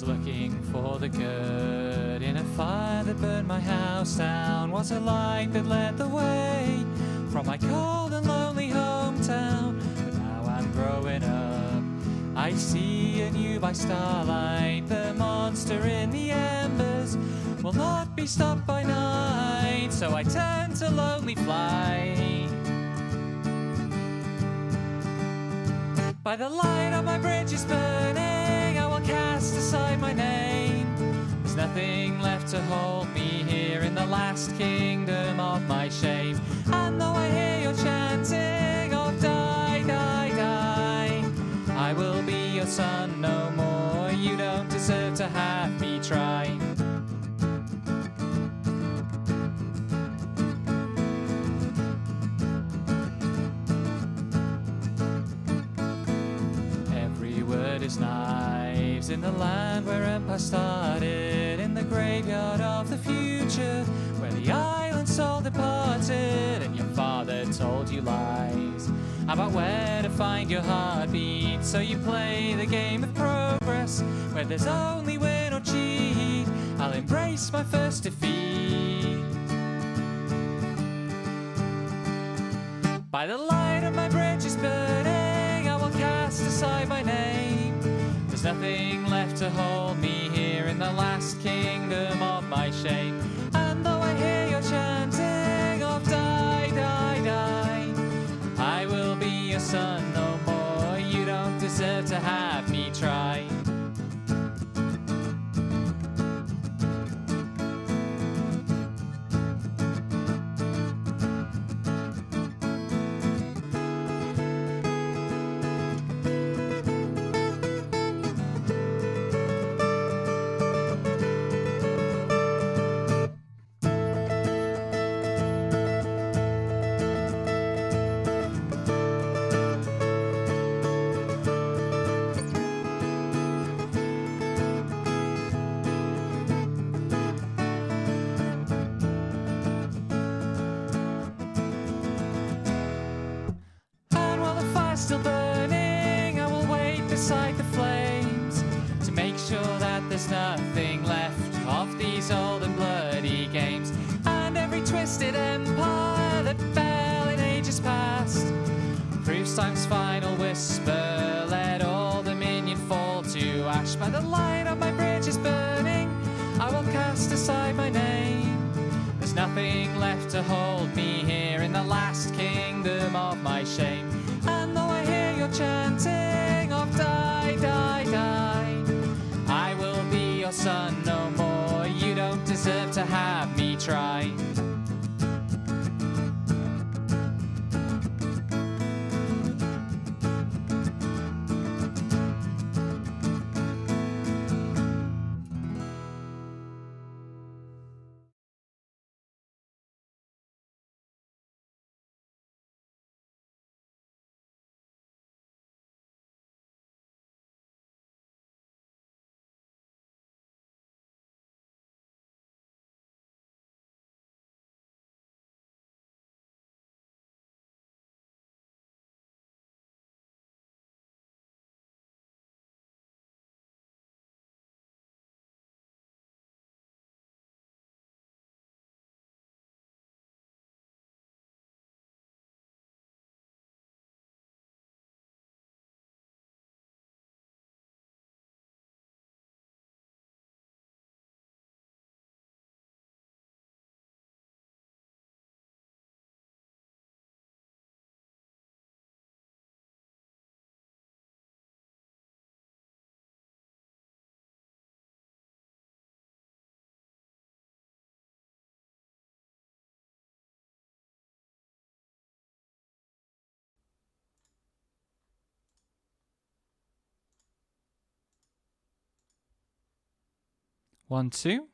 was looking for the good in a fire that burned my house down. Was a light that led the way from my cold and lonely hometown. But now I'm growing up, I see anew by starlight. The monster in the embers will not be stopped by night. So I turn to lonely flight. By the light of my bridges burning, I will cast aside my name. There's nothing left to hold me here in the last kingdom of my shame. And though I hear your chanting of die, die, die, I will be your son no more. You don't deserve to have me try. Is knives in the land where empire started, in the graveyard of the future where the island soul departed. And your father told you lies about where to find your heartbeat, so you play the game of progress where there's only win or cheat. I'll embrace my first defeat. By the light of my bridges burning, I will cast aside my name. There's nothing left to hold me here in the last kingdom of my shame. And though I hear your chanting of die, die, die, I will be your son no more. You don't deserve to have me try. Still burning, I will wait beside the flames to make sure that there's nothing left of these old and bloody games. And every twisted empire that fell in ages past proves time's final whisper, let all dominion fall to ash. By the light of my bridges burning, I will cast aside my name. There's nothing left to hold me here in the last kingdom of my shame. And though I hear your chanting of die, die, die, I will be your son no more. You don't deserve to have me try. One, two.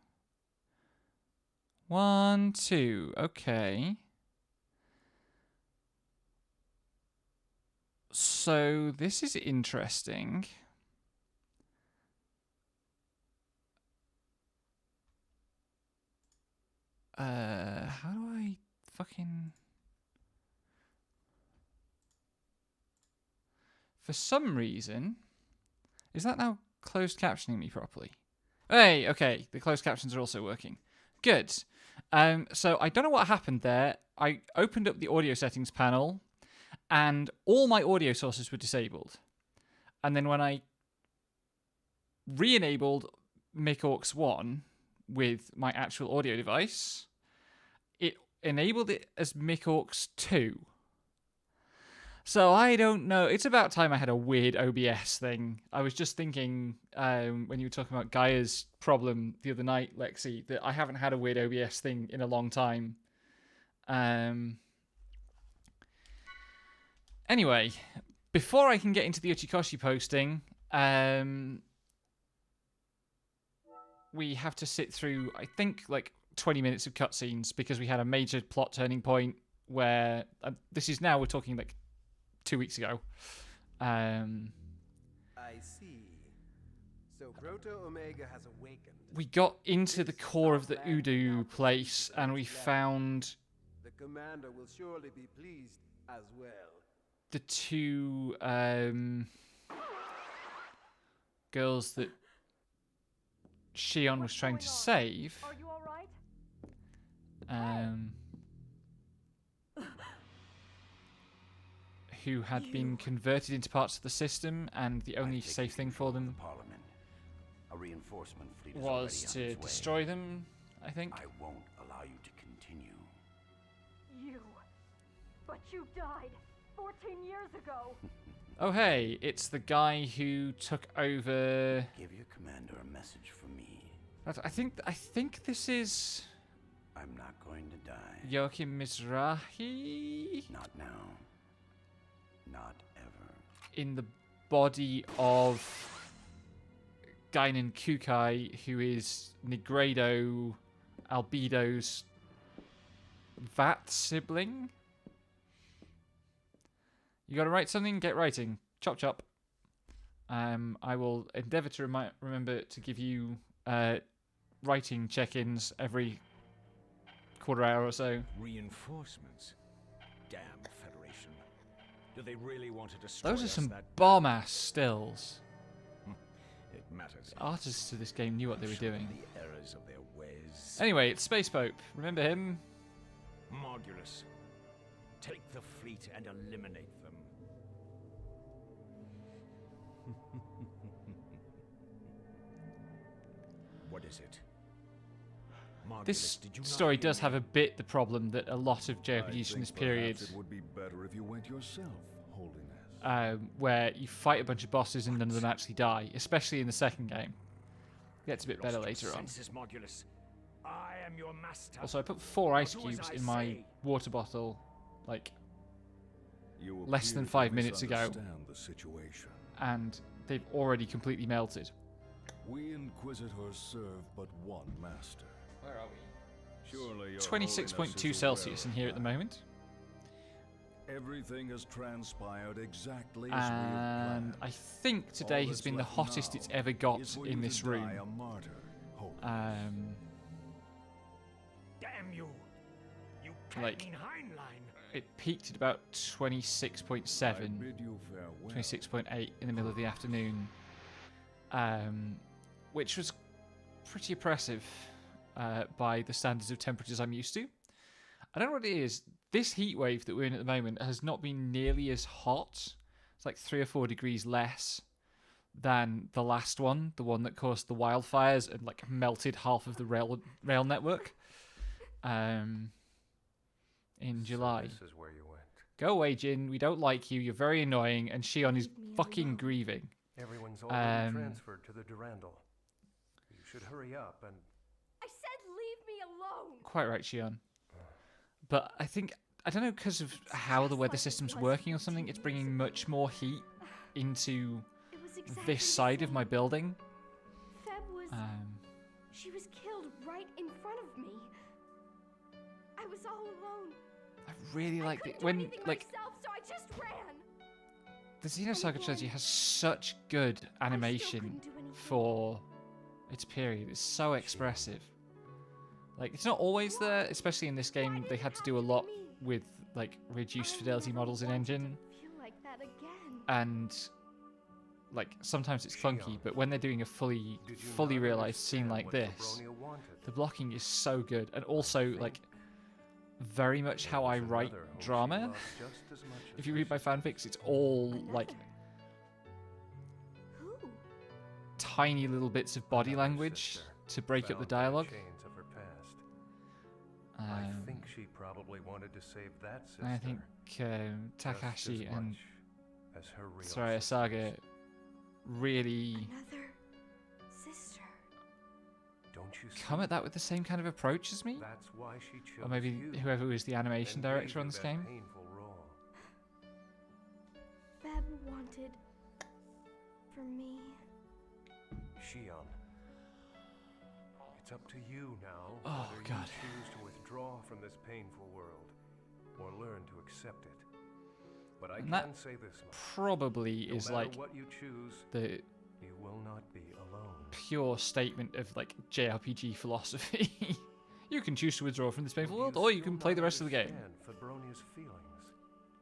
1, 2. Okay. So this is interesting. How do I fucking... For some reason... Is that now closed captioning me properly? Hey, okay, the closed captions are also working. Good. So I don't know what happened there. I opened up the audio settings panel, and all my audio sources were disabled. And then when I re-enabled MicAux 1 with my actual audio device, it enabled it as MicAux 2. So I don't know. It's about time I had a weird OBS thing. I was just thinking when you were talking about Gaia's problem the other night, Lexi, that I haven't had a weird OBS thing in a long time. Anyway, before I can get into the Uchikoshi posting, we have to sit through, I think, like 20 minutes of cutscenes because we had a major plot turning point where this is now, we're talking like 2 weeks ago. I see. So Proto Omega has awakened. We got into the core of the Udu place and we found The commander will surely be pleased as well. the two girls that Shion was trying to save. Are you all right? Who had been converted into parts of the system, and the only safe thing for them Parliament. A reinforcement fleet is was already on to its way. destroy them, I think. I won't allow you to continue. You. But you died 14 years ago. Oh hey, it's the guy who took over. Give your commander a message from me. I think this is I'm not going to die. Joachim Mizrahi Not now. Not ever. in the body of Guinan Kukai, who is Negredo Albedo's Vat sibling. You gotta write something, get writing. Chop chop. I will endeavour to remember to give you writing check-ins every quarter hour or so. Reinforcements? Damn Federation. Do they really want to destroy Those are us some that bomb-ass stills. it matters? The artists of this game knew what they were Show doing. The errors of their ways. Anyway, it's Space Pope. Remember him? Modulus. Take the fleet and eliminate them. What is it? Modulus, This did you not story hear does me? have a bit the problem that a lot of JRPGs from this period, It would be better if you went yourself, Holiness. where you fight a bunch of bosses and none of them actually die, especially in the second game. Gets a bit better Lost your later on. senses, Modulus. I am your master. Also, I put 4 ice Now do as cubes I in my say. water bottle, like, You less than appear to 5 minutes ago. misunderstand the situation. and they've already completely melted. We Inquisitors serve but one master. Where are we? Surely your 26.2 Holiness is Celsius in aware here of at the that. moment. Everything has transpired exactly as we And have planned. I think today All has that's been the left hottest now it's ever got is for in you this to room. die a martyr, Holiness. Damn you! You Like- canting Heinlein! It peaked at about 26.7. I bid you farewell. 26.8 in the middle of the afternoon, which was pretty oppressive by the standards of temperatures I'm used to. I don't know what it is. This heat wave that we're in at the moment has not been nearly as hot. It's like 3 or 4 degrees less than the last one, the one that caused the wildfires and like melted half of the rail network in July. This is where you went. Go away, Jin. We don't like you. You're very annoying. And Shion is fucking grieving. Everyone's already Um, transferred to the Durandal. You should hurry up and... I said leave me alone. Quite right, Shion. But I think, I don't know, because of how the weather system's working or something, it's bringing much more heat into It was exactly this side of my building. Feb was... Um, she was killed right in front of me. I was all alone. I really like I it couldn't do when, anything like, myself, so I just ran. the Xenosaga trilogy has such good animation couldn't do anything. for its period. It's so expressive. Like, it's not always there, especially in this game. They had to do a lot with, like, reduced fidelity models in engine. Feel like that again. And like sometimes it's clunky, but when they're doing a fully Did you not realized scene understand like what this, Fabronia wanted? the blocking is so good, and also like very much how There I was write another whom she drama. loved just as much as If you read my herself. fanfics, it's all like Another. Who? tiny little bits of body Another language sister, to break up the bound by dialogue. chains of her past. I think she probably wanted to save that sister. I think just Takashi as and much as her real Xenosaga sisters. really Another sister. Don't you see? come at that with the same kind of approach as me. That's why she chose Or maybe you whoever was the animation and gave director you on this that game. painful role. Fab wanted for me. Shion, it's up to you now Oh, whether God. you choose to withdraw from this painful world or learn to accept it. But I And that can say this much. Probably No is matter like what you choose, the you will not be alone. pure statement of like JRPG philosophy. You can choose to withdraw from this painful Do world, or you still can play the not rest of the game. understand Fabronia's feelings?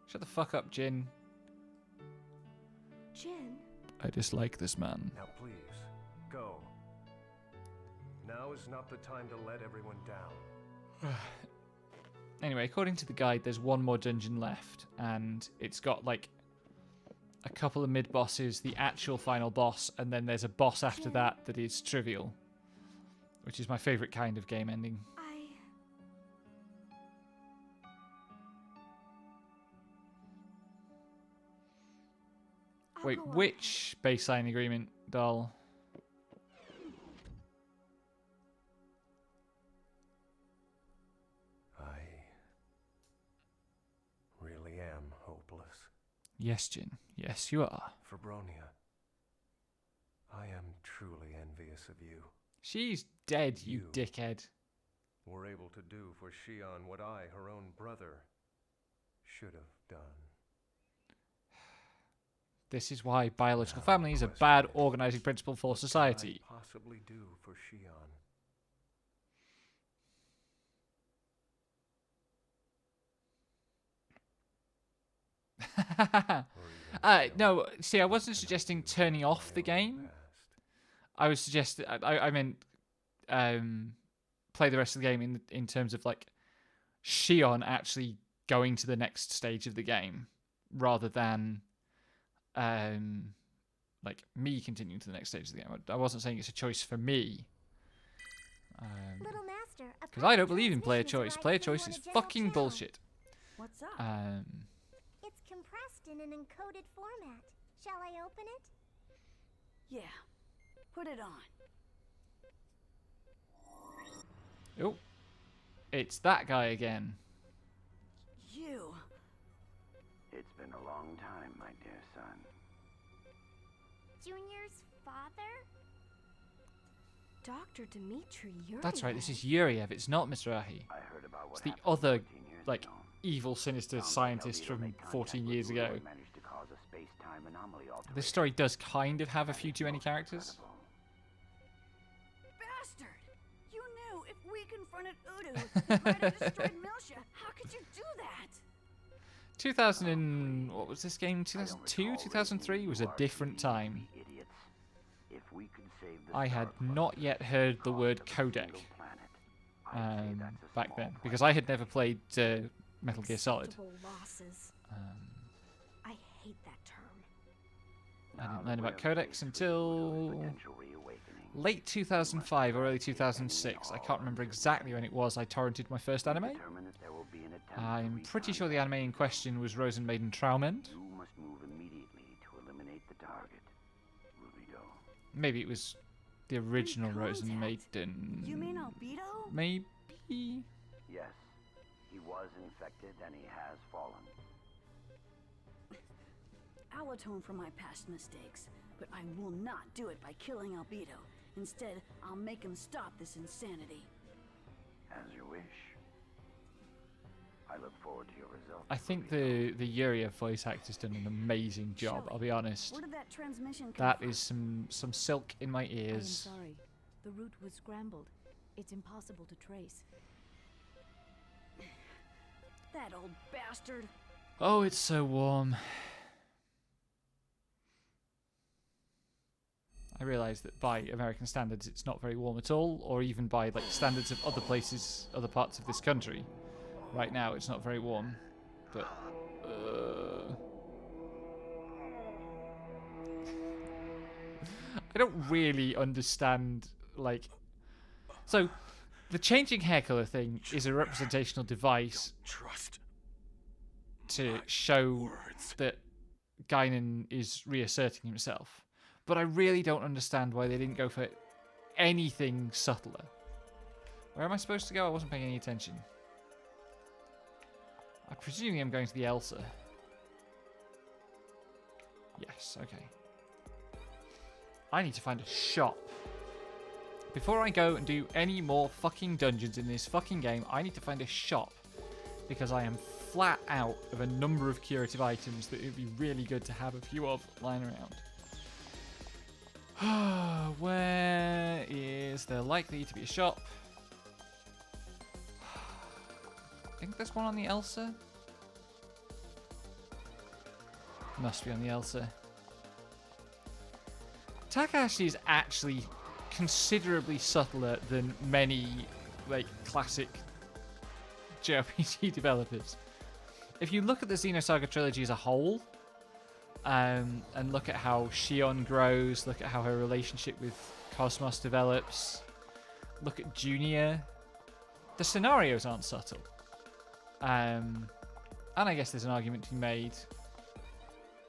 Shut the fuck up, Jin. Jin. I dislike this man. Now please, go. Now is not the time to let everyone down. Anyway, according to the guide, there's one more dungeon left, and it's got like a couple of mid bosses, the actual final boss, and then there's a boss after that that is trivial, which is my favorite kind of game ending. I'll Wait, go on which baseline agreement, doll? I really am hopeless. Yes, Jin. Yes, you are. Fabronia, I am truly envious of you. She's dead, you You. dickhead. Were able to do for Shion what I, her own brother, should have done. This is why biological Now, family is a question bad is, organizing principle for What society. can I possibly do for Shion? Or even No, see, I wasn't suggesting turning off the my own game. past? I was suggesting, I meant, play the rest of the game in terms of like Shion actually going to the next stage of the game, rather than, like me continuing to the next stage of the game. I wasn't saying it's a choice for me. Little Master, a Because I don't private believe in player transmission choice. is Player right choice through is on a general fucking channel. bullshit. What's up? It's compressed in an encoded format. Shall I open it? Yeah. Put it on. Oh, it's that guy again. You. It's been a long time, my dear son. Junior's father? Dr. Dmitri Yuriev. That's right, this is Yuriev, it's not Mizrahi. I heard about what It's the happened other, 14 years like, ago. evil, sinister Sounds like scientist Albedo from made contact 14 with years Udo ago. and managed to cause a space-time anomaly alteration. This story does kind of have a few That is too many most characters. incredible. Bastard! You knew if we confronted Udo, he might have destroyed Milsha. How could you do that? 2000 and... what was this game? I don't 2002? recall 2003 raising was you a different RPGs, time. we idiots. If we could save the I had star not cluster yet at heard the cost word of a codec single planet, I'd say that's a back small then, price because to I had pay. never played Metal Gear Solid. Acceptable losses. I hate that term. I Now didn't that learn we're about codecs faced with until Udo's potential reawakening, late 2005 or early 2006. I can't remember exactly when it was I torrented my first anime. determine that there will be an attempt to I'm pretty sure the recontact anime in question was Rosen Maiden Traumend. You must move immediately to eliminate the target, Rubido. Maybe it was the original Rosen Recontact? Maiden. You mean Albedo? Maybe? Yes, he was infected and he has fallen. I'll atone for my past mistakes, but I will not do it by killing Albedo. Instead, I'll make him stop this insanity. As you wish. I look forward to your results. I think Rubido. the Yuriev voice actor's done an amazing job, Shelly, I'll be honest. Where did that transmission come That from? is some silk in my I am ears. sorry. The route was scrambled. It's impossible to trace. That old bastard. Oh, it's so warm. realise that by American standards it's not very warm at all, or even by like standards of other places, other parts of this country. Right now it's not very warm, but I don't really understand, like... So, the changing hair colour thing is a representational device to show that Guinan is reasserting himself. But I really don't understand why they didn't go for anything subtler. Where am I supposed to go? I wasn't paying any attention. I'm presuming I'm going to the Elsa. Yes, okay. I need to find a shop. Before I go and do any more fucking dungeons in this fucking game, I need to find a shop. Because I am flat out of a number of curative items that it would be really good to have a few of lying around. Where is there likely to be a shop? I think there's one on the Elsa. Must be on the Elsa. Takahashi is actually considerably subtler than many like classic JRPG developers. If you look at the Xenosaga trilogy as a whole, and look at how Shion grows, look at how her relationship with Cosmos develops, look at Junior, the scenarios aren't subtle. And I guess there's an argument to be made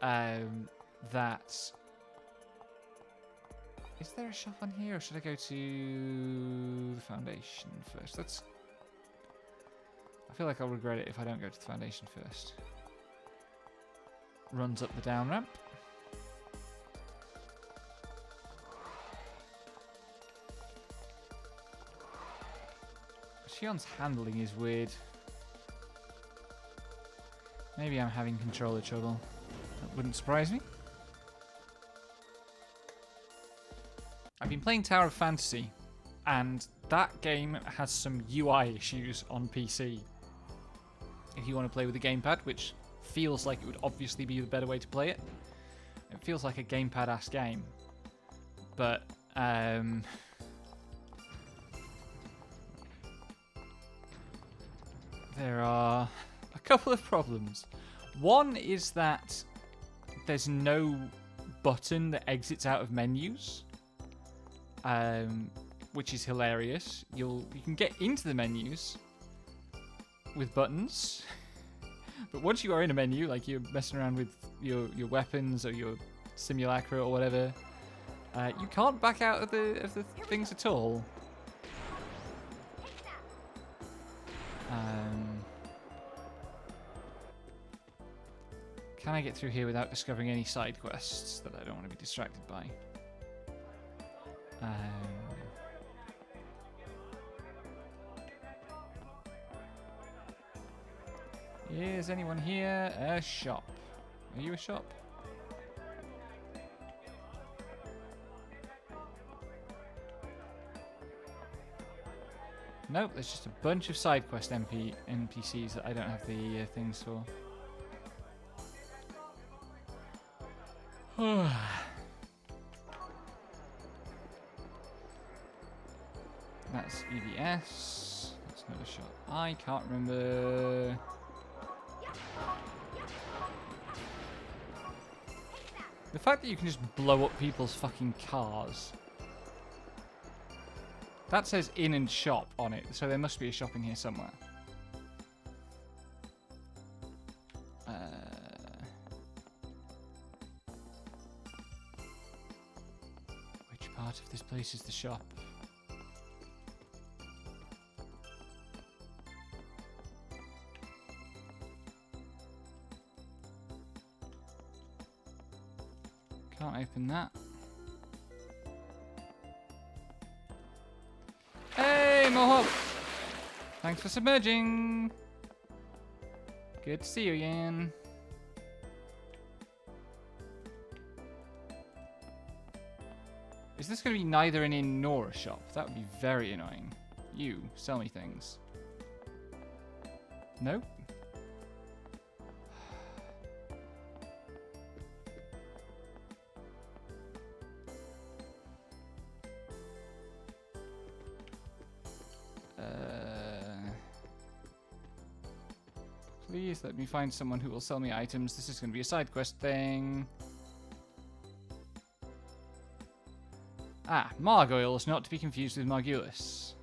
that... Is there a shop on here, or should I go to the Foundation first? I feel like I'll regret it if I don't go to the Foundation first. Runs up the down ramp. Shion's handling is weird. Maybe I'm having controller trouble. That wouldn't surprise me. I've been playing Tower of Fantasy, and that game has some UI issues on PC. If you want to play with a gamepad, which feels like it would obviously be the better way to play it. It feels like a gamepad-ass game. But, there are a couple of problems. One is that there's no button that exits out of menus, which is hilarious. You can get into the menus with buttons, but once you are in a menu, like you're messing around with your weapons or your simulacra or whatever, you can't back out of the things at all. Can I get through here without discovering any side quests that I don't want to be distracted by? Is anyone here? A shop. Are you a shop? Nope, there's just a bunch of side quest NPCs that I don't have the things for. That's EVS. That's another shop. I can't remember. The fact that you can just blow up people's fucking cars. That says in and shop on it, so there must be a shop in here somewhere. Which part of this place is the shop? Can't open that. Hey, Mohawk! Thanks for submerging! Good to see you again. Is this going to be neither an inn nor a shop? That would be very annoying. You, sell me things. Nope. Please let me find someone who will sell me items. This is going to be a side quest thing. Ah, Margoyles, not to be confused with Margulis.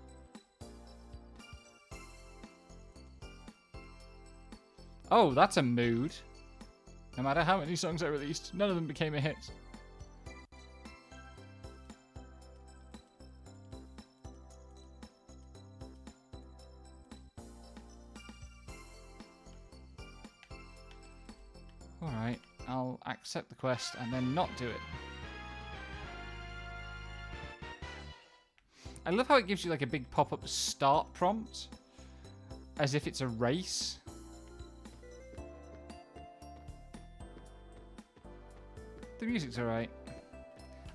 Oh, that's a mood. No matter how many songs I released, none of them became a hit. Alright, I'll accept the quest and then not do it. I love how it gives you like a big pop-up start prompt, as if it's a race. The music's alright.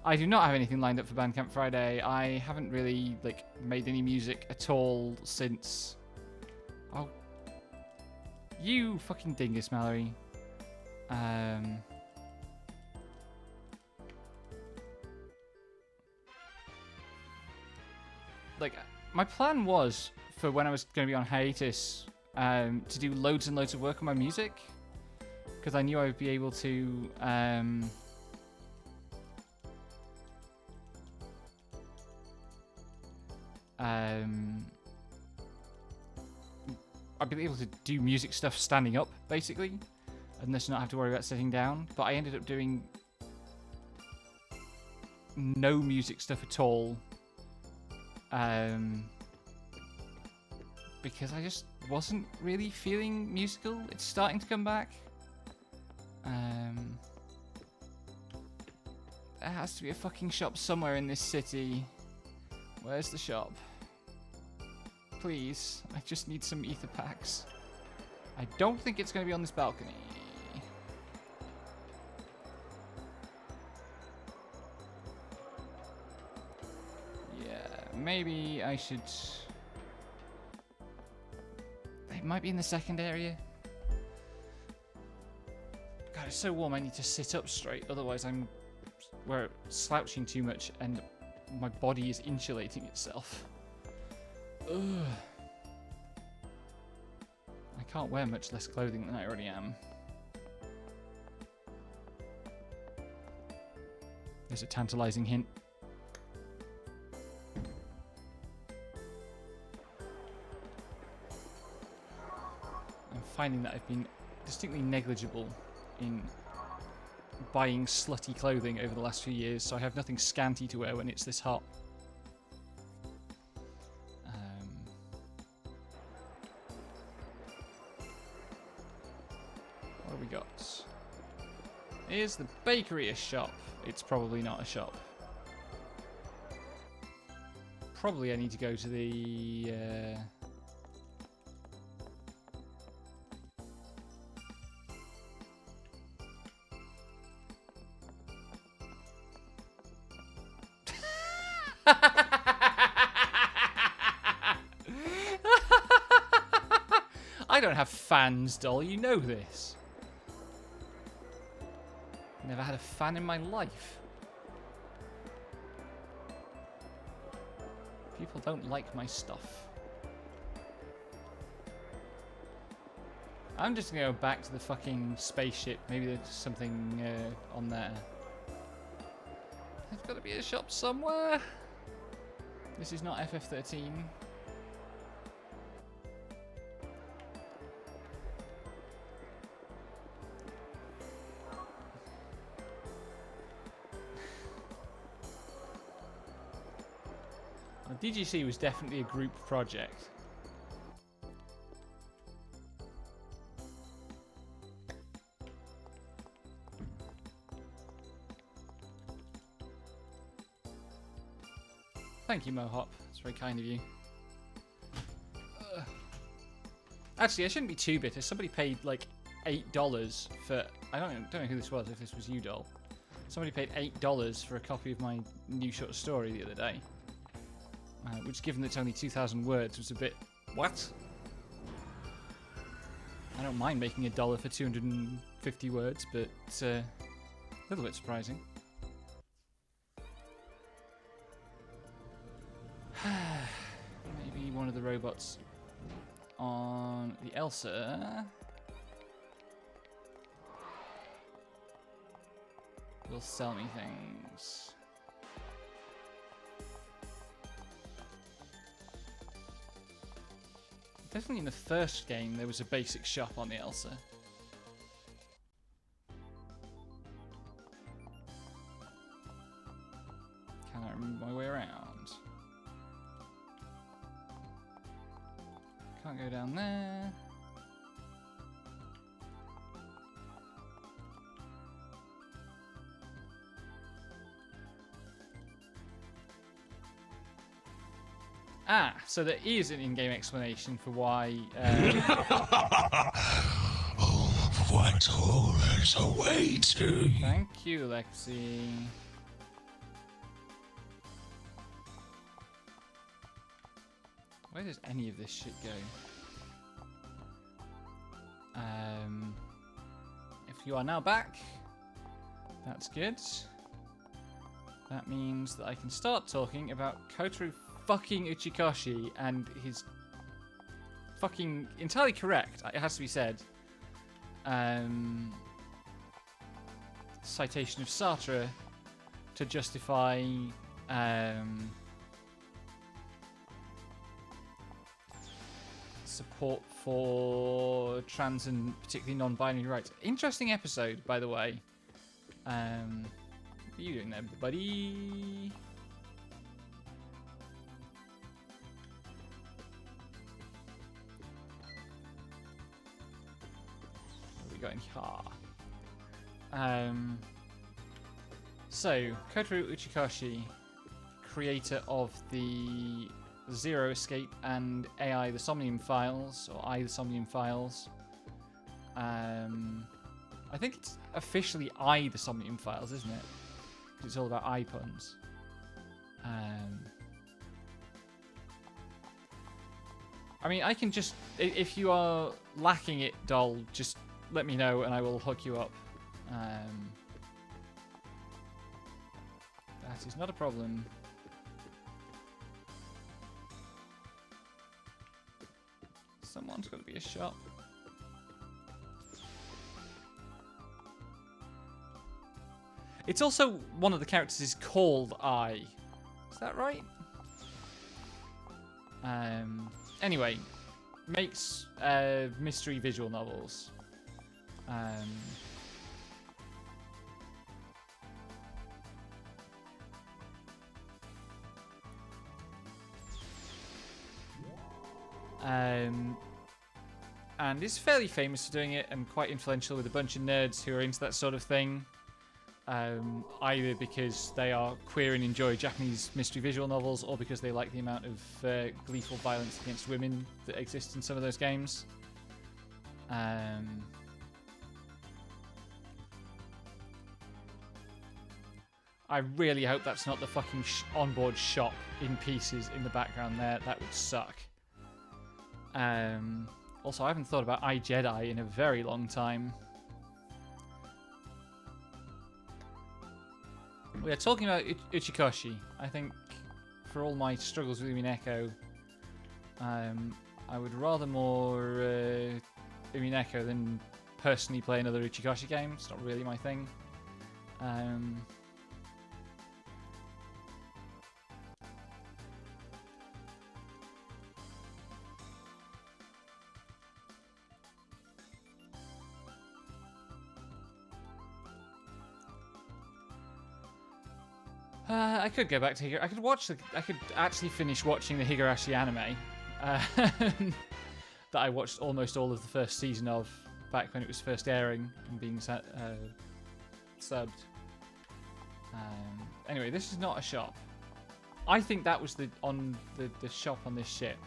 I do not have anything lined up for Bandcamp Friday. I haven't really like made any music at all since... Oh. You fucking dingus, Mallory. Like, my plan was, for when I was going to be on hiatus, to do loads and loads of work on my music. Because I knew I would be able to... I'd be able to do music stuff standing up, basically, and thus not have to worry about sitting down. But I ended up doing no music stuff at all, because I just wasn't really feeling musical. It's starting to come back. There has to be a fucking shop somewhere in this city. Where's the shop? Please, I just need some ether packs. I don't think it's going to be on this balcony. Yeah, maybe I should... It might be in the second area. God, it's so warm I need to sit up straight, otherwise we're slouching too much and my body is insulating itself. Ugh. I can't wear much less clothing than I already am. There's a tantalizing hint. I'm finding that I've been distinctly negligible in buying slutty clothing over the last few years, so I have nothing scanty to wear when it's this hot. What have we got? Is the bakery a shop? It's probably not a shop. Probably I need to go to the... I don't have fans, doll. You know this. Never had a fan in my life. People don't like my stuff. I'm just gonna go back to the fucking spaceship. Maybe there's something on there. There's gotta be a shop somewhere. This is not FF13. DGC was definitely a group project. Thank you, Mohop. It's very kind of you. Actually, I shouldn't be too bitter. Somebody paid like $8 for... I don't know who this was, if this was you, doll. Somebody paid $8 for a copy of my new short story the other day. Which, given that it's only 2,000 words, was a bit... What? I don't mind making $1 for 250 words, but a little bit surprising. Maybe one of the robots on the Elsa will sell me things. Definitely in the first game there was a basic shop on the Elsa. Can I remember my way around? Can't go down there. Ah, so there is an in-game explanation for why. What horrors await you? Thank you, Lexi. Where does any of this shit go? If you are now back, that's good. That means that I can start talking about Kotaro fucking Uchikoshi and his fucking entirely correct, it has to be said, citation of Sartre to justify support for trans and particularly non-binary rights. Interesting episode, by the way. What are you doing there, buddy? What have we got in here? So, Kotaro Uchikoshi, creator of the Zero Escape and AI the Somnium Files, or I the Somnium Files. I think it's officially I the Somnium Files, isn't it? Because it's all about I puns. I mean, I can just... If you are lacking it, doll, just let me know and I will hook you up. That is not a problem. Someone's got to be a shop. It's also one of the characters is called I. Is that right? Anyway, makes mystery visual novels. And is fairly famous for doing it and quite influential with a bunch of nerds who are into that sort of thing. Either because they are queer and enjoy Japanese mystery visual novels, or because they like the amount of gleeful violence against women that exists in some of those games. I really hope that's not the fucking onboard shop in pieces in the background there. That would suck. Also, I haven't thought about iJedi in a very long time. We are talking about Uchikoshi. I think for all my struggles with Umineko, I would rather more Umineko than personally play another Uchikoshi game. It's not really my thing. I could go back to Higurashi. I could actually finish watching the Higurashi anime that I watched almost all of the first season of back when it was first airing and being subbed. Anyway, this is not a shop. I think that was the shop on this ship.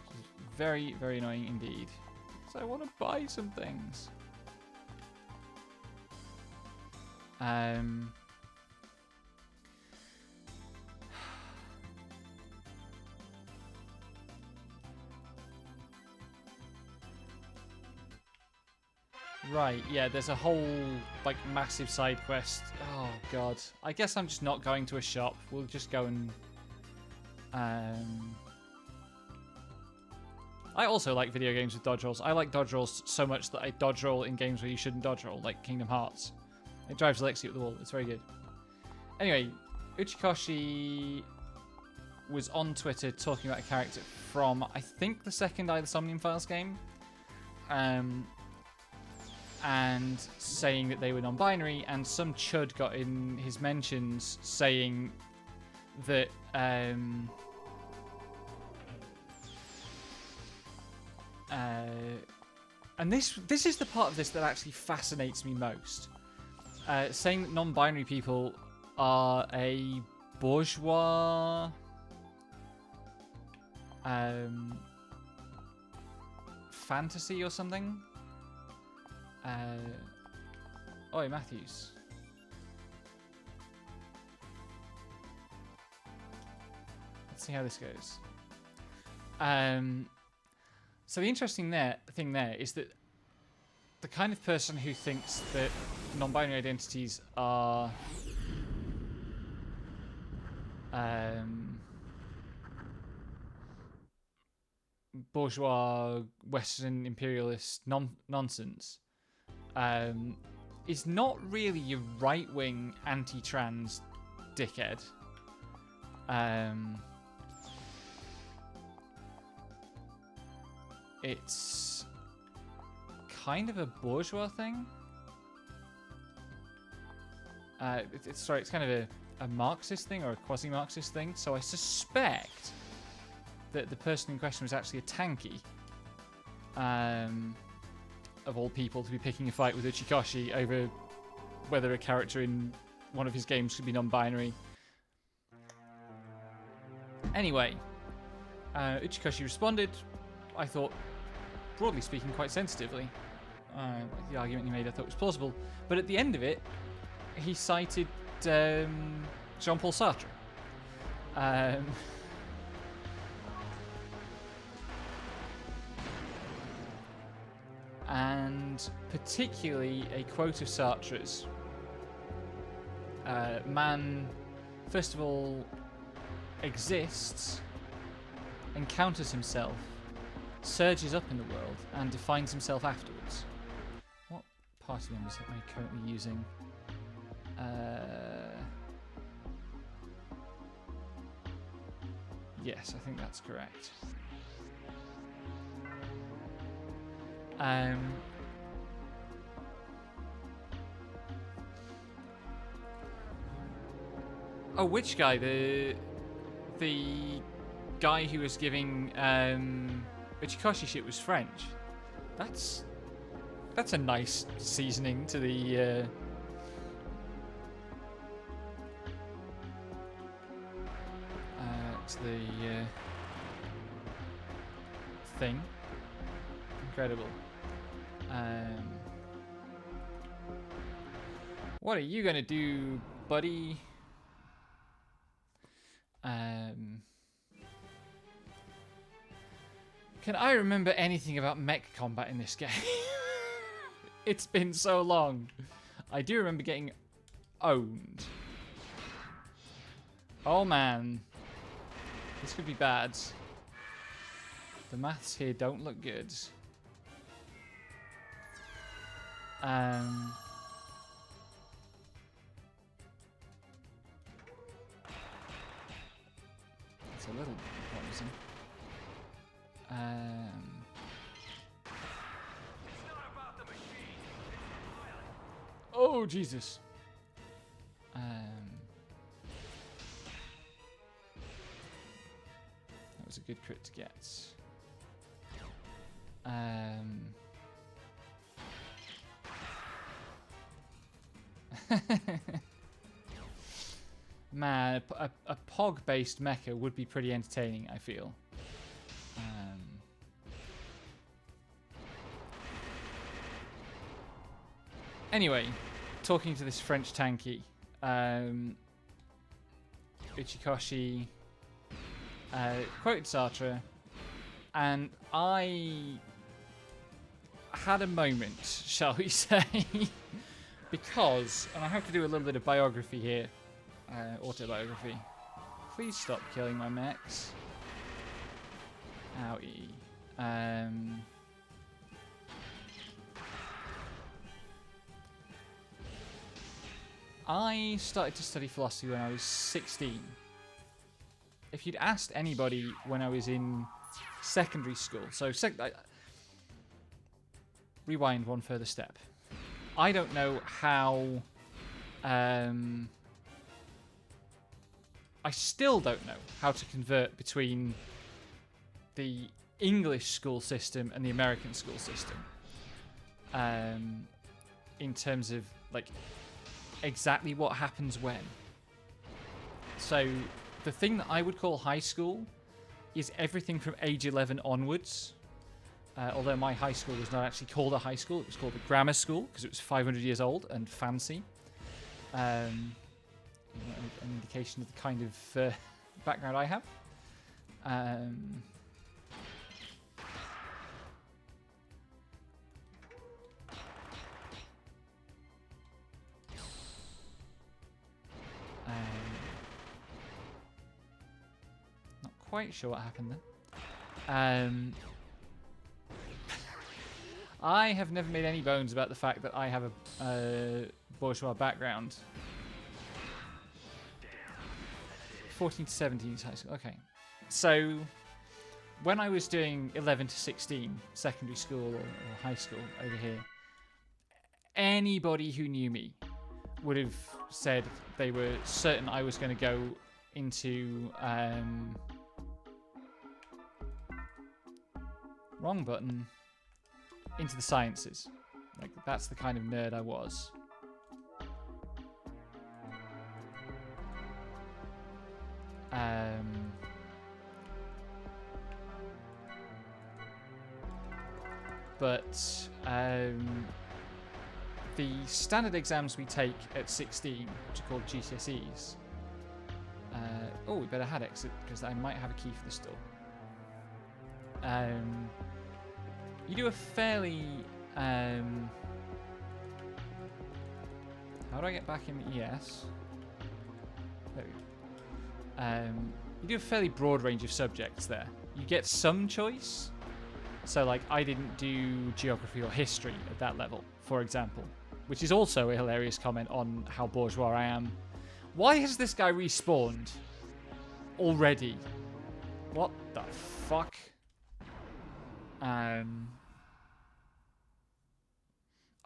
Which is very, very annoying indeed. So I want to buy some things. Right, yeah, there's a whole, like, massive side quest. Oh, God. I guess I'm just not going to a shop. We'll just go and... I also like video games with dodge rolls. I like dodge rolls so much that I dodge roll in games where you shouldn't dodge roll, like Kingdom Hearts. It drives Lexi up the wall. It's very good. Anyway, Uchikoshi was on Twitter talking about a character from, I think, the second Eye of the Somnium Files game. And saying that they were non-binary, and some chud got in his mentions saying that and this is the part of this that actually fascinates me most. Saying that non-binary people are a bourgeois fantasy or something. Oi, Matthews. Let's see how this goes. So the interesting thing there is that the kind of person who thinks that non-binary identities are bourgeois Western imperialist nonsense is not really your right-wing anti-trans dickhead. It's kind of a bourgeois thing. It's kind of a Marxist thing or a quasi-Marxist thing. So I suspect that the person in question was actually a tanky. Of all people to be picking a fight with Uchikoshi over whether a character in one of his games should be non-binary. Anyway, Uchikoshi responded, I thought, broadly speaking, quite sensitively. The argument he made I thought was plausible. But at the end of it, he cited Jean-Paul Sartre. And particularly a quote of Sartre's. Man, first of all, exists, encounters himself, surges up in the world, and defines himself afterwards. What party members am I currently using? Yes, I think that's correct. Oh, which guy? The guy who was giving Uchikoshi shit was French. That's a nice seasoning to the thing. Incredible. What are you gonna do, buddy? Can I remember anything about mech combat in this game? It's been so long. I do remember getting owned. Oh man. This could be bad. The maths here don't look good. It's a little promising. Oh Jesus. That was a good crit to get. Man, a POG-based mecha would be pretty entertaining, I feel. Anyway, talking to this French tanky, Uchikoshi quoted Sartre, and I had a moment, shall we say, because, and I have to do a little bit of biography here, autobiography. Please stop killing my mechs. Owie. I started to study philosophy when I was 16. If you'd asked anybody when I was in secondary school, so rewind one further step. I don't know how. I still don't know how to convert between the English school system and the American school system. In terms of like exactly what happens when. So the thing that I would call high school is everything from age 11 onwards. Although my high school was not actually called a high school, it was called a grammar school because it was 500 years old and fancy. An indication of the kind of background I have. Not quite sure what happened there. I have never made any bones about the fact that I have a bourgeois background. 14 to 17 is high school. Okay. So, when I was doing 11 to 16, secondary school or high school over here, anybody who knew me would have said they were certain I was going to go into... wrong button. Into the sciences. Like, that's the kind of nerd I was. But the standard exams we take at 16, which are called GCSEs. Oh, we better head exit because I might have a key for the store. You do a fairly... how do I get back in the ES? There we go. You do a fairly broad range of subjects there. You get some choice. So, like, I didn't do geography or history at that level, for example. Which is also a hilarious comment on how bourgeois I am. Why has this guy respawned already? What the fuck?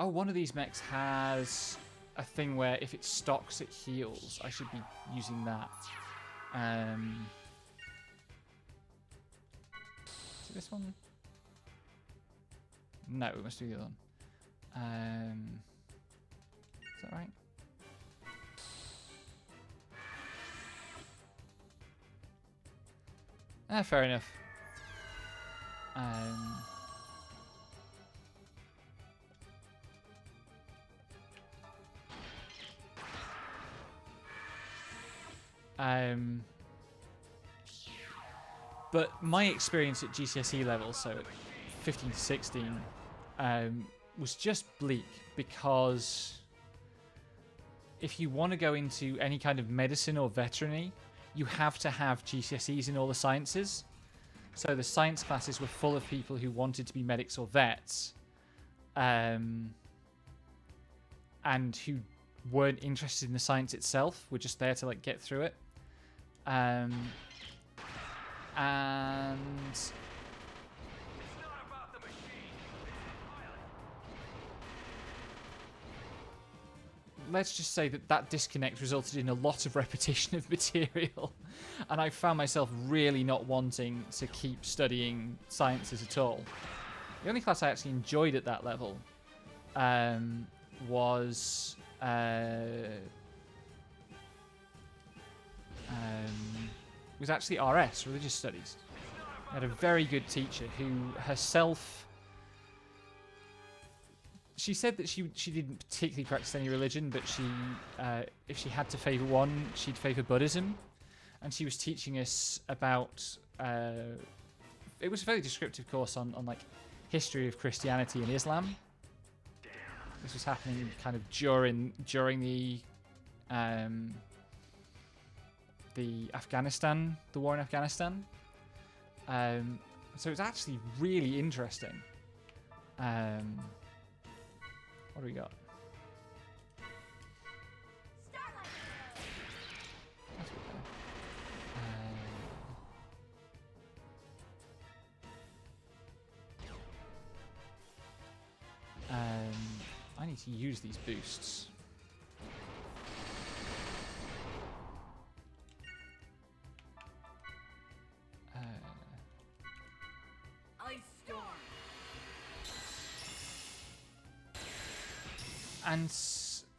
Oh, one of these mechs has a thing where if it stocks, it heals. I should be using that. Is it this one? No, it must be the other one. Is that right? Fair enough. But my experience at GCSE level, so at 15 to 16, was just bleak because if you want to go into any kind of medicine or veterinary, you have to have GCSEs in all the sciences. So the science classes were full of people who wanted to be medics or vets, and who weren't interested in the science itself, were just there to like get through it. And let's just say that disconnect resulted in a lot of repetition of material, and I found myself really not wanting to keep studying sciences at all. The only class I actually enjoyed at that level was actually RS, Religious Studies. I had a very good teacher who herself... She said that she didn't particularly practice any religion, but she, if she had to favour one, she'd favour Buddhism. And she was teaching us about... it was a very descriptive course on like history of Christianity and Islam. This was happening kind of during the war in Afghanistan. So it's actually really interesting. What do we got? to use these boosts. And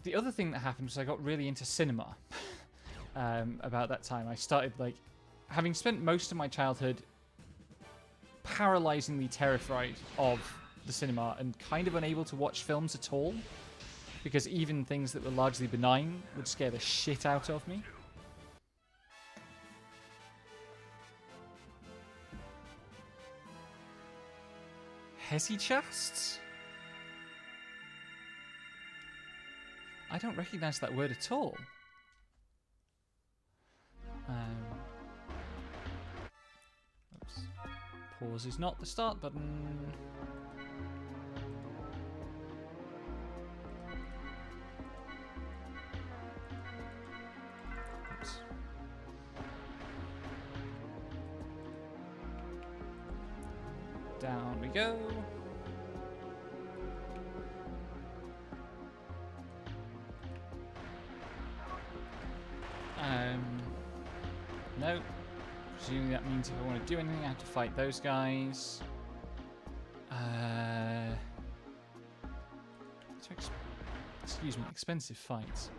the other thing that happened was I got really into cinema about that time. I started, like, having spent most of my childhood paralyzingly terrified of the cinema and kind of unable to watch films at all, because even things that were largely benign would scare the shit out of me. Hesychasts? I don't recognize that word at all. Oops. Pause is not the start button. Oops. Down we go. No. Presumably that means if I want to do anything, I have to fight those guys. Excuse me, expensive fights.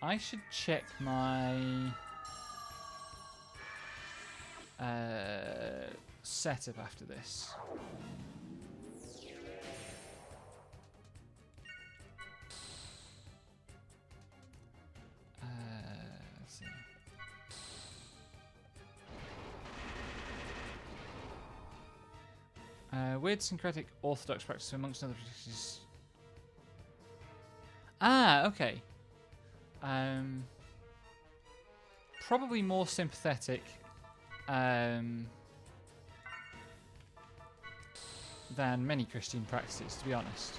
I should check my setup after this. Let's see. Weird syncretic orthodox practice amongst other practices. Ah, okay. Probably more sympathetic than many Christian practices, to be honest.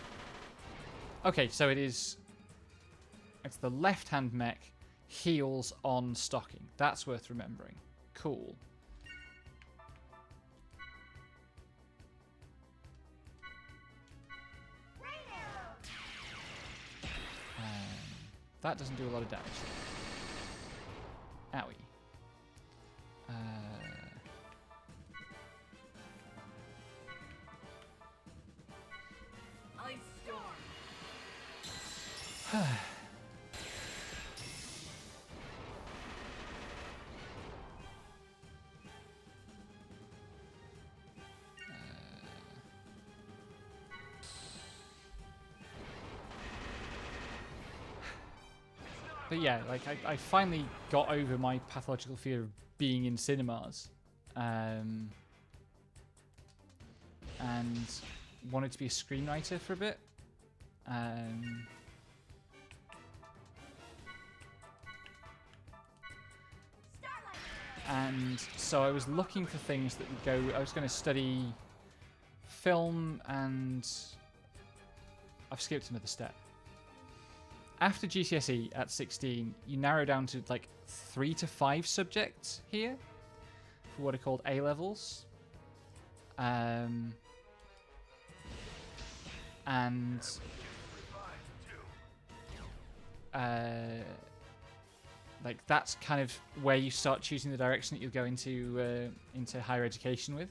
Okay, so it's the left-hand mech, heals on stocking. That's worth remembering. Cool. That doesn't do a lot of damage. Owie. Ice storm. But yeah, like I finally got over my pathological fear of being in cinemas, and wanted to be a screenwriter for a bit. And so I was looking for things that would go. I was going to study film, and I've skipped another step. After GCSE at 16, you narrow down to like 3 to 5 subjects here for what are called A-levels. Like that's kind of where you start choosing the direction that you'll go into higher education with.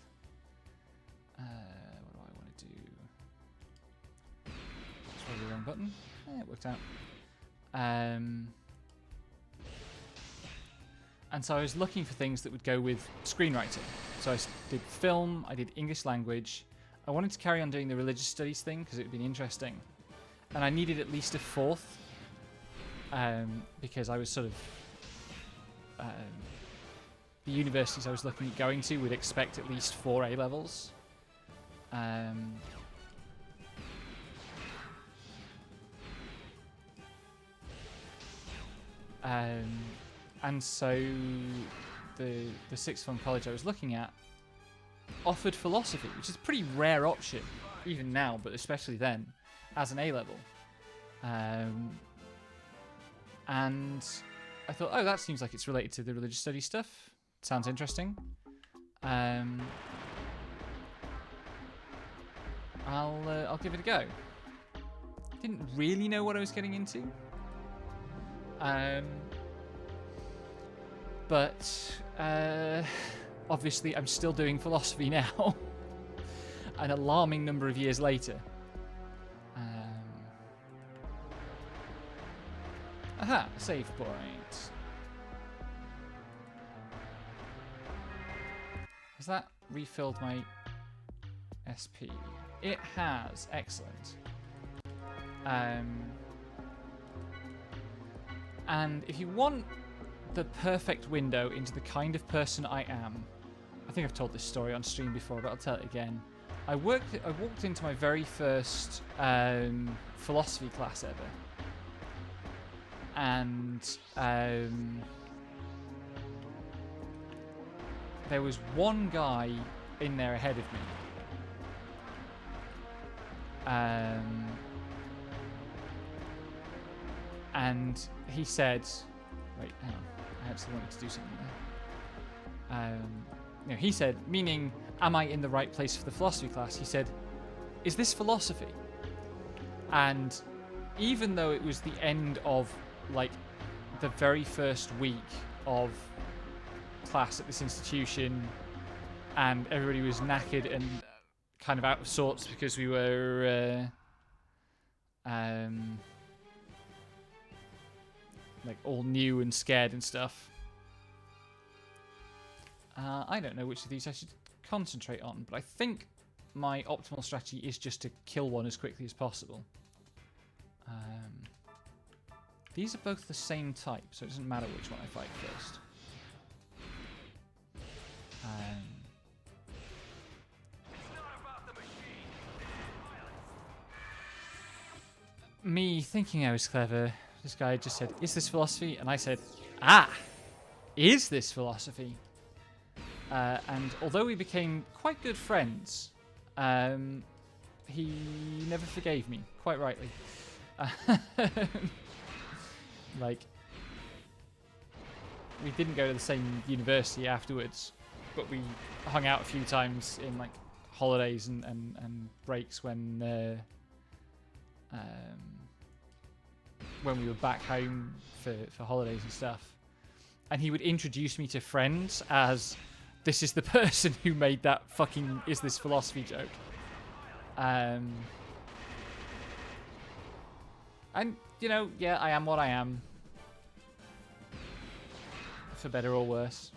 What do I want to do? That's probably the wrong button. It worked out. And so I was looking for things that would go with screenwriting. So I did film, I did English language. I wanted to carry on doing the religious studies thing because it would be interesting. And I needed at least a 4th because I was sort of... the universities I was looking at going to would expect at least 4 A-levels. And so the sixth form college I was looking at offered philosophy, which is a pretty rare option, even now, but especially then, as an A-level. And I thought, oh, that seems like it's related to the religious studies stuff. Sounds interesting. I'll give it a go. Didn't really know what I was getting into. But obviously I'm still doing philosophy now. An alarming number of years later. Aha, save point. Has that refilled my SP? It has. Excellent. And if you want the perfect window into the kind of person I am, I think I've told this story on stream before, but I'll tell it again. I walked into my very first philosophy class ever, and there was one guy in there ahead of me. And he said, wait, hang on, I actually wanted to do something there. He said, meaning, am I in the right place for the philosophy class? He said, is this philosophy? And even though it was the end of, like, the very first week of class at this institution, and everybody was knackered and kind of out of sorts because we were like all new and scared and stuff. I don't know which of these I should concentrate on, but I think my optimal strategy is just to kill one as quickly as possible. These are both the same type, so it doesn't matter which one I fight first. Me thinking I was clever, this guy just said, is this philosophy? And I said, is this philosophy? And although we became quite good friends, he never forgave me, quite rightly. Like, we didn't go to the same university afterwards, but we hung out a few times in, like, holidays and breaks when we were back home for holidays and stuff. And he would introduce me to friends as, this is the person who made that fucking is this philosophy joke. And, you know, yeah, I am what I am. For better or worse.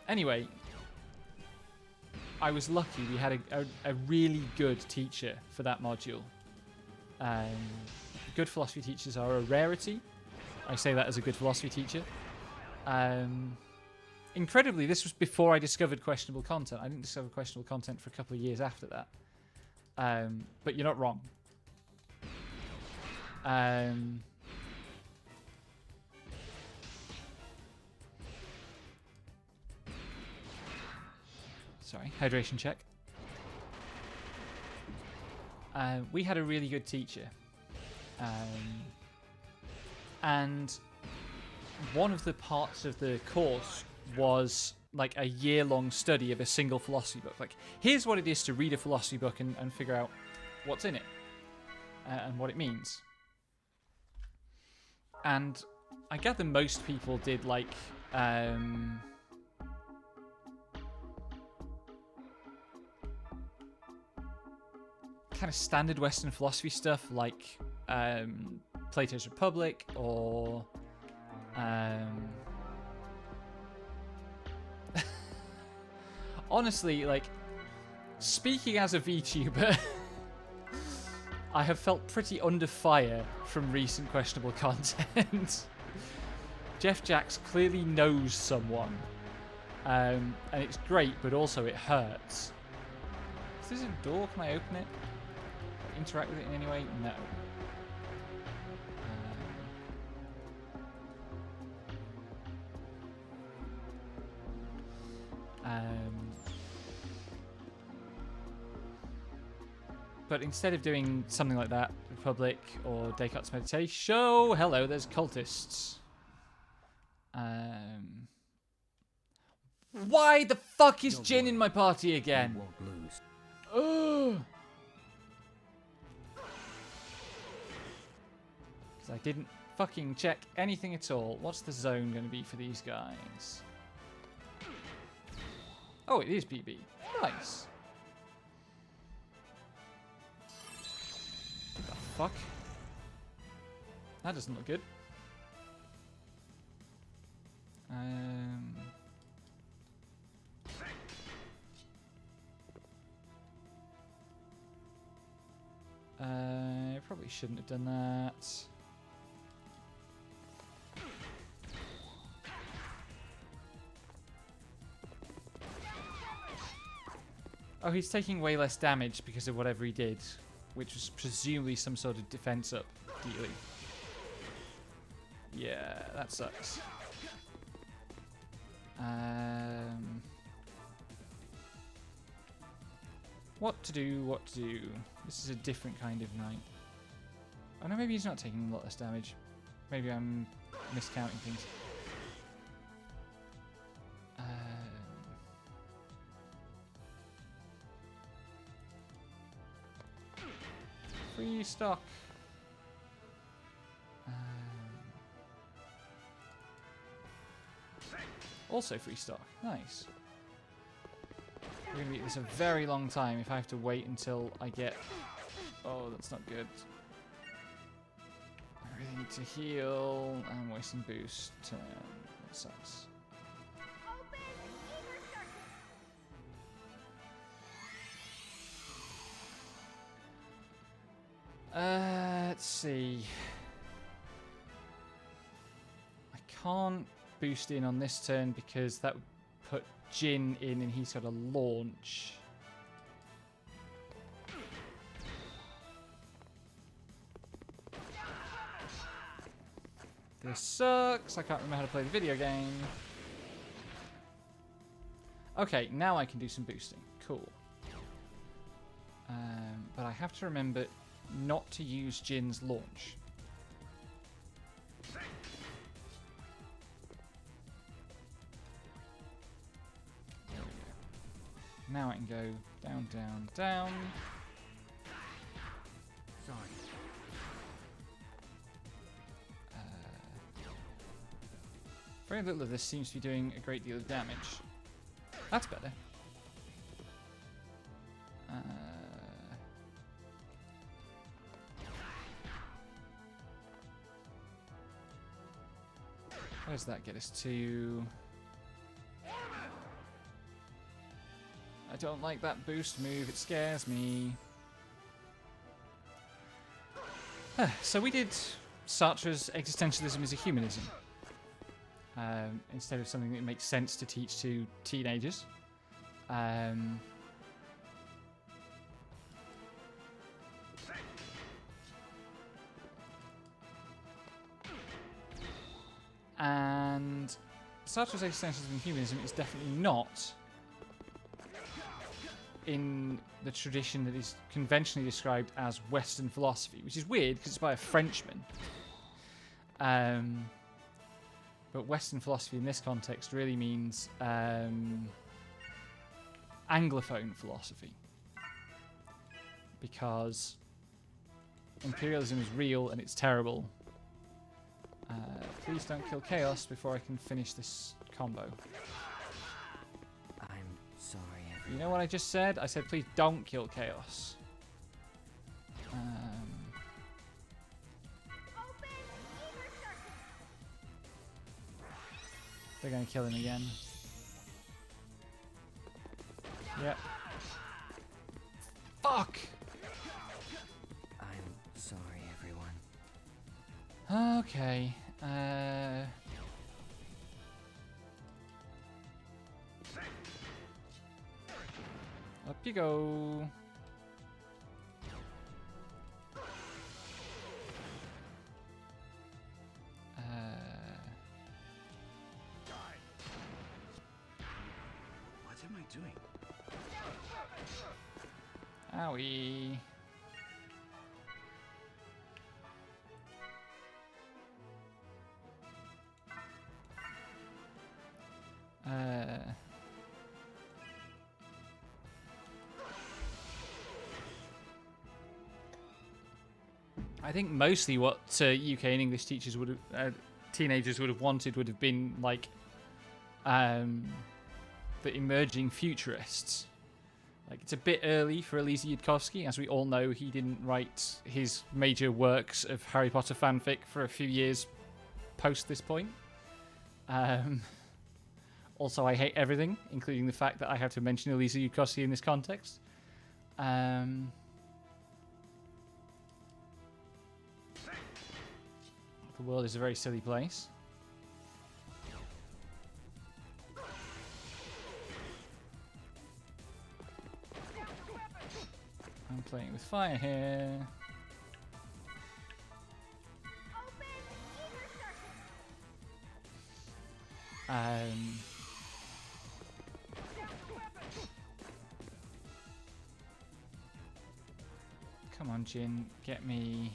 Anyway, I was lucky we had a really good teacher for that module. Good philosophy teachers are a rarity. I say that as a good philosophy teacher. Incredibly, this was before I discovered questionable content. I didn't discover questionable content for a couple of years after that. But you're not wrong. Sorry, hydration check. We had a really good teacher. And one of the parts of the course was like a year-long study of a single philosophy book. Like, here's what it is to read a philosophy book and figure out what's in it and what it means. And I gather most people did, like, kind of standard Western philosophy stuff, like Plato's Republic or honestly, like, speaking as a VTuber, I have felt pretty under fire from recent questionable content. Jeff Jacks clearly knows someone, and it's great, but also it hurts. Is this a door? Can I open it? Interact with it in any way? No. But instead of doing something like that, Republic or Descartes' Meditation, oh, hello, there's cultists. Why the fuck is Jin in my party again? You won't lose. Ugh. Because I didn't fucking check anything at all. What's the zone going to be for these guys? Oh, it is BB. Nice. What the fuck? That doesn't look good. Probably shouldn't have done that. Oh, he's taking way less damage because of whatever he did, which was presumably some sort of defense up dealy. Yeah, that sucks. What to do, what to do. This is a different kind of knight. Oh no, maybe he's not taking a lot less damage. Maybe I'm miscounting things. Free stock. Also free stock. Nice. We're going to be at this a very long time if I have to wait until I get... Oh, that's not good. I really need to heal. I'm wasting boost. That sucks. Let's see. I can't boost in on this turn because that would put Jin in and he's got a launch. This sucks. I can't remember how to play the video game. Okay, now I can do some boosting. Cool. But I have to remember not to use Jin's launch. There we go. Now I can go down, down, down. Sorry. Very little of this seems to be doing a great deal of damage. That's better. Where does that get us to? I don't like that boost move, it scares me. So we did Sartre's existentialism is a humanism. Instead of something that makes sense to teach to teenagers. And Sartre's existentialism and humanism is definitely not in the tradition that is conventionally described as Western philosophy, which is weird because it's by a Frenchman. But Western philosophy in this context really means Anglophone philosophy. Because imperialism is real and it's terrible. Please don't kill Chaos before I can finish this combo. I'm sorry, everyone. You know what I just said? I said please don't kill Chaos. They're going to kill him again. Yep. Fuck! I'm sorry, everyone. Okay. Up you go. What am I doing? Owie. I think mostly what UK and English teachers would have, teenagers would have wanted would have been like the emerging futurists. Like, it's a bit early for Elise Yudkowsky. As we all know, he didn't write his major works of Harry Potter fanfic for a few years post this point. Also, I hate everything, including the fact that I have to mention Elise Yudkowsky in this context. The world is a very silly place. I'm playing with fire here. Come on, Jin, get me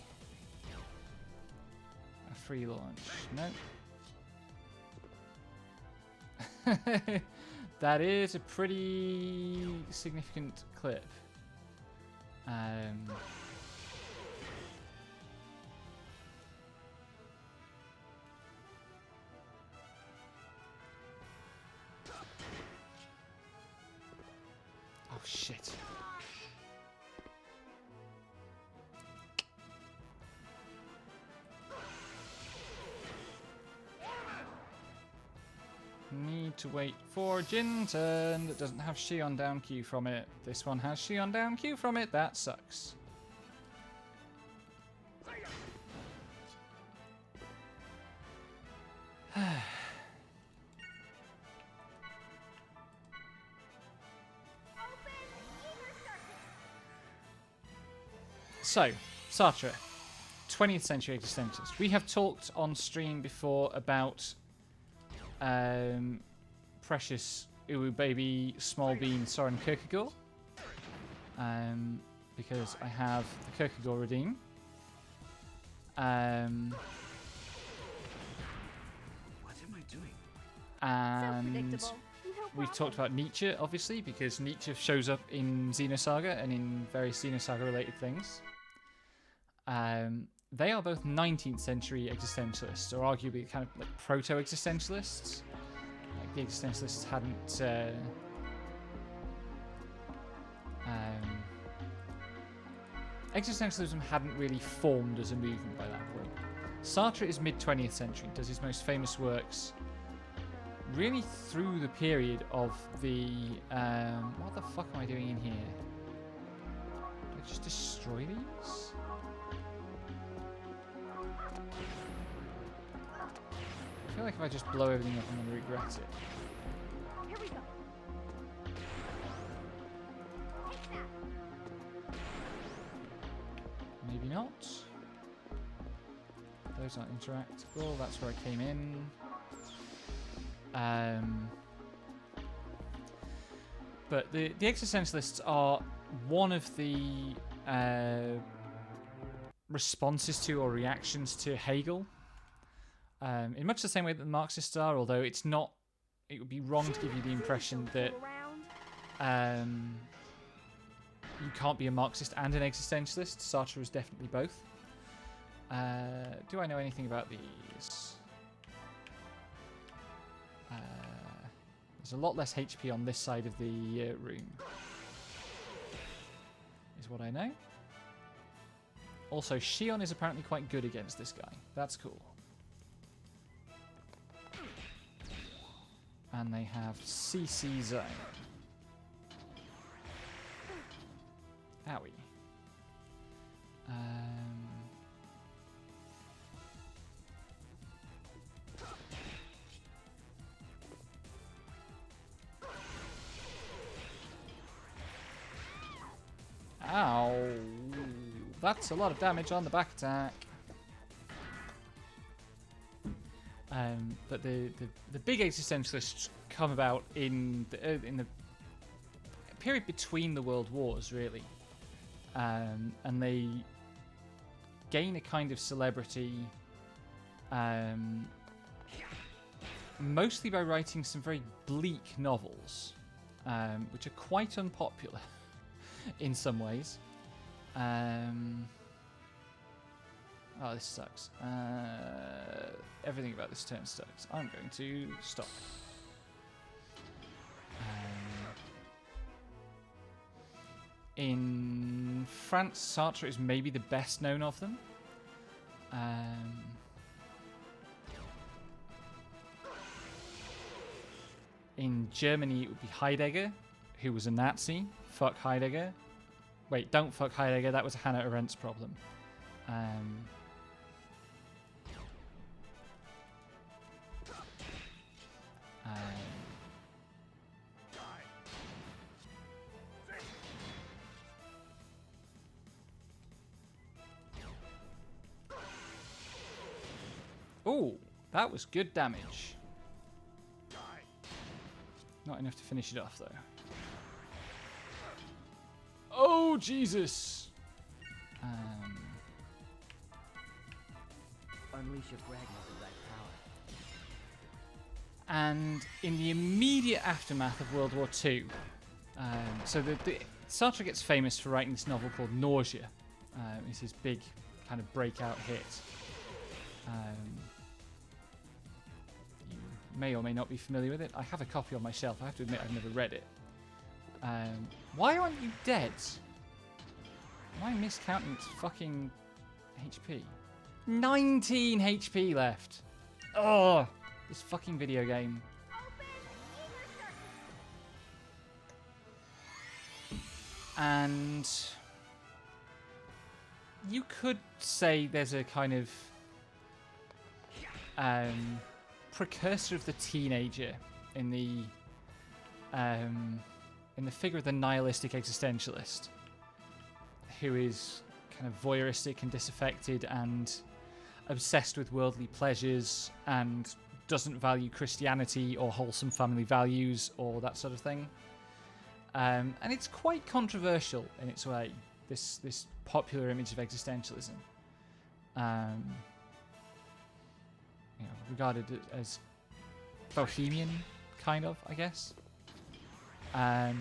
a free launch. No. That is a pretty significant clip. Oh shit. Need to wait for Jin turn that doesn't have Shion down Q from it. This one has Shion down Q from it. That sucks. So, Sartre, 20th century existentialist. We have talked on stream before about precious Uwu baby small bean Soren Kierkegaard, because I have the Kierkegaard redeem. What am I doing? And we've talked about Nietzsche, obviously, because Nietzsche shows up in Xenosaga and in various Xenosaga related things. They are both 19th century existentialists, or arguably kind of like proto-existentialists. Like the existentialists hadn't existentialism hadn't really formed as a movement by that point. Sartre is mid-20th century, does his most famous works really through the period of the what the fuck am I doing in here? Do I just destroy these? I feel like if I just blow everything up, I'm going to regret it. Here we go. Maybe not. Those aren't interactable. That's where I came in. But the existentialists are one of the responses to or reactions to Hegel. In much the same way that the Marxists are, although it's not, it would be wrong to give you the impression that you can't be a Marxist and an existentialist. Sartre is definitely both. Do I know anything about these? There's a lot less HP on this side of the room, is what I know. Also, Shion is apparently quite good against this guy. That's cool. And they have CC Zone. Owie. Ow. That's a lot of damage on the back attack. But the big existentialists come about in the period between the world wars, really, and they gain a kind of celebrity, mostly by writing some very bleak novels, which are quite unpopular in some ways. Oh, this sucks. Everything about this turn sucks. I'm going to stop. In France, Sartre is maybe the best known of them. In Germany, it would be Heidegger, who was a Nazi. Fuck Heidegger. Wait, don't fuck Heidegger. That was a Hannah Arendt's problem. Oh, that was good damage. Not enough to finish it off, though. Oh, Jesus! Unleash your fragment of thy power. And in the immediate aftermath of World War II, so Sartre gets famous for writing this novel called Nausea. It's his big kind of breakout hit. You may or may not be familiar with it. I have a copy on my shelf. I have to admit I've never read it. Why aren't you dead? Am I miscounting its fucking HP? 19 HP left. Oh, this fucking video game. And you could say there's a kind of precursor of the teenager in the figure of the nihilistic existentialist, who is kind of voyeuristic and disaffected and obsessed with worldly pleasures and doesn't value Christianity or wholesome family values or that sort of thing. And it's quite controversial in its way, this popular image of existentialism. Regarded as bohemian, kind of, I guess. Oh,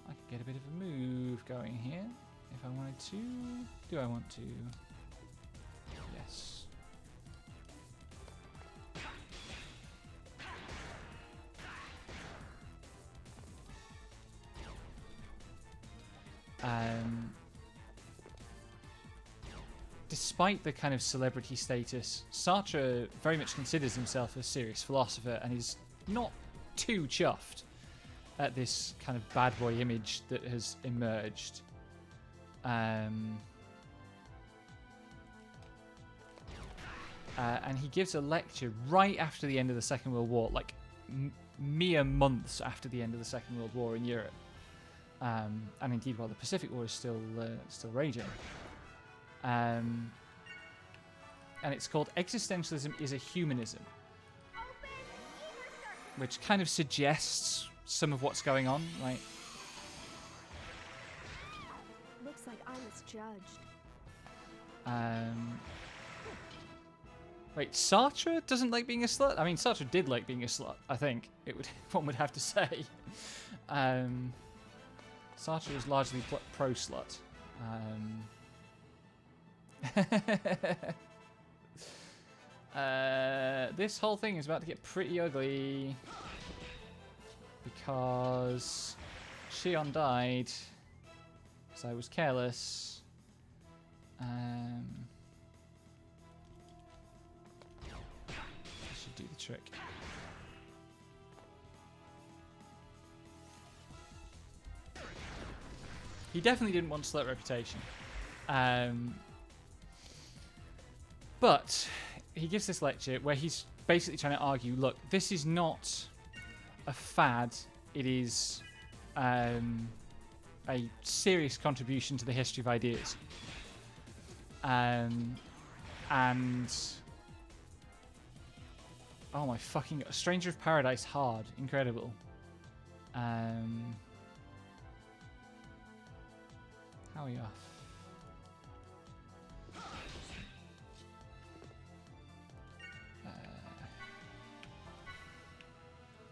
I could get a bit of a move going here if I wanted to. Do I want to? Yes. Despite the kind of celebrity status, Sartre very much considers himself a serious philosopher and is not too chuffed at this kind of bad boy image that has emerged. And he gives a lecture right after the end of the Second World War, like mere months after the end of the Second World War in Europe. And indeed, while the Pacific War is still raging. And it's called Existentialism is a Humanism, which kind of suggests some of what's going on, right? Looks like I was judged. Wait, Sartre doesn't like being a slut? I mean, Sartre did like being a slut, I think. One would have to say. Sartre was largely pro-slut. This whole thing is about to get pretty ugly because Shion died because I was careless. I should do the trick. He definitely didn't want slut reputation. But he gives this lecture where he's basically trying to argue, look, this is not a fad. It is a serious contribution to the history of ideas. And oh my fucking Stranger of Paradise hard. Incredible. How are we off?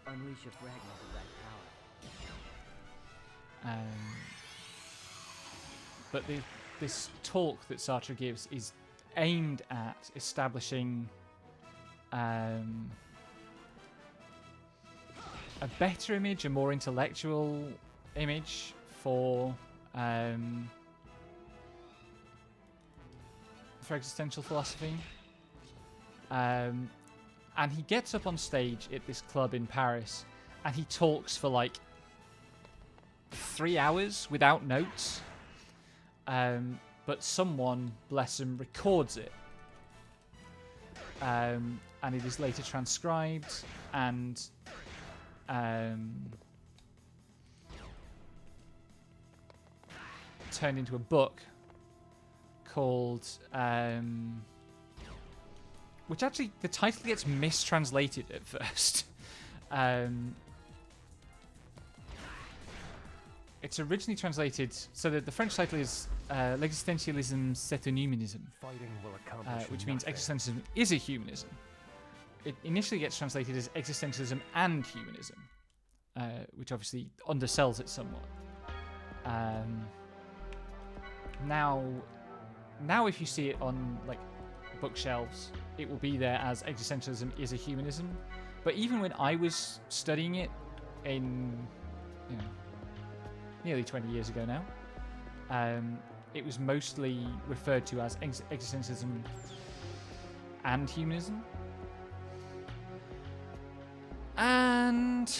Unleash a fragment of that power. But this talk that Sartre gives is aimed at establishing a better image, a more intellectual image for existential philosophy. And he gets up on stage at this club in Paris and he talks for like 3 hours without notes. But someone, bless him, records it. And it is later transcribed and turned into a book called which actually the title gets mistranslated at first. It's originally translated so that the French title is L'existentialisme c'est un humanisme, Fighting will accomplish which means nothing. existentialism is a humanism. It initially gets translated as existentialism and humanism, which obviously undersells it somewhat. Now if you see it on like bookshelves, it will be there as existentialism is a humanism. But even when I was studying it in, nearly 20 years ago now, it was mostly referred to as existentialism and humanism. And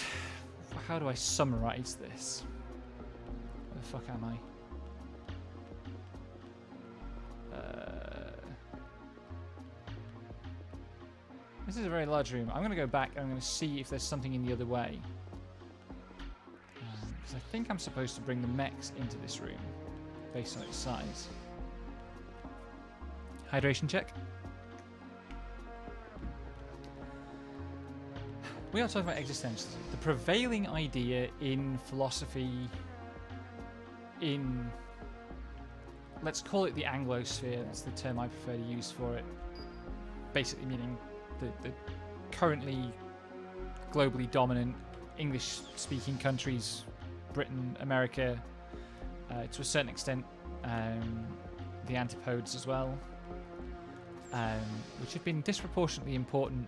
how do I summarize this? Where the fuck am I? This is a very large room. I'm going to go back and I'm going to see if there's something in the other way. Because I think I'm supposed to bring the mechs into this room based on its size. Hydration check. We are talking about existentialism. The prevailing idea in philosophy in, let's call it the Anglosphere, that's the term I prefer to use for it. Basically meaning the currently globally dominant English-speaking countries, Britain, America, to a certain extent, the antipodes as well, which have been disproportionately important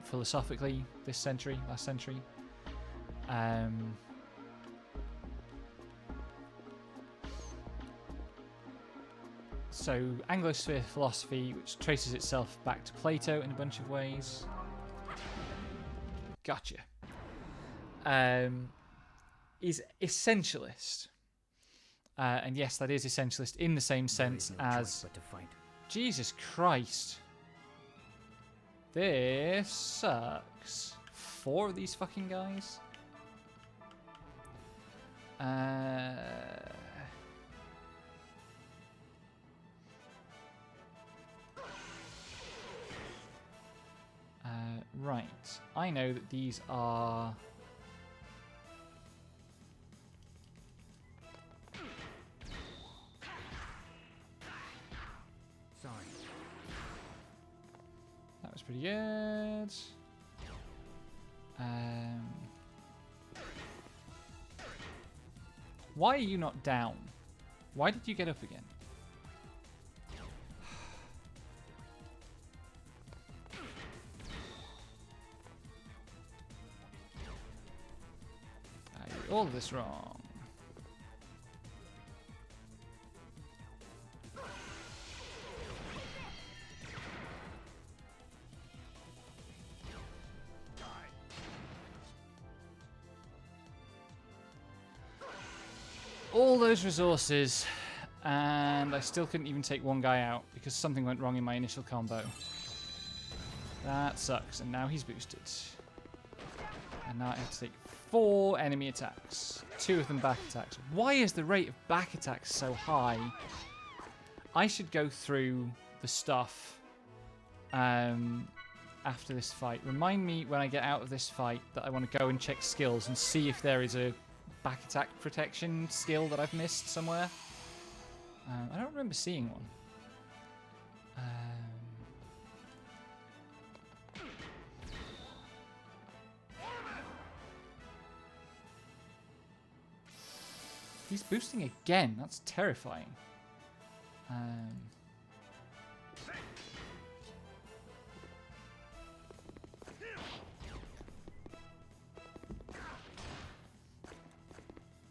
philosophically this century, last century. So Anglosphere philosophy, which traces itself back to Plato in a bunch of ways. Gotcha. Is essentialist. And yes, that is essentialist in the same sense as... But to fight. Jesus Christ. This sucks. 4 of these fucking guys. Right. I know that these are... Sorry. That was pretty good. Why are you not down? Why did you get up again? I did all of this wrong. All those resources, and I still couldn't even take one guy out because something went wrong in my initial combo. That sucks, and now he's boosted. And now I have to take 4 enemy attacks, 2 of them back attacks. Why is the rate of back attacks so high? I should go through the stuff after this fight. Remind me when I get out of this fight that I want to go and check skills and see if there is a back attack protection skill that I've missed somewhere. I don't remember seeing one. he's boosting again. That's terrifying.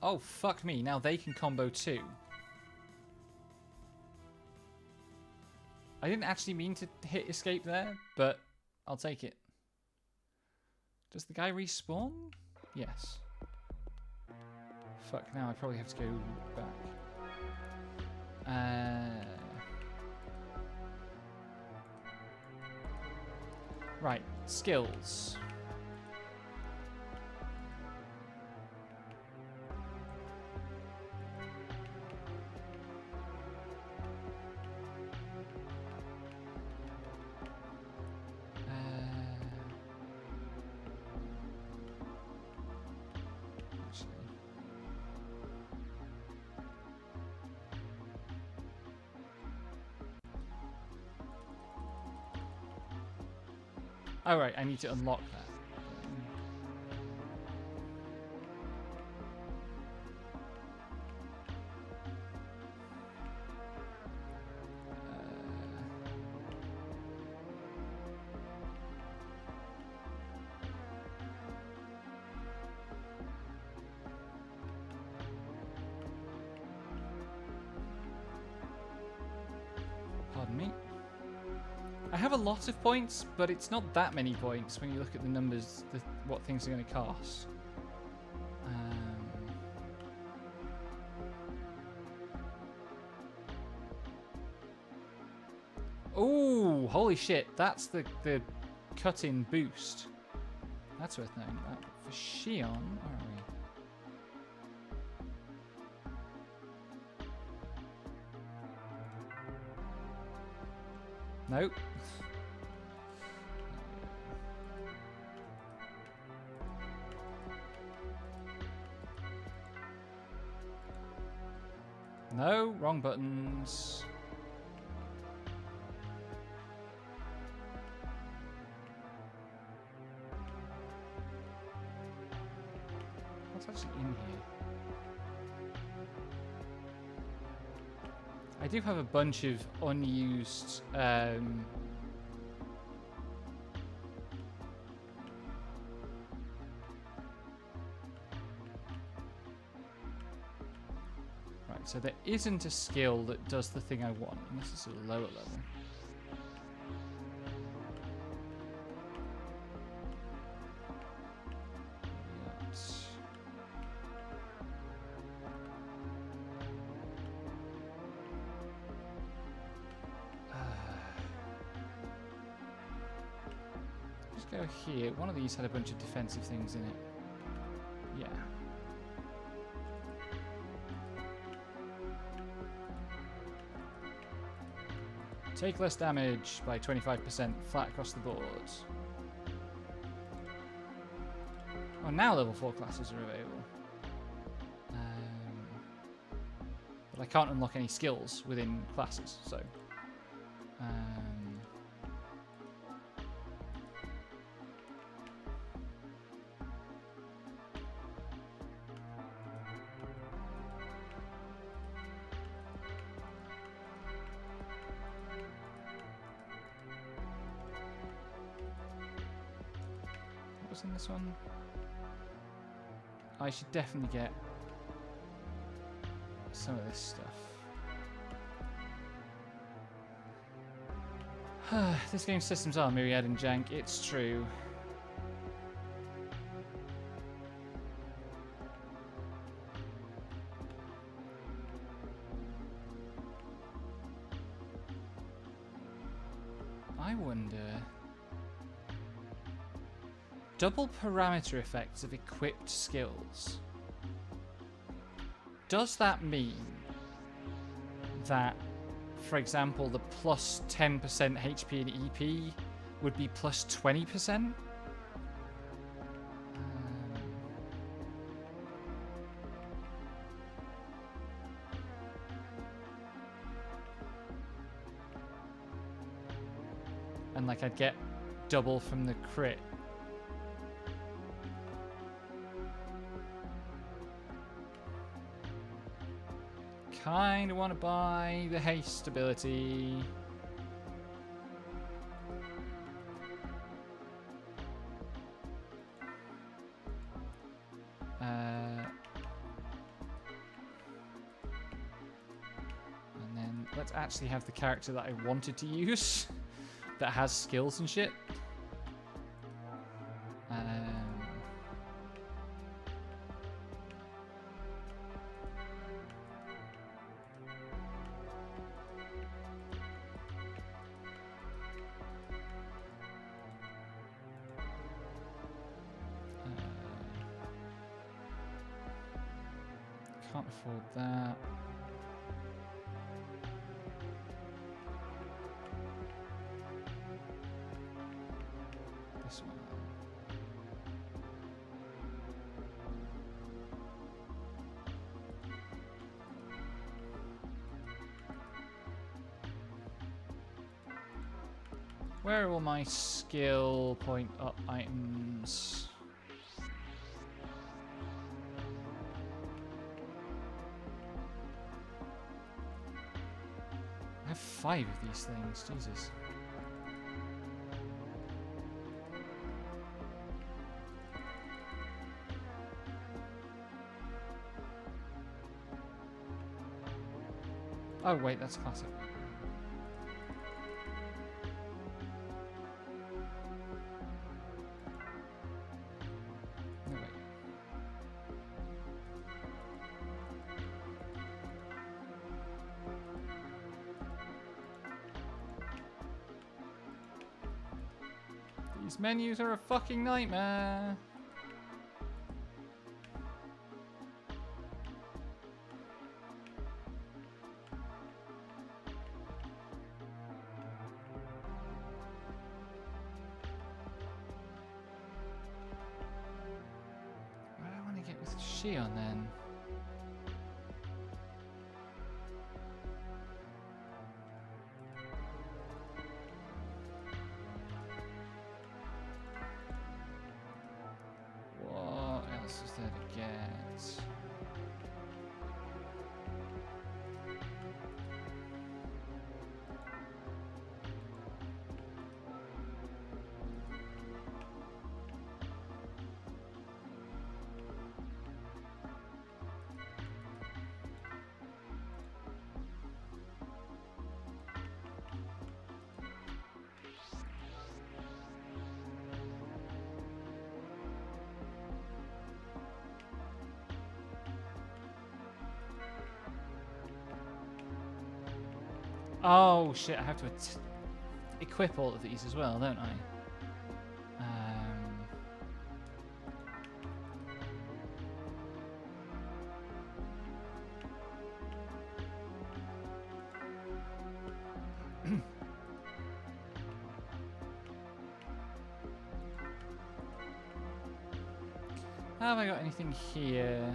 Oh, fuck me. Now they can combo too. I didn't actually mean to hit escape there, but I'll take it. Does the guy respawn? Yes. Fuck, now I probably have to go back. Right, skills. Oh, right, I need to unlock that. Pardon me. I have a lot of points, but it's not that many points when you look at the numbers, what things are going to cost. Oh, holy shit! That's the cut-in boost. That's worth knowing about. For Shion, where are we? Nope. No, wrong buttons. What's actually in here? I do have a bunch of unused so there isn't a skill that does the thing I want, unless it's at a lower level. Let's go here. One of these had a bunch of defensive things in it. Yeah. Take less damage by 25% flat across the board. Oh, now level 4 classes are available. But I can't unlock any skills within classes, so... in this one? I should definitely get some of this stuff. This game's systems are myriad and jank, it's true. I wonder... Double parameter effects of equipped skills. Does that mean that, for example, the plus 10% HP and EP would be plus 20%? And like I'd get double from the crit. kind of want to buy the haste ability. And then let's actually have the character that I wanted to use that has skills and shit. Can't afford that. This one. Where are all my skill point up items? I have 5 of these things, Jesus. Oh wait, that's classic. No, wait. These menus are a fucking nightmare. Where do I want to get with Shion then? What else is there to get? Oh shit, I have to equip all of these as well, don't I? Have I got anything here?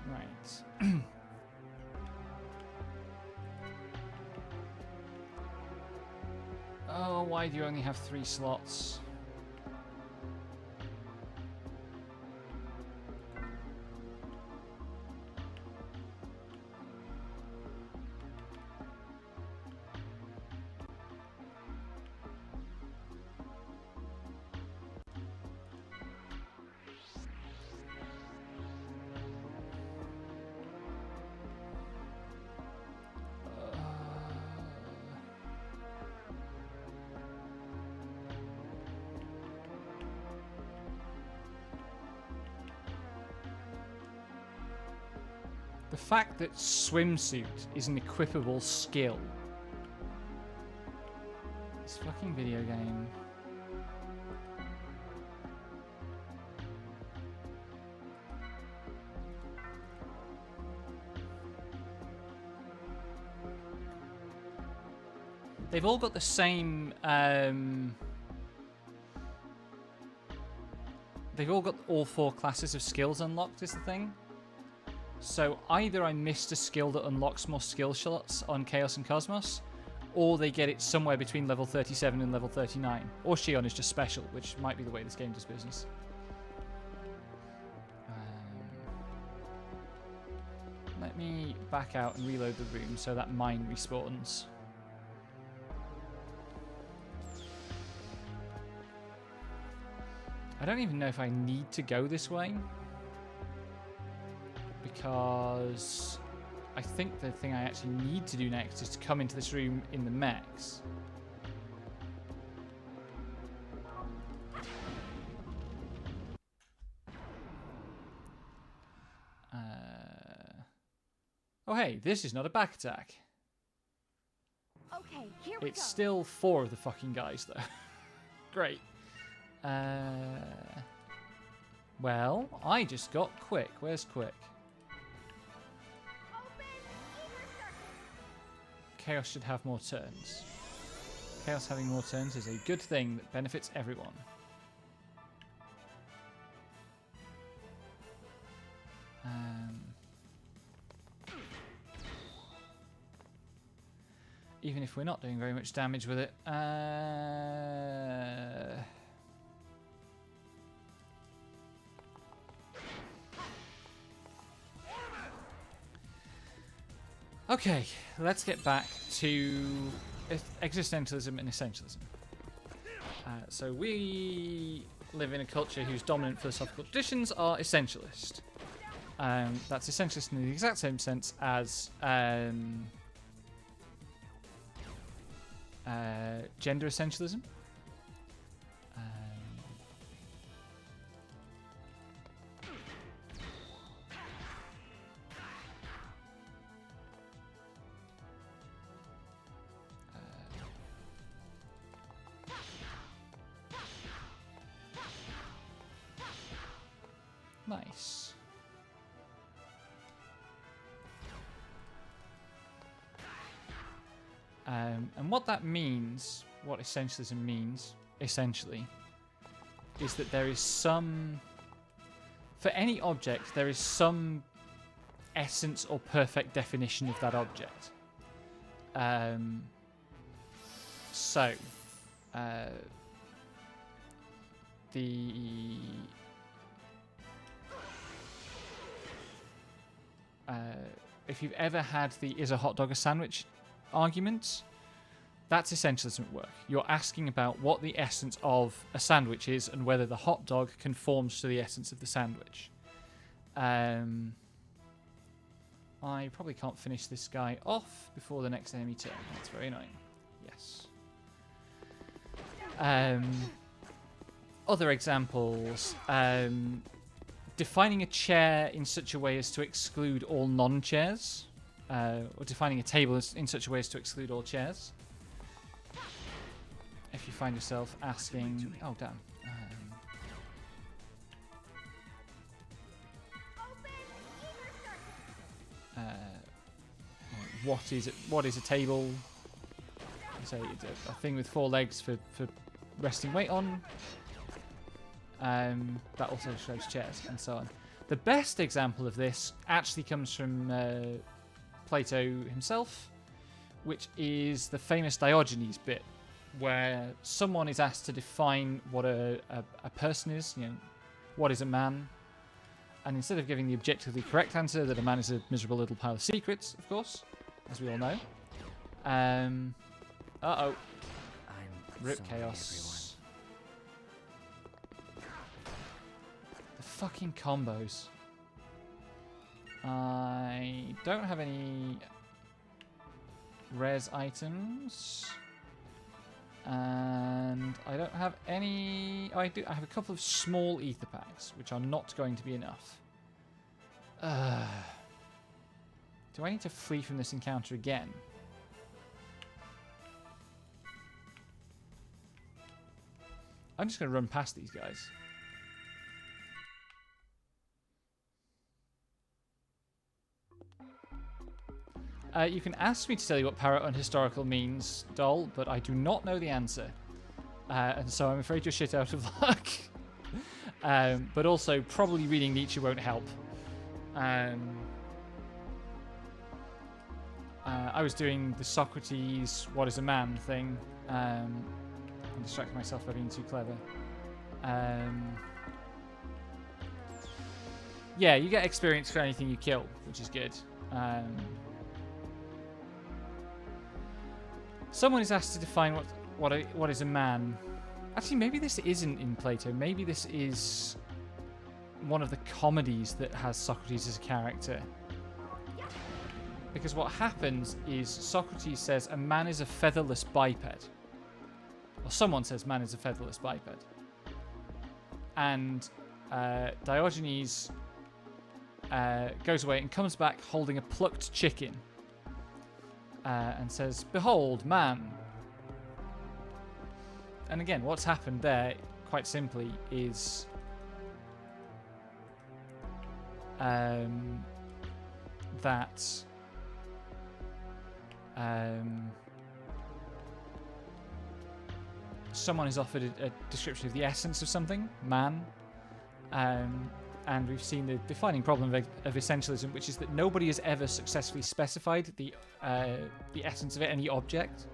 Right. Oh, why do you only have 3 slots? The fact that swimsuit is an equipable skill. This fucking video game. they've all got the same. They've all got all 4 classes of skills unlocked. Is the thing. So either I missed a skill that unlocks more skill slots on Chaos and Cosmos, or they get it somewhere between level 37 and level 39. Or Shion is just special, which might be the way this game does business. Let me back out and reload the room so that mine respawns. I don't even know if I need to go this way, because I think the thing I actually need to do next is to come into this room in the mechs. Oh hey, this is not a back attack. Okay, here we It's go. still 4 of the fucking guys though. Great. Well, I just got Quick. Where's Quick? Chaos should have more turns. Chaos having more turns is a good thing that benefits everyone. Even if we're not doing very much damage with it. Okay, let's get back to existentialism and essentialism. So we live in a culture whose dominant philosophical traditions are essentialist. That's essentialist in the exact same sense as gender essentialism. Nice. And what that means, what essentialism means, essentially, is that there is some... For any object, there is some essence or perfect definition of that object. If you've ever had the "is a hot dog a sandwich" argument, that's essentialism at work. You're asking about what the essence of a sandwich is and whether the hot dog conforms to the essence of the sandwich. I probably can't finish this guy off before the next enemy turn. That's very annoying. Yes. Other examples. Defining a chair in such a way as to exclude all non-chairs. Or defining a table in such a way as to exclude all chairs. If you find yourself asking... Oh, damn. What is a table? Say it's a thing with 4 legs for resting weight on. That also shows chairs and so on. The best example of this actually comes from Plato himself, which is the famous Diogenes bit, where someone is asked to define what a person is. You know, what is a man? And instead of giving the objectively correct answer that a man is a miserable little pile of secrets, of course, as we all know. Uh-oh. Rip sorry, Chaos. The fucking combos. I don't have any res items. And I don't have any... Oh, I do. I have a couple of small ether packs, which are not going to be enough. Do I need to flee from this encounter again? I'm just going to run past these guys. You can ask me to tell you what para-unhistorical means, doll, but I do not know the answer. And so I'm afraid you're shit out of luck. But also, probably reading Nietzsche won't help. I was doing the Socrates, what is a man thing. I'm distracting myself by being too clever. Yeah, you get experience for anything you kill, which is good. Someone is asked to define what is a man. Actually, maybe this isn't in Plato. Maybe this is one of the comedies that has Socrates as a character. Because what happens is Socrates says a man is a featherless biped. Or someone says man is a featherless biped. And Diogenes goes away and comes back holding a plucked chicken. And says, "Behold, man." And again, what's happened there, quite simply, is that someone is offered a description of the essence of something, man, and we've seen the defining problem of essentialism, which is that nobody has ever successfully specified the essence of any object.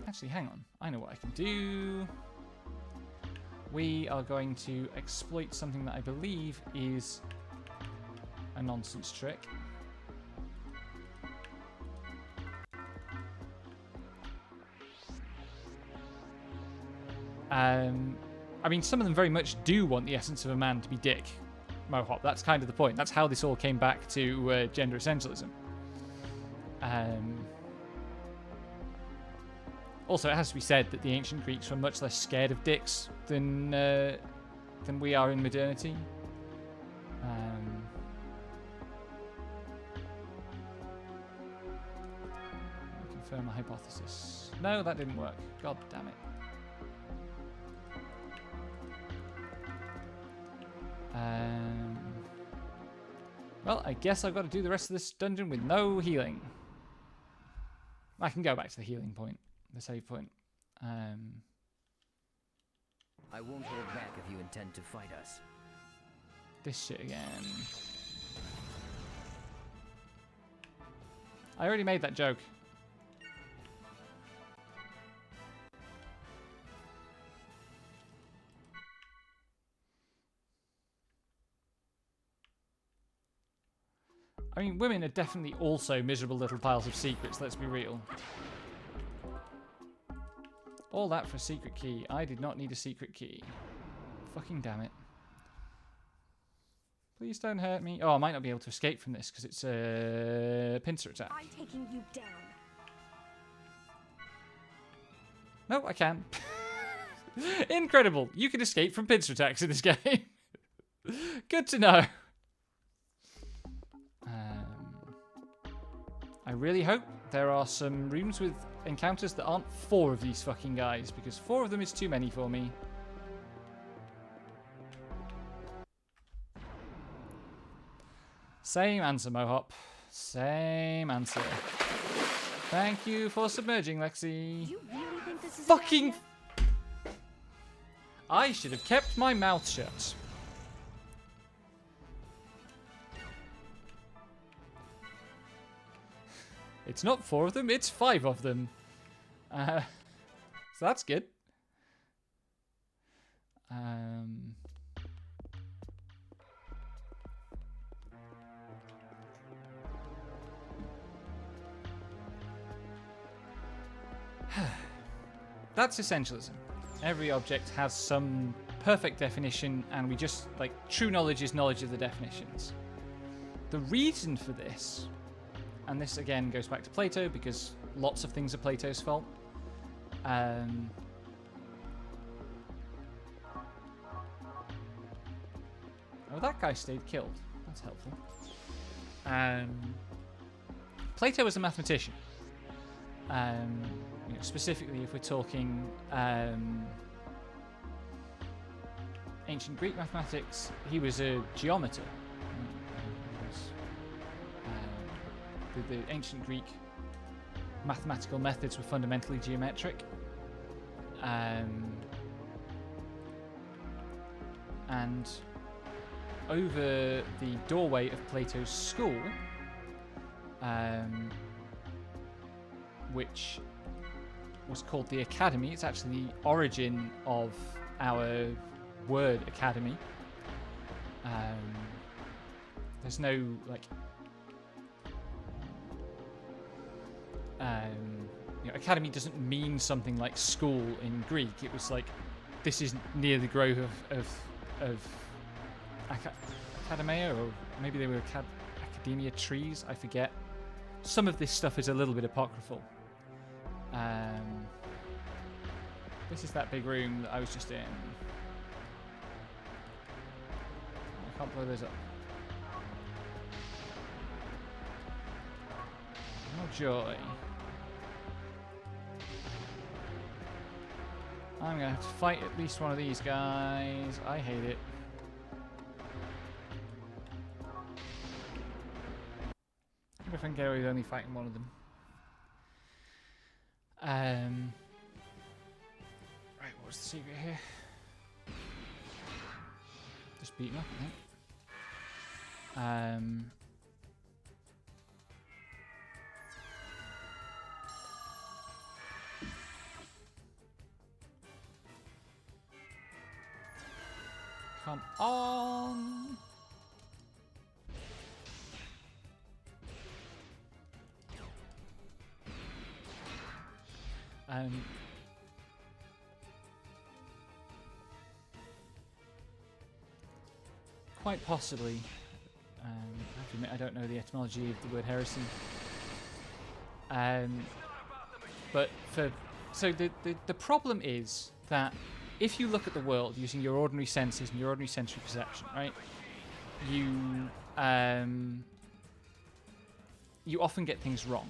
Actually, hang on. I know what I can do. We are going to exploit something that I believe is a nonsense trick. I mean, some of them very much do want the essence of a man to be dick. Mohop, that's kind of the point. That's how this all came back to gender essentialism. Also, it has to be said that the ancient Greeks were much less scared of dicks than we are in modernity. Confirm my hypothesis. No, that didn't work. God damn it. Well, I guess I've got to do the rest of this dungeon with no healing. I can go back to the healing point, the save point. I won't hold back if you intend to fight us. This shit again. I already made that joke. I mean, women are definitely also miserable little piles of secrets, let's be real. All that for a secret key. I did not need a secret key. Fucking damn it. Please don't hurt me. Oh, I might not be able to escape from this because it's a pincer attack. I'm taking you down. No, I can. Incredible. You can escape from pincer attacks in this game. Good to know. I really hope there are some rooms with encounters that aren't 4 of these fucking guys, because 4 of them is too many for me. Same answer, Mohop. Same answer. Thank you for submerging, Lexi. Do you really think this is Fucking... I should have kept my mouth shut. It's not 4 of them, it's 5 of them. So that's good. That's essentialism. Every object has some perfect definition, and we just, like, true knowledge is knowledge of the definitions. The reason for this, and this again goes back to Plato because lots of things are Plato's fault. Oh, that guy stayed killed. That's helpful. Plato was a mathematician. You know, specifically, if we're talking ancient Greek mathematics, he was a geometer. He was the ancient Greek mathematical methods were fundamentally geometric. And over the doorway of Plato's school, which was called the Academy. It's actually the origin of our word academy. There's no like academy doesn't mean something like school in Greek. It was like, this is near the grove of academia, or maybe they were academia trees, I forget. Some of this stuff is a little bit apocryphal. This is that big room that I was just in. I can't blow those up. Oh joy. I'm gonna have to fight at least one of these guys. I hate it. I wonder if I can get away with only fighting one of them. Right, what's the secret here? Just beat him up, I think. Come on! Quite possibly, I have to admit I don't know the etymology of the word heresy. So the problem is that if you look at the world using your ordinary senses and your ordinary sensory perception, right, you often get things wrong.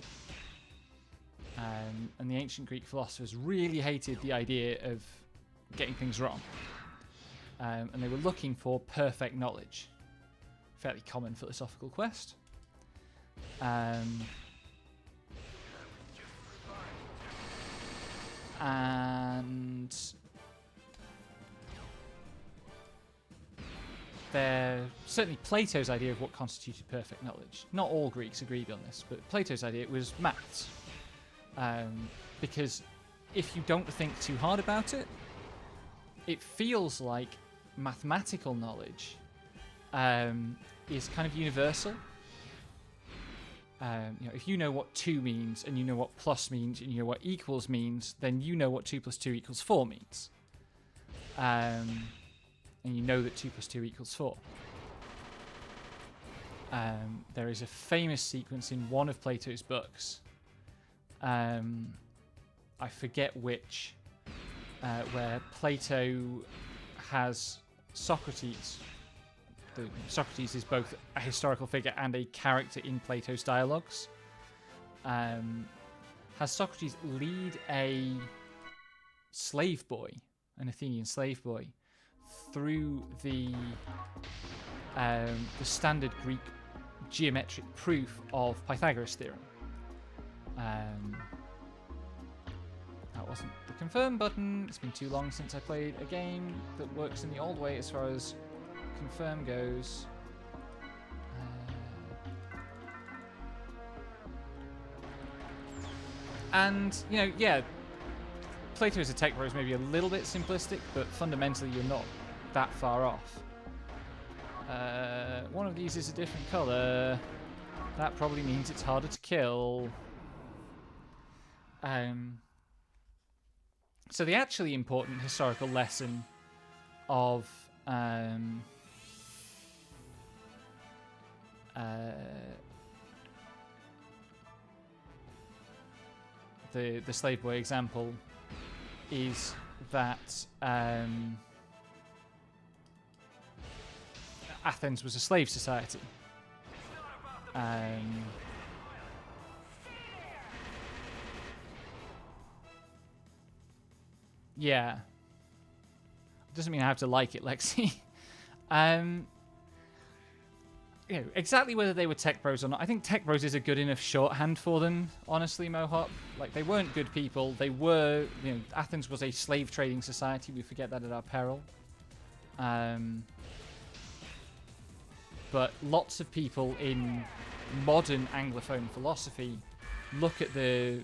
And the ancient Greek philosophers really hated the idea of getting things wrong. And they were looking for perfect knowledge. Fairly common philosophical quest. And certainly Plato's idea of what constituted perfect knowledge. Not all Greeks agreed on this, but Plato's idea was maths. Because if you don't think too hard about it, it feels like mathematical knowledge is kind of universal. If you know what 2 means, and you know what plus means, and you know what equals means, then you know what 2 + 2 = 4 means. And you know that 2 + 2 = 4. There is a famous sequence in one of Plato's books, I forget which, where Plato has Socrates. Socrates is both a historical figure and a character in Plato's dialogues. Has Socrates lead a slave boy, an Athenian slave boy, through the standard Greek geometric proof of Pythagoras' theorem. That wasn't the confirm button. It's been too long since I played a game that works in the old way as far as confirm goes. And, Plato as a tech bro is maybe a little bit simplistic, but fundamentally you're not that far off. One of these is a different colour. That probably means it's harder to kill. So the actually important historical lesson of the slave boy example is that Athens was a slave society. Yeah. Doesn't mean I have to like it, Lexi. exactly whether they were tech bros or not. I think tech bros is a good enough shorthand for them, honestly, Mohop. Like, they weren't good people. They were, Athens was a slave trading society. We forget that at our peril. But lots of people in modern Anglophone philosophy look at the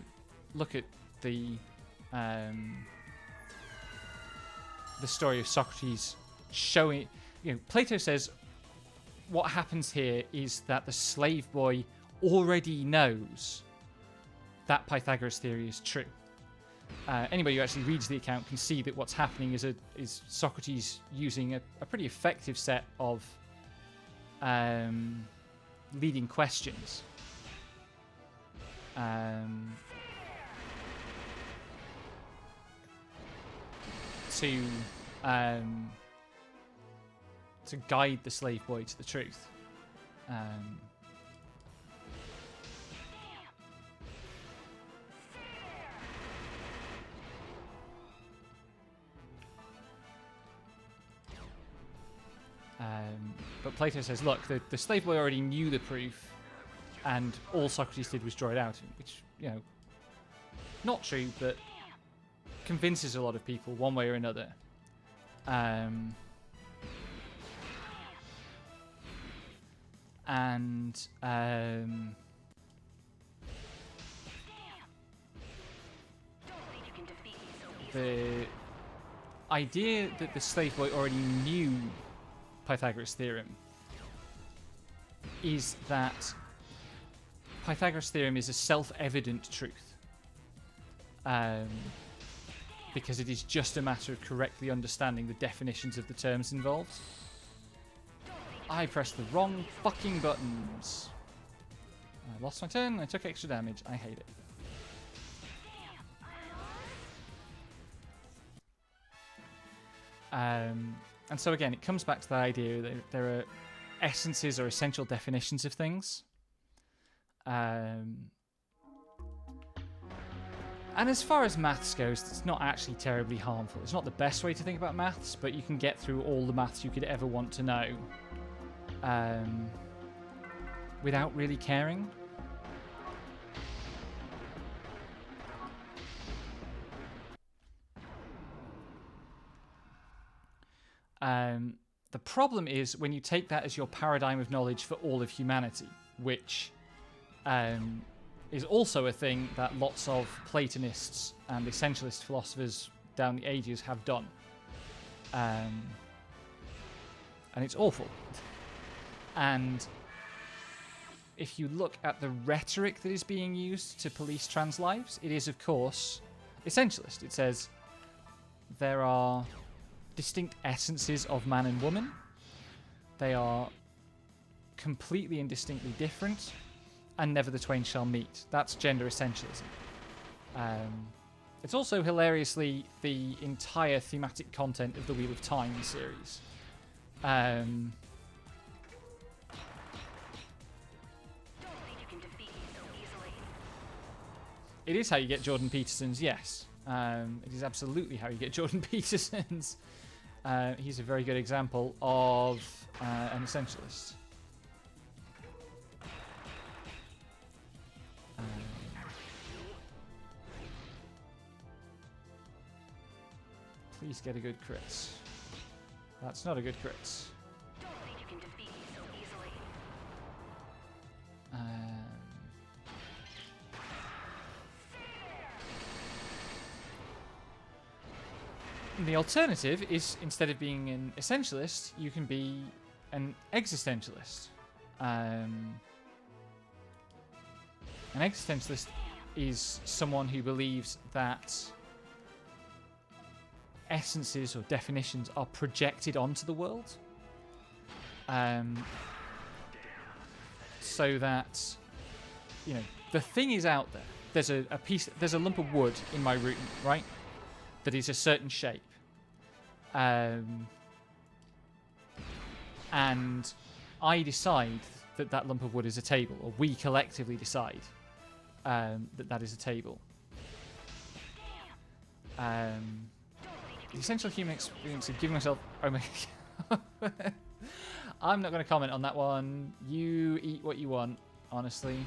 story of Socrates showing, Plato says what happens here is that the slave boy already knows that Pythagoras' theory is true. Anybody who actually reads the account can see that what's happening is Socrates using a pretty effective set of leading questions to guide the slave boy to the truth. But Plato says, look, the slave boy already knew the proof, and all Socrates did was draw it out, which, not true, but convinces a lot of people one way or another. The idea that the slave boy already knew Pythagoras' theorem is that Pythagoras' theorem is a self-evident truth, because it is just a matter of correctly understanding the definitions of the terms involved. I pressed the wrong fucking buttons. I lost my turn, I took extra damage, I hate it. And so again, it comes back to the idea that there are essences or essential definitions of things. And as far as maths goes, it's not actually terribly harmful. It's not the best way to think about maths, but you can get through all the maths you could ever want to know without really caring. The problem is when you take that as your paradigm of knowledge for all of humanity, which is also a thing that lots of Platonists and essentialist philosophers down the ages have done. And it's awful. And if you look at the rhetoric that is being used to police trans lives, it is, of course, essentialist. It says there are distinct essences of man and woman. They are completely and distinctly different, and never the twain shall meet. That's gender essentialism. It's also hilariously the entire thematic content of the Wheel of Time series. It is how you get Jordan Peterson's, yes. It is absolutely how you get Jordan Peterson's. He's a very good example of an essentialist. Please get a good crit. That's not a good crit. The alternative is, instead of being an essentialist, you can be an existentialist. An existentialist is someone who believes that essences or definitions are projected onto the world. So that, the thing is out there. There's a lump of wood in my room, right? That is a certain shape. And I decide that lump of wood is a table, or we collectively decide that is a table. The essential human experience of giving myself... Oh my God. I'm not going to comment on that one. You eat what you want, honestly.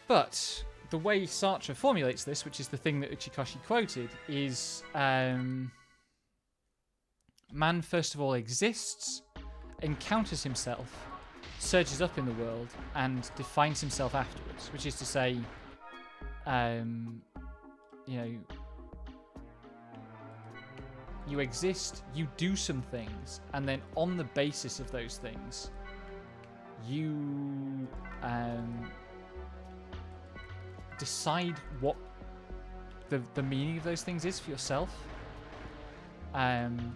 But the way Sartre formulates this, which is the thing that Uchikoshi quoted, is man first of all exists, encounters himself, surges up in the world, and defines himself afterwards. Which is to say, you know, you exist, you do some things, and then on the basis of those things, you decide what the meaning of those things is for yourself. And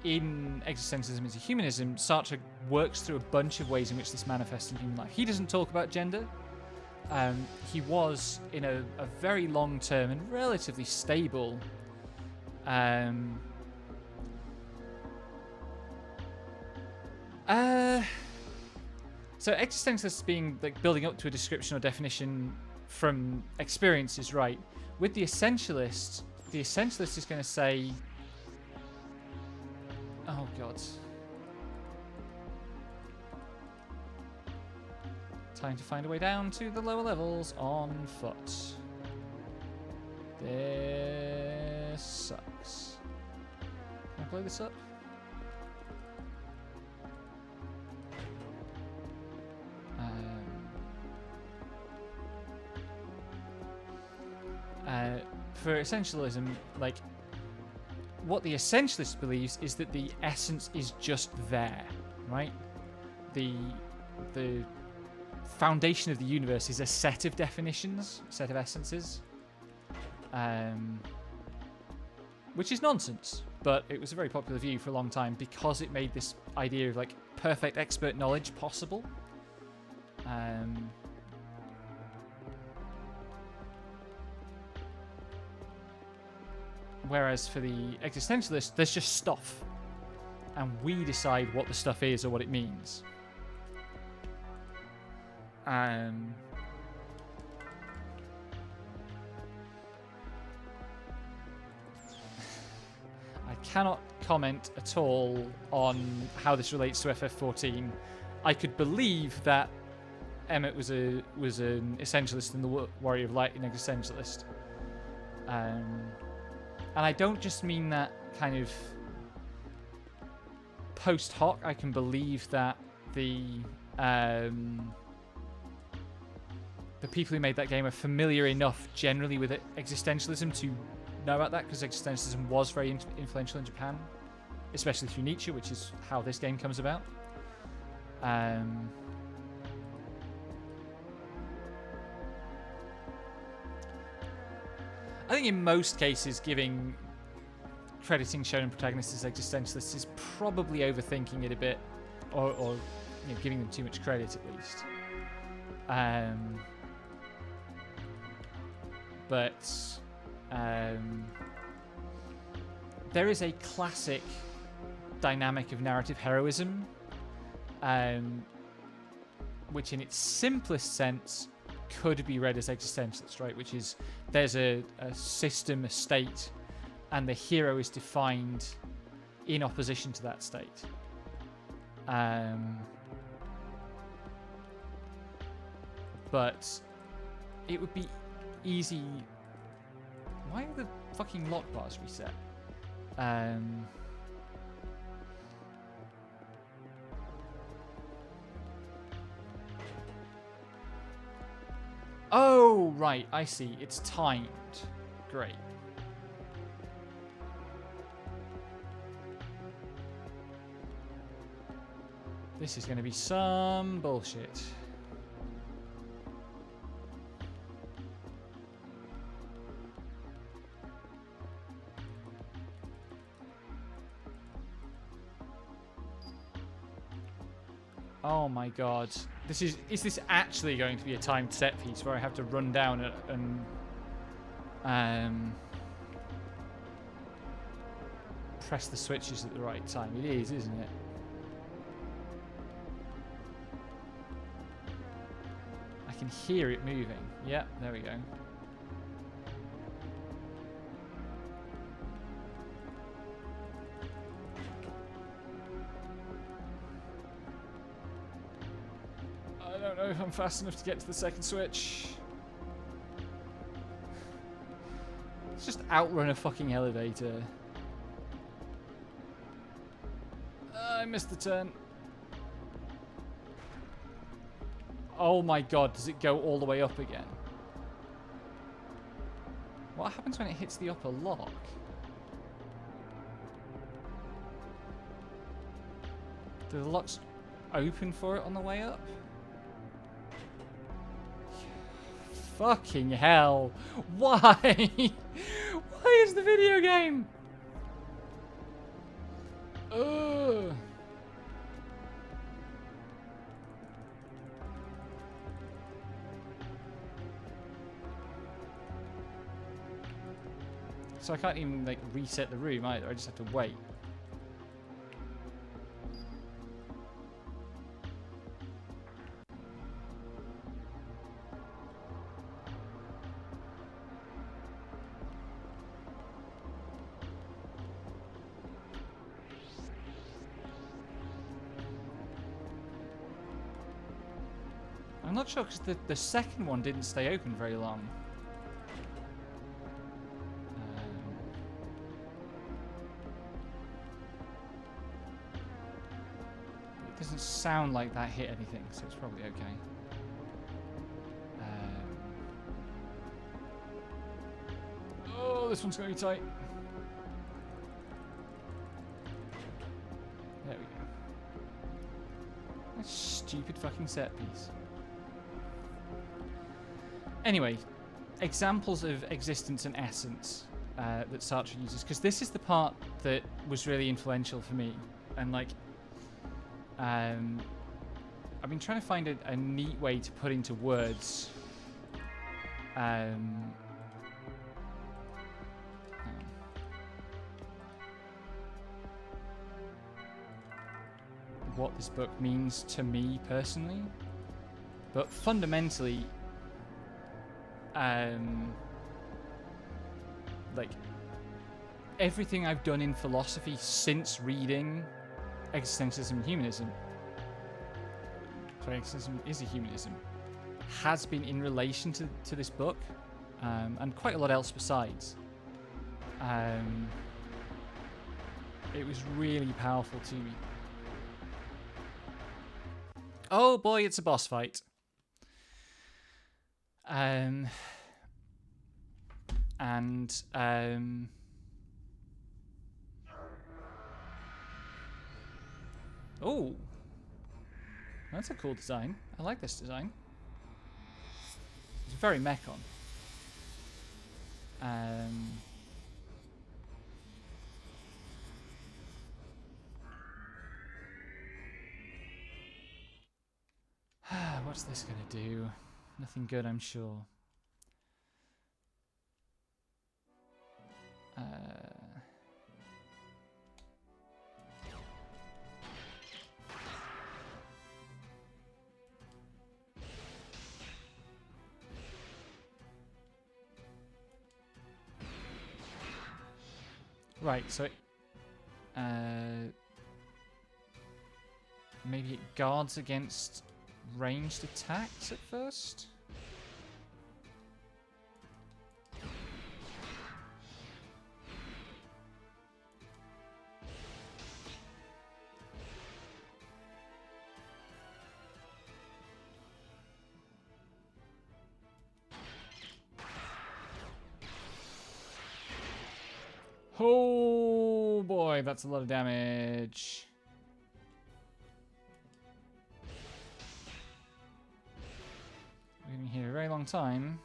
in Existentialism as a Humanism, Sartre works through a bunch of ways in which this manifests in human life. He doesn't talk about gender. He was in a very long-term and relatively stable so existentialists being like building up to a description or definition from experience is right. With the essentialist is going to say, oh god, time to find a way down to the lower levels on foot. This sucks. Can I blow this up? For essentialism, like, what the essentialist believes is that the essence is just there, right? The foundation of the universe is a set of definitions, a set of essences, which is nonsense, but it was a very popular view for a long time because it made this idea of like perfect expert knowledge possible. Whereas for the existentialist, there's just stuff, and we decide what the stuff is or what it means. I cannot comment at all on how this relates to FF14. I could believe that Emmett was an essentialist and the Warrior of Light an existentialist. And I don't just mean that kind of post hoc. I can believe that the people who made that game are familiar enough generally with existentialism to know about that, because existentialism was very influential in Japan, especially through Nietzsche, which is how this game comes about. I think in most cases, crediting shonen protagonists as existentialists is probably overthinking it a bit, or you know, giving them too much credit at least. But there is a classic dynamic of narrative heroism, which in its simplest sense could be read as existentialist, right? Which is there's a system, a state, and the hero is defined in opposition to that state. But it would be easy. Why are the fucking lock bars reset? Oh, right, I see. It's timed. Great. This is going to be some bullshit. Oh my god. Is this actually going to be a timed set piece where I have to run down and press the switches at the right time? It is, isn't it? I can hear it moving. Yep, there we go. know if I'm fast enough to get to the second switch. Let's just outrun a fucking elevator. I missed the turn. Oh my god, does it go all the way up again? What happens when it hits the upper lock? Do the locks open for it on the way up? Fucking hell. Why? Why is the video game? Ugh. So I can't even like reset the room either. I just have to wait. I'm not sure because the second one didn't stay open very long. It doesn't sound like that hit anything, so it's probably okay. Oh, this one's going to be tight. There we go. That stupid fucking set piece. Anyway, examples of existence and essence that Sartre uses, because this is the part that was really influential for me, and like, I've been trying to find a neat way to put into words. What this book means to me personally, but fundamentally, like everything I've done in philosophy since reading Existentialism and Humanism, sorry, Existentialism is a Humanism, has been in relation to this book, and quite a lot else besides. It was really powerful to me. Oh boy, it's a boss fight. Oh, that's a cool design. I like this design. It's very mechon. What's this gonna do? Nothing good, I'm sure. Right, so it, maybe it guards against ranged attacks at first? Oh boy, that's a lot of damage. We've been here a very long time.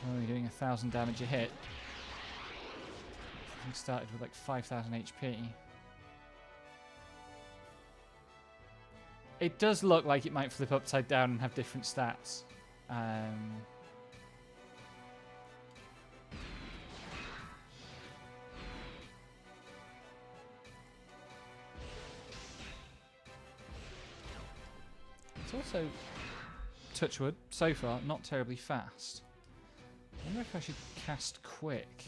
Only doing 1,000 damage a hit. I think started with like 5,000 HP. It does look like it might flip upside down and have different stats. It's also, touch wood, so far, not terribly fast. I wonder if I should cast quick.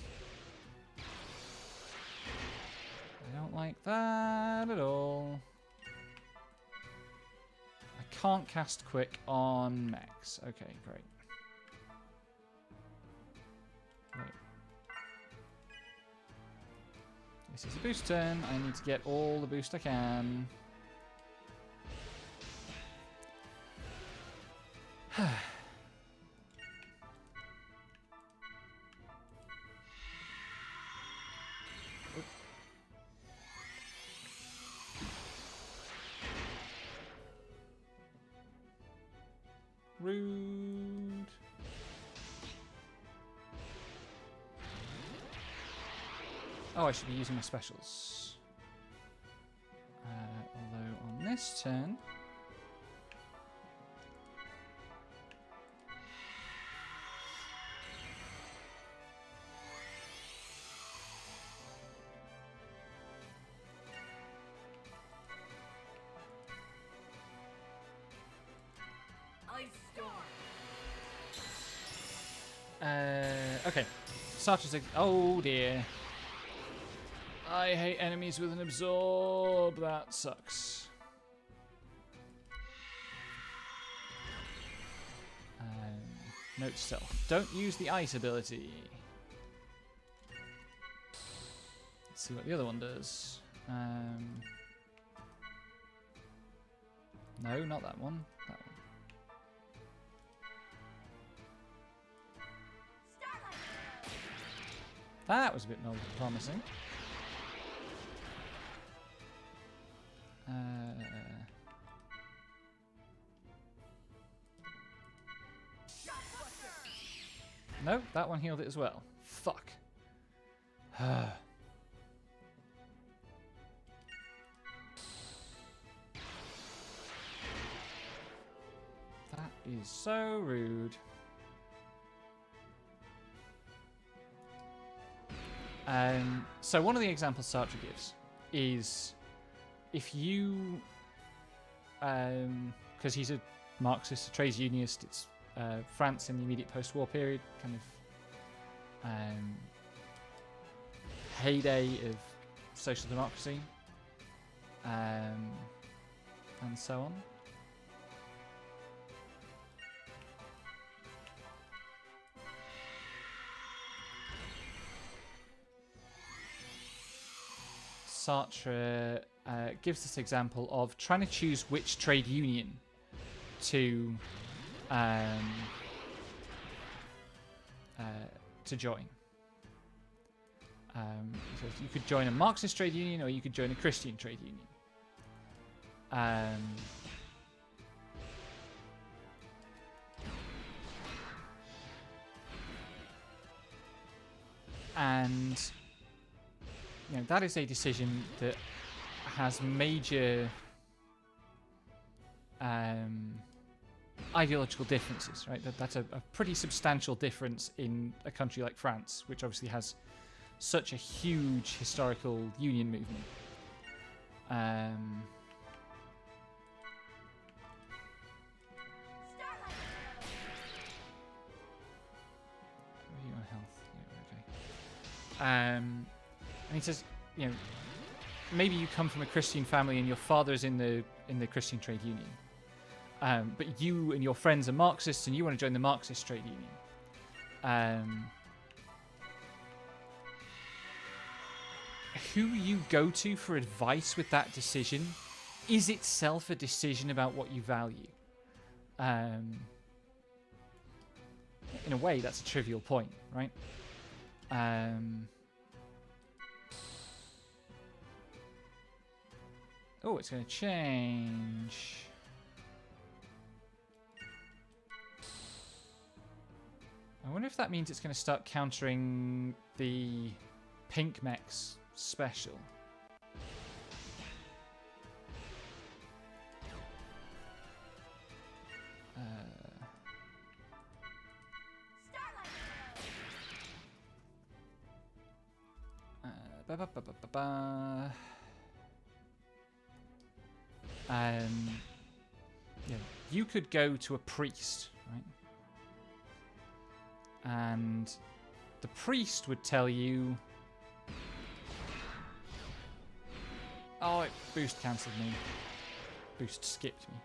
I don't like that at all. I can't cast quick on mechs. Okay, great. Wait. This is a boost turn. I need to get all the boost I can. Rude. Oh, I should be using my specials. Although on this turn... Okay. Sartre's oh dear. I hate enemies with an absorb. That sucks. Note to self. Don't use the ice ability. Let's see what the other one does. No, not that one. That one. That was a bit more promising. No, that one healed it as well. Fuck. That is so rude. So one of the examples Sartre gives is if you, because he's a Marxist, a trades unionist, it's France in the immediate post-war period, kind of heyday of social democracy, and so on. Sartre gives this example of trying to choose which trade union to join. So you could join a Marxist trade union, or you could join a Christian trade union. And you know, that is a decision that has major ideological differences, right? That's a pretty substantial difference in a country like France, which obviously has such a huge historical union movement. Are you on health? Yeah, okay. And he says, you know, maybe you come from a Christian family and your father's in the Christian trade union, but you and your friends are Marxists and you want to join the Marxist trade union. Who you go to for advice with that decision is itself a decision about what you value. In a way, that's a trivial point, right? Oh, it's going to change. I wonder if that means it's going to start countering the pink mechs special. Yeah, you could go to a priest, right? And the priest would tell you Oh, it boost cancelled me. Boost skipped me.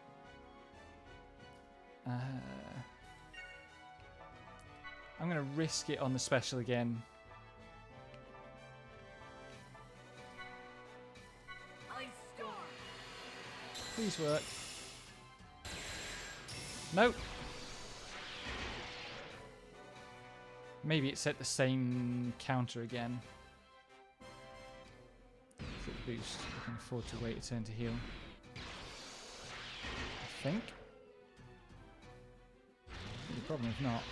I'm going to risk it on the special again. Ice storm. Please work. Nope. Maybe it set the same counter again. Crit boost. I can afford to wait a turn to heal. I think. The problem if not.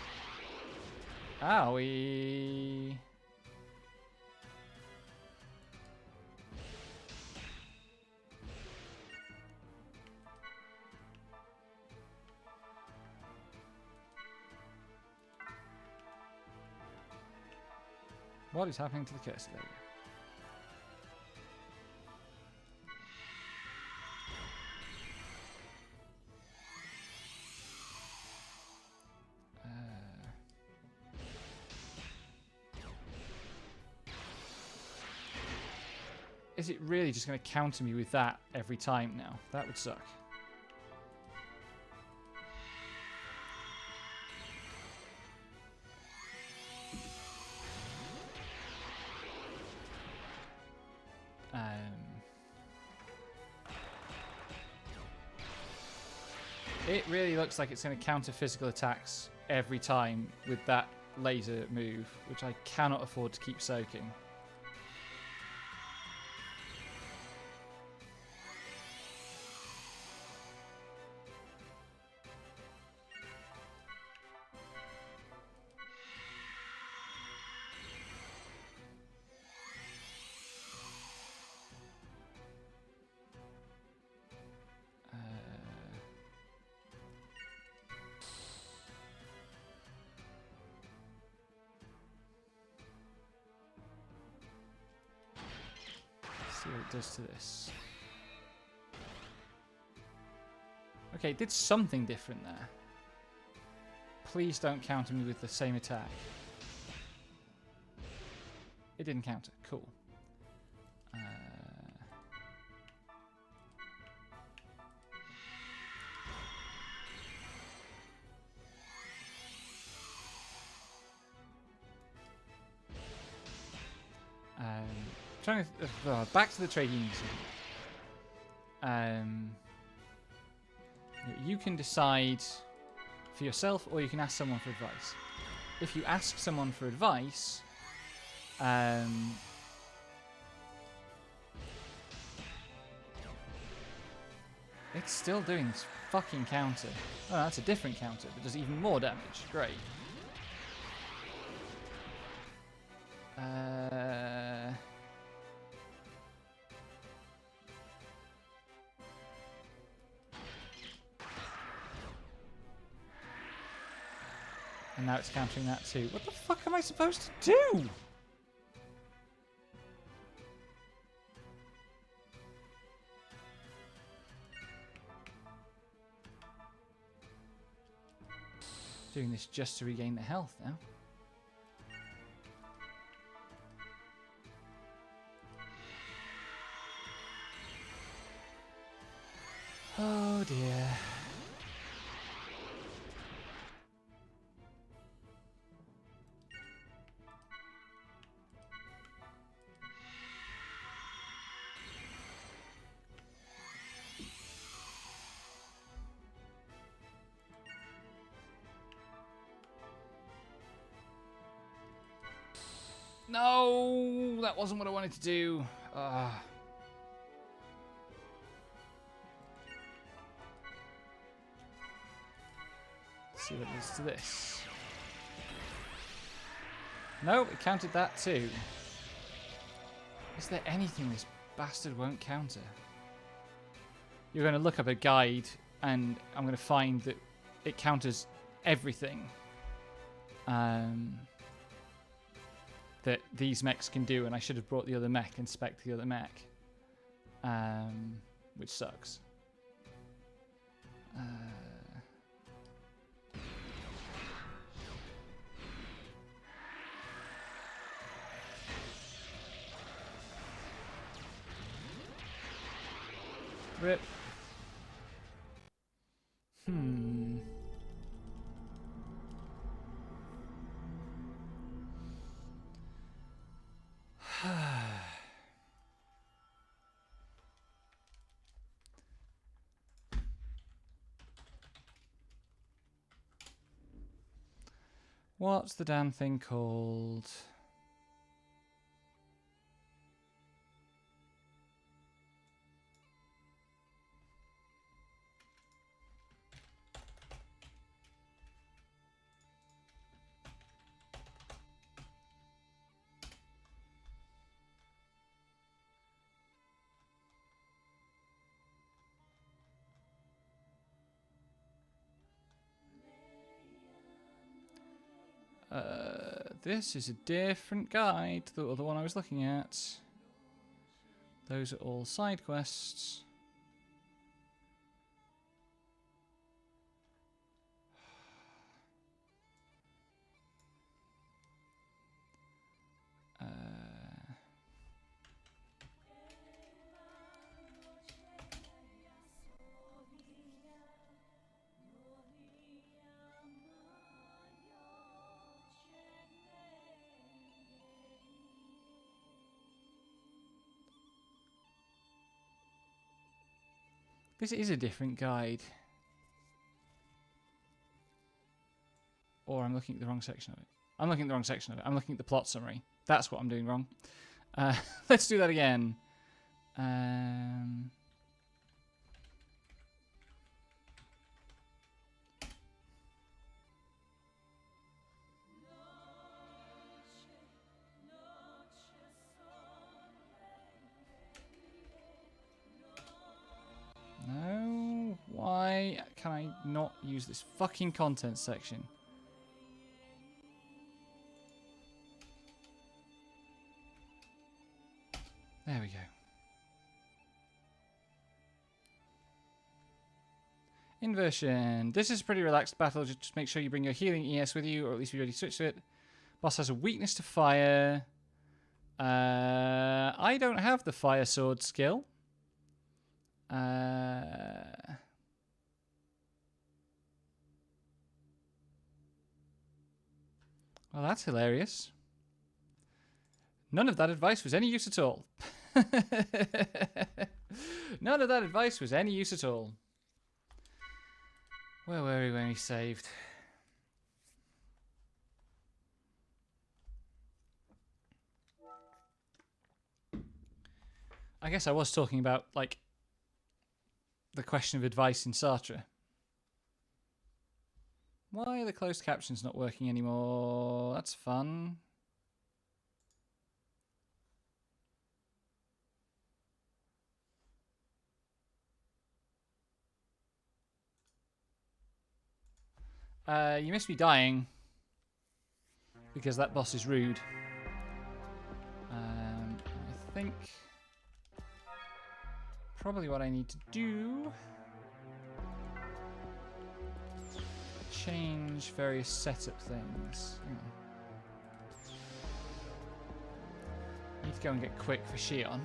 Owie. What is happening to the cursor there? Is it really just going to counter me with that every time now? That would suck. It really looks like it's going to counter physical attacks every time with that laser move, which I cannot afford to keep soaking. See what it does to this. Okay, it did something different there. Please don't counter me with the same attack. It didn't counter. Cool. Trying to back to the trade union. You can decide for yourself, or you can ask someone for advice. If you ask someone for advice, it's still doing this fucking counter. Oh, that's a different counter that does even more damage. Great. And now it's countering that too. What the fuck am I supposed to do? Doing this just to regain the health now. Oh dear. No, that wasn't what I wanted to do. Let's see what it does to this. No, it countered that too. Is there anything this bastard won't counter? You're going to look up a guide and I'm going to find that it counters everything. That these mechs can do, and I should have brought the other mech and spec the other mech, which sucks. Rip. Hmm. What's the damn thing called? This is a different guide to the other one I was looking at. Those are all side quests. This is a different guide. Or I'm looking at the wrong section of it. I'm looking at the wrong section of it. I'm looking at the plot summary. That's what I'm doing wrong. Let's do that again. No, why can I not use this fucking content section? There we go. Inversion. This is a pretty relaxed battle. Just make sure you bring your healing ES with you, or at least we already switched to it. Boss has a weakness to fire. I don't have the fire sword skill. Well, that's hilarious. None of that advice was any use at all. None of that advice was any use at all. Where were we when we saved? I guess I was talking about, like, the question of advice in Sartre. Why are the closed captions not working anymore? That's fun. You missed me dying because that boss is rude. I think probably what I need to do, change various setup things. Need to go and get quick for Shion.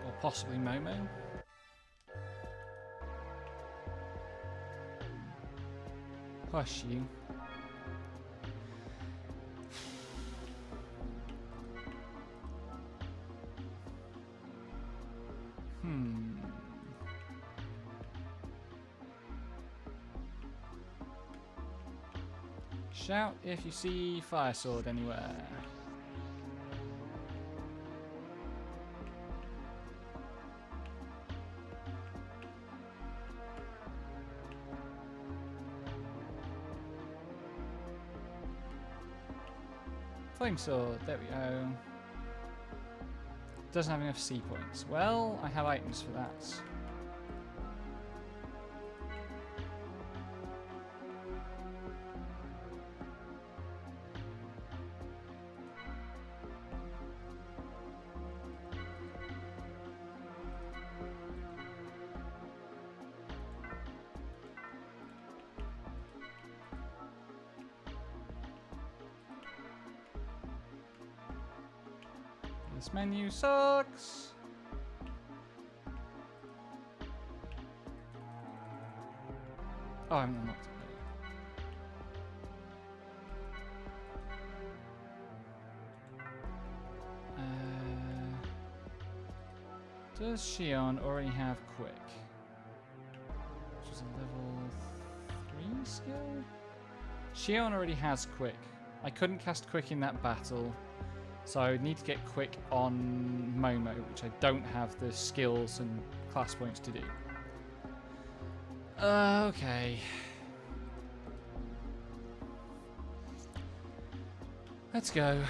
Or possibly Momo. Hush you. Shout if you see fire sword anywhere. Flame sword, there we go. Doesn't have enough C points. Well, I have items for that. This menu sucks. Oh, I'm unlocked. Does Shion already have Quick? Which is a level 3 skill? Shion already has Quick. I couldn't cast Quick in that battle, so I would need to get Quick on Momo, which I don't have the skills and class points to do. Okay. Let's go.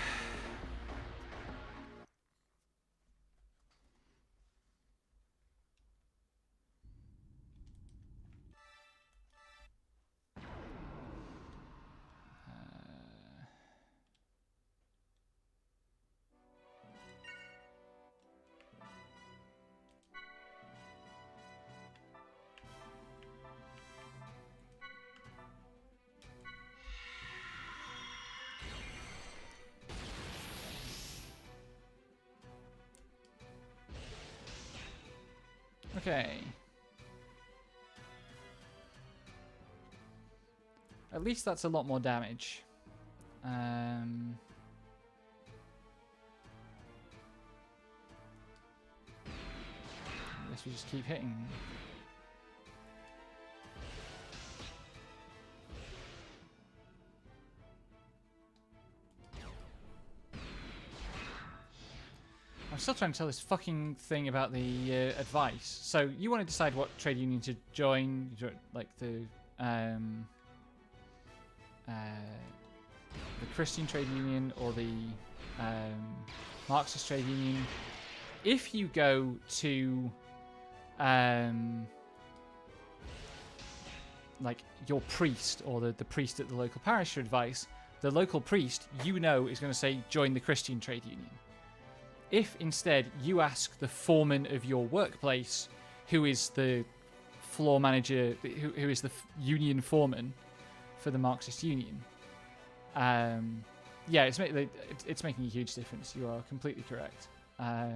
Okay. At least that's a lot more damage. I guess we just keep hitting. I'm still trying to tell this fucking thing about the advice. So you want to decide what trade union to join, like the Christian trade union or the Marxist trade union. If you go to like your priest or the priest at the local parish for advice, the local priest is going to say join the Christian trade union. If instead you ask the foreman of your workplace, who is the floor manager, who is the union foreman for the Marxist union, yeah, it's making a huge difference. You are completely correct. I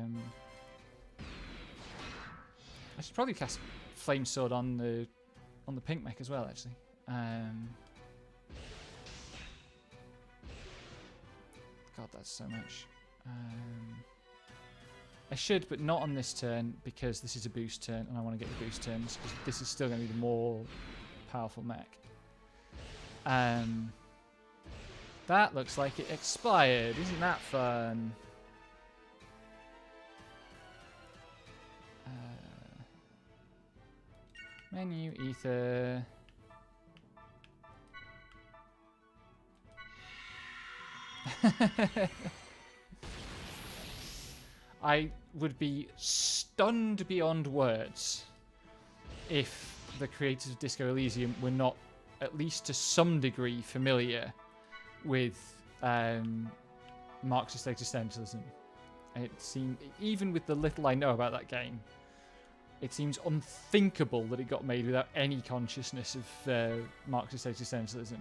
should probably cast Flame Sword on the pink mech as well, actually. God, that's so much. I should, but not on this turn, because this is a boost turn, and I want to get the boost turns, because this is still going to be the more powerful mech. That looks like it expired. Isn't that fun? Menu, ether. I would be stunned beyond words if the creators of Disco Elysium were not, at least to some degree, familiar with Marxist existentialism. It seemed, even with the little I know about that game, it seems unthinkable that it got made without any consciousness of Marxist existentialism.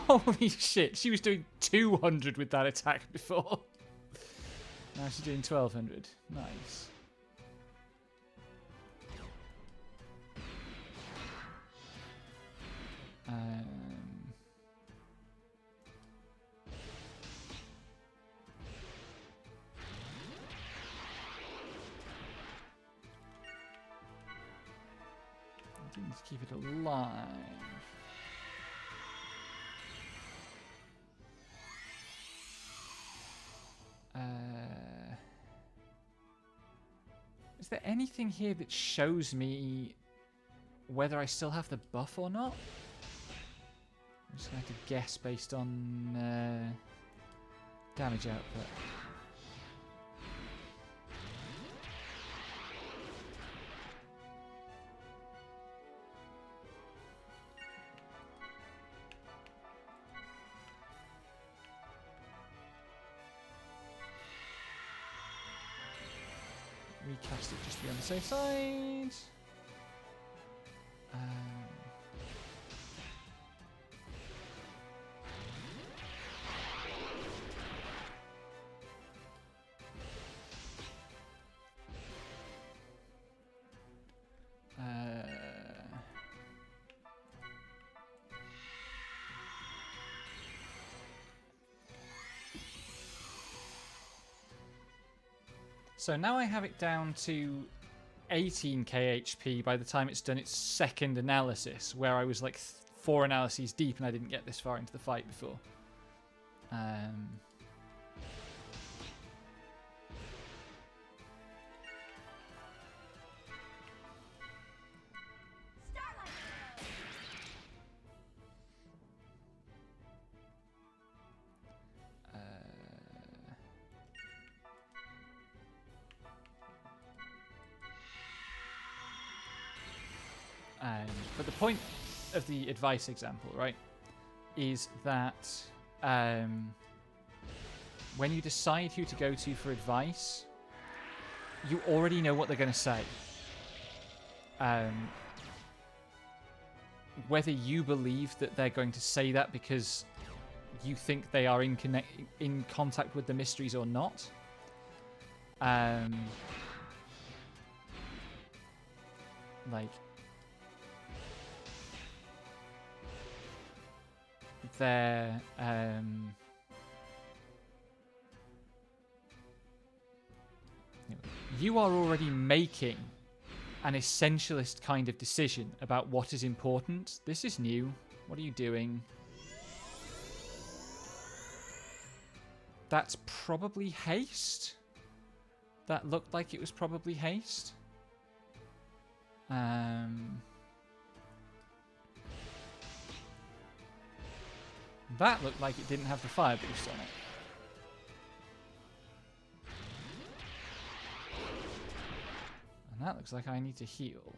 Holy shit, she was doing 200 with that attack before. Now she's doing 1200. Nice. I do need to keep it alive. Is there anything here that shows me whether I still have the buff or not? I'm just going to have to guess based on damage output. recast it just to be on the safe side. So now I have it down to 18k HP by the time it's done its second analysis, where I was like 4 analyses deep and I didn't get this far into the fight before. But the point of the advice example, right, is that when you decide who to go to for advice, you already know what they're going to say. Whether you believe that they're going to say that because you think they are in contact with the mysteries or not, like, they're you are already making an essentialist kind of decision about what is important. This is new. What are you doing? That's probably haste. That looked like it was probably haste. That looked like it didn't have the fire boost on it. And that looks like I need to heal.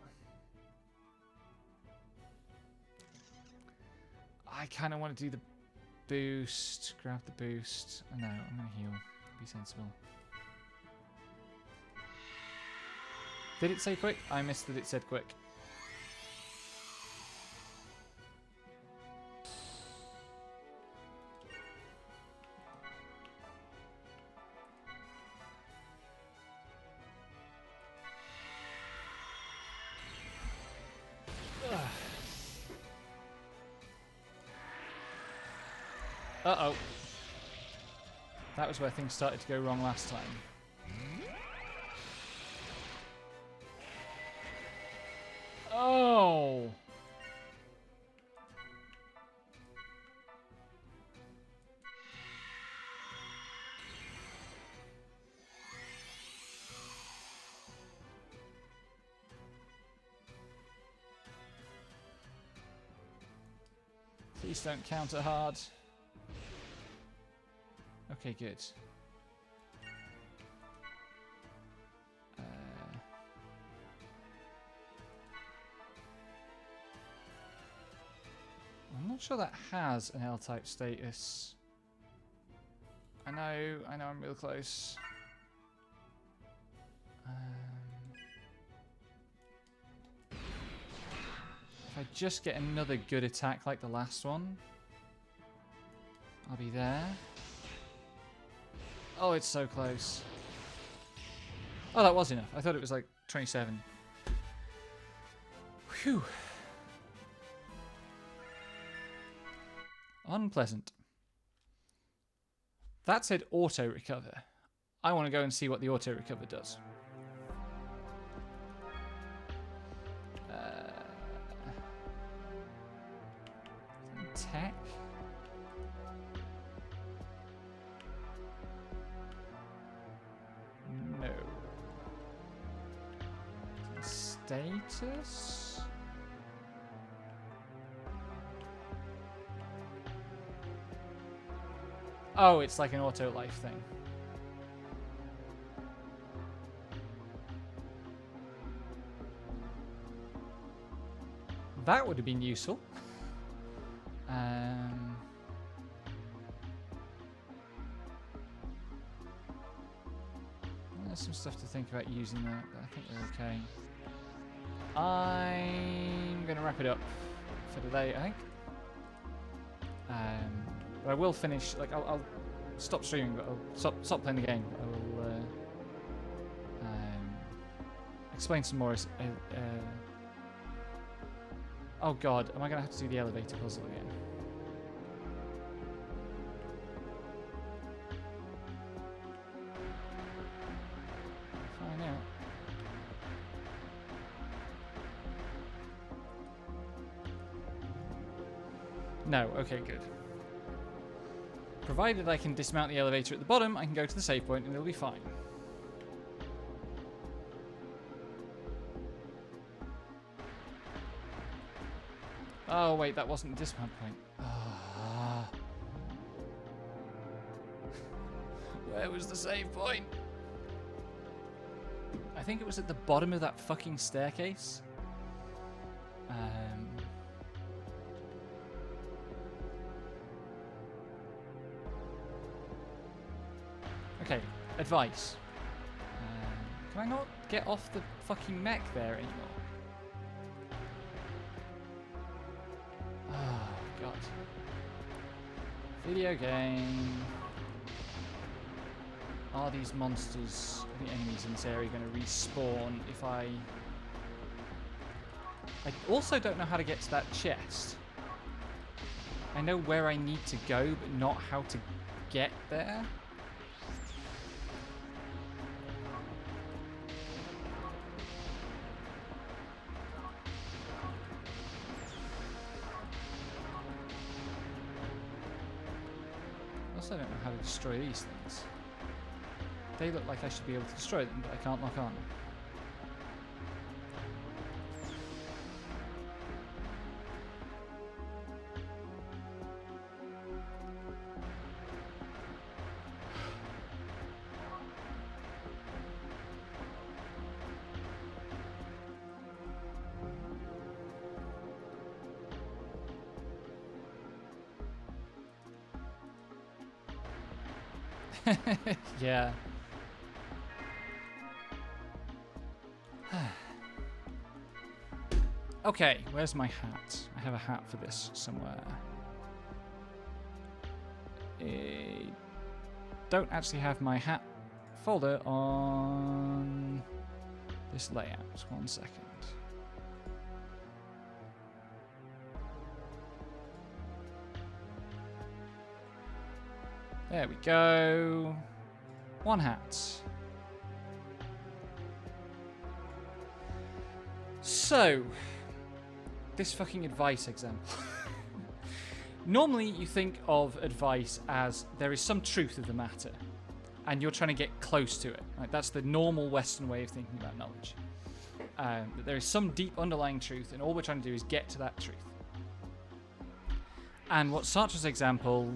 I kind of want to do the boost. Grab the boost. No, I'm going to heal. Be sensible. Did it say quick? I missed that it said quick. Uh-oh. That was where things started to go wrong last time. Oh! Please don't counter hard. Okay, good. I'm not sure that has an L-type status. I know I'm real close. If I just get another good attack like the last one, I'll be there. Oh, it's so close. Oh, that was enough. I thought it was like 27. Whew. Unpleasant. That said auto recover. I want to go and see what the auto recover does. Tech. No. Status. Oh, it's like an auto life thing. That would have been useful. There's some stuff to think about using that, but I think we're okay. I'm going to wrap it up for today, I think. But I will finish, like, I'll stop streaming, but I'll stop playing the game. I will explain some more. Oh god, am I going to have to do the elevator puzzle again? Find out. No, okay, good. Provided I can dismount the elevator at the bottom, I can go to the save point and it'll be fine. Oh wait, that wasn't the dismount point. Ah. Where was the save point? I think it was at the bottom of that fucking staircase. Okay, advice. Can I not get off the fucking mech there anymore? Oh, God. Video game. Are these monsters, the enemies in this area, going to respawn if I also don't know how to get to that chest. I know where I need to go, but not how to get there. I don't know how to destroy these things. They look like I should be able to destroy them, but I can't lock on. Yeah. Okay, where's my hat? I have a hat for this somewhere. I don't actually have my hat folder on this layout. 1 second. There we go. 1 hat. So, this fucking advice example. Normally you think of advice as there is some truth of the matter and you're trying to get close to it. Right? That's the normal Western way of thinking about knowledge. That there is some deep underlying truth and all we're trying to do is get to that truth. And what Sartre's example...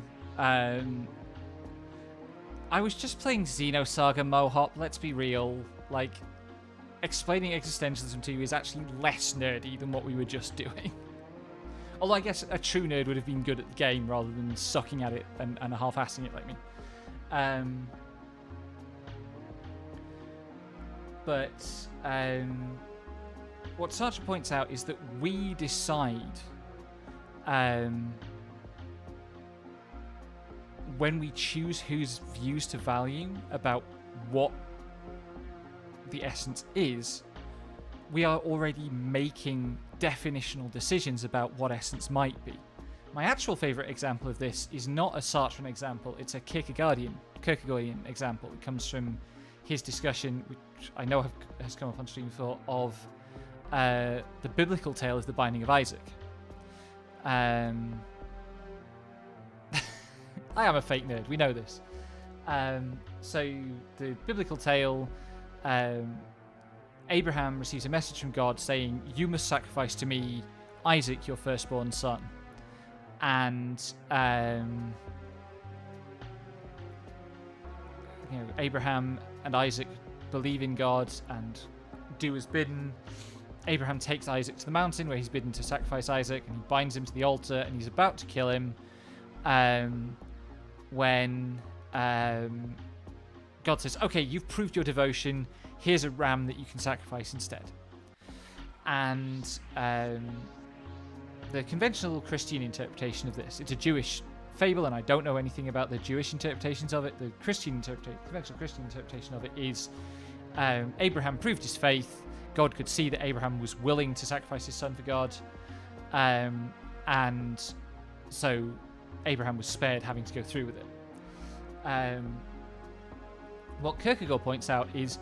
I was just playing Xenosaga Mohop, let's be real. Like, explaining existentialism to you is actually less nerdy than what we were just doing. Although I guess a true nerd would have been good at the game rather than sucking at it and half-assing it like me. But what Sartre points out is that we decide when we choose whose views to value about what the essence is, we are already making definitional decisions about what essence might be. My actual favourite example of this is not a Sartre example, it's a Kierkegaardian example. It comes from his discussion, which I know has come up on stream before, of the biblical tale of the Binding of Isaac. I am a fake nerd, we know this. So the biblical tale, Abraham receives a message from God saying, you must sacrifice to me Isaac, your firstborn son. And Abraham and Isaac believe in God and do as bidden. Abraham takes Isaac to the mountain where he's bidden to sacrifice Isaac, and he binds him to the altar, and he's about to kill him. When God says, okay, you've proved your devotion. Here's a ram that you can sacrifice instead. And the conventional Christian interpretation of this, it's a Jewish fable, and I don't know anything about the Jewish interpretations of it. The conventional Christian interpretation of it is Abraham proved his faith. God could see that Abraham was willing to sacrifice his son for God. And so Abraham was spared having to go through with it. What Kierkegaard points out is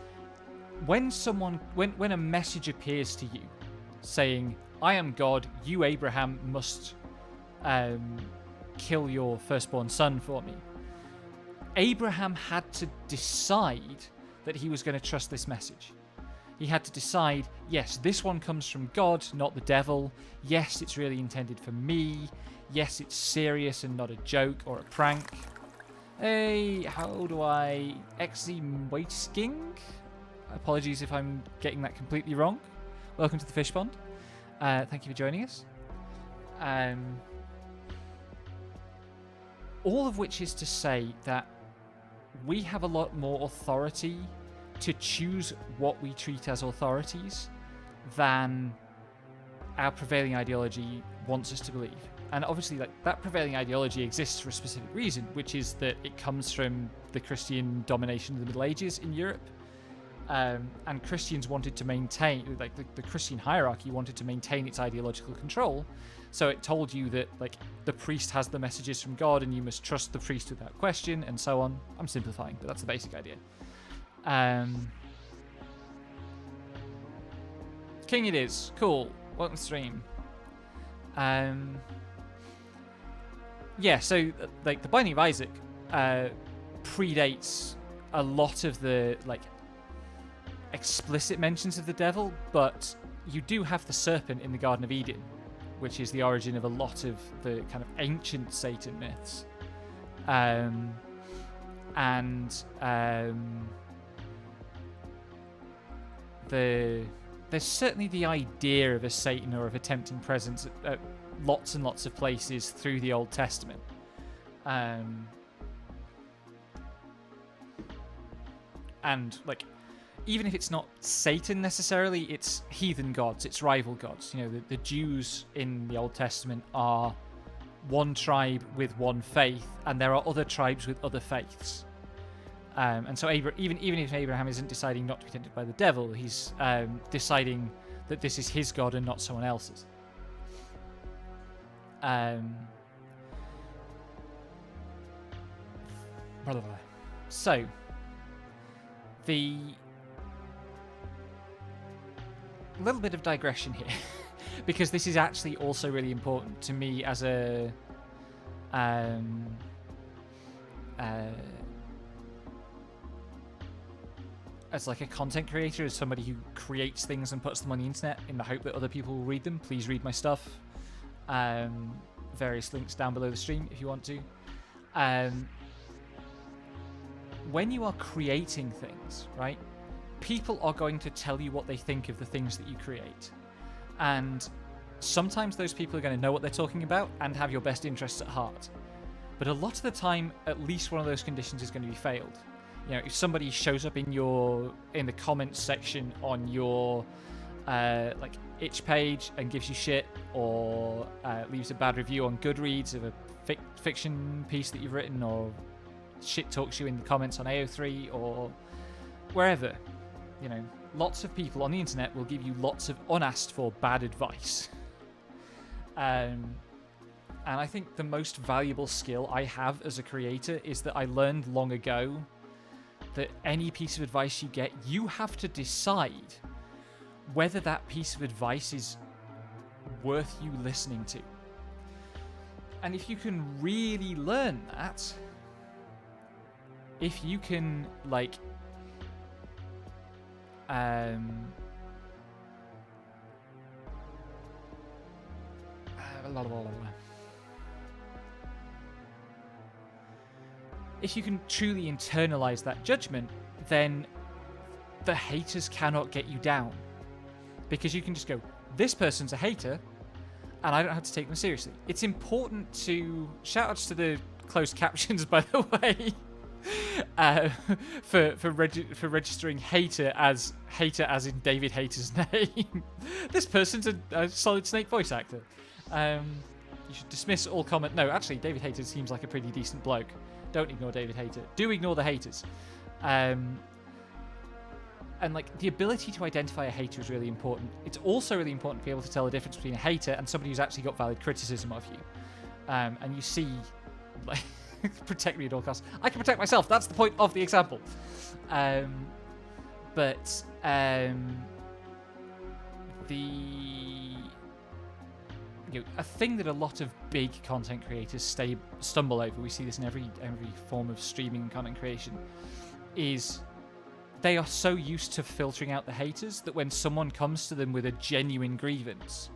when a message appears to you saying, I am God, you Abraham must kill your firstborn son for me. Abraham had to decide that he was going to trust this message. He had to decide, yes, this one comes from God, not the devil. Yes, it's really intended for me. Yes, it's serious and not a joke or a prank. Hey, how do I... Exi-Moisking? Apologies if I'm getting that completely wrong. Welcome to the Fish Pond. Thank you for joining us. All of which is to say that we have a lot more authority to choose what we treat as authorities than our prevailing ideology wants us to believe. And obviously, like, that prevailing ideology exists for a specific reason, which is that it comes from the Christian domination of the Middle Ages in Europe. And Christians wanted to maintain, like, the Christian hierarchy wanted to maintain its ideological control. So it told you that, like, the priest has the messages from God and you must trust the priest without question, and so on. I'm simplifying, but that's the basic idea. King it is. Cool. Welcome to the stream. Yeah, so, like, the Binding of Isaac predates a lot of the, like, explicit mentions of the devil, but you do have the serpent in the Garden of Eden, which is the origin of a lot of the kind of ancient Satan myths. There's certainly the idea of a Satan or of a tempting presence at lots and lots of places through the Old Testament. And, like, even if it's not Satan necessarily, it's heathen gods, it's rival gods. You know, the Jews in the Old Testament are one tribe with one faith, and there are other tribes with other faiths. And so even if Abraham isn't deciding not to be tempted by the devil, he's deciding that this is his God and not someone else's. So, the little bit of digression here, because this is actually also really important to me as a as like a content creator, as somebody who creates things and puts them on the internet in the hope that other people will read them. Please read my stuff. Various links down below the stream if you want to. When you are creating things, right, people are going to tell you what they think of the things that you create. And sometimes those people are going to know what they're talking about and have your best interests at heart. But a lot of the time, at least one of those conditions is going to be failed. You know, if somebody shows up in the comments section on your like itch page and gives you shit, or leaves a bad review on Goodreads of a fiction piece that you've written, or shit talks you in the comments on AO3 or wherever, you know, lots of people on the internet will give you lots of unasked for bad advice. And I think the most valuable skill I have as a creator is that I learned long ago that any piece of advice you get, you have to decide whether that piece of advice is worth you listening to. And if you can really learn that, if you can, like, if you can truly internalize that judgment, then the haters cannot get you down. Because you can just go, this person's a hater, and I don't have to take them seriously. It's important to... Shoutouts to the closed captions, by the way. for registering hater as in David Hayter's name. This person's a Solid Snake voice actor. You should dismiss all comment. No, actually, David Hayter seems like a pretty decent bloke. Don't ignore David Hayter. Do ignore the haters. And like the ability to identify a hater is really important. It's also really important to be able to tell the difference between a hater and somebody who's actually got valid criticism of you. And you see, like, protect me at all costs. I can protect myself. That's the point of the example. A thing that a lot of big content creators stumble over, we see this in every form of streaming and content creation, is they are so used to filtering out the haters that when someone comes to them with a genuine grievance,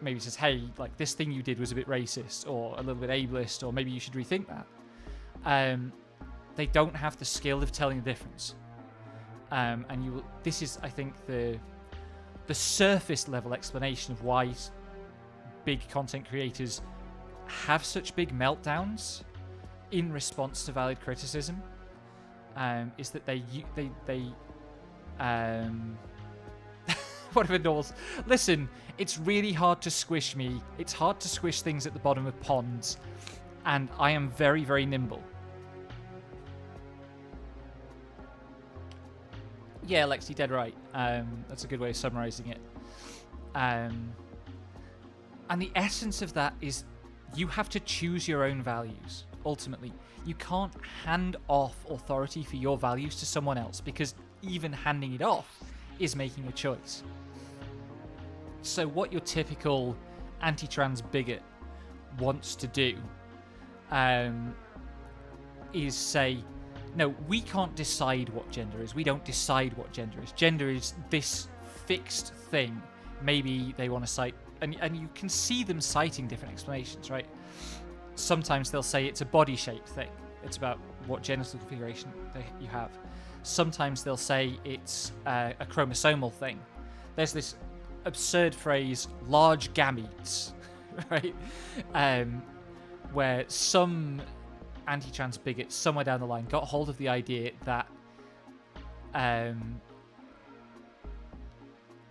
maybe says, hey, like this thing you did was a bit racist or a little bit ableist, or maybe you should rethink that. They don't have the skill of telling the difference. This is, I think, the surface level explanation of why big content creators have such big meltdowns in response to valid criticism. Is that they whatever Knowles. Listen, it's really hard to squish me. It's hard to squish things at the bottom of ponds, and I am very, very nimble. Yeah, Lex, you're dead right. That's a good way of summarizing it. And the essence of that is you have to choose your own values, ultimately. You can't hand off authority for your values to someone else, because even handing it off is making a choice. So what your typical anti-trans bigot wants to do is say, no, we can't decide what gender is. We don't decide what gender is. Gender is this fixed thing. Maybe they want to cite, and you can see them citing different explanations, right? Sometimes they'll say it's a body shape thing. It's about what genital configuration you have. Sometimes they'll say it's a chromosomal thing. There's this absurd phrase, large gametes, right? Where some anti-trans bigots somewhere down the line got hold of the idea that in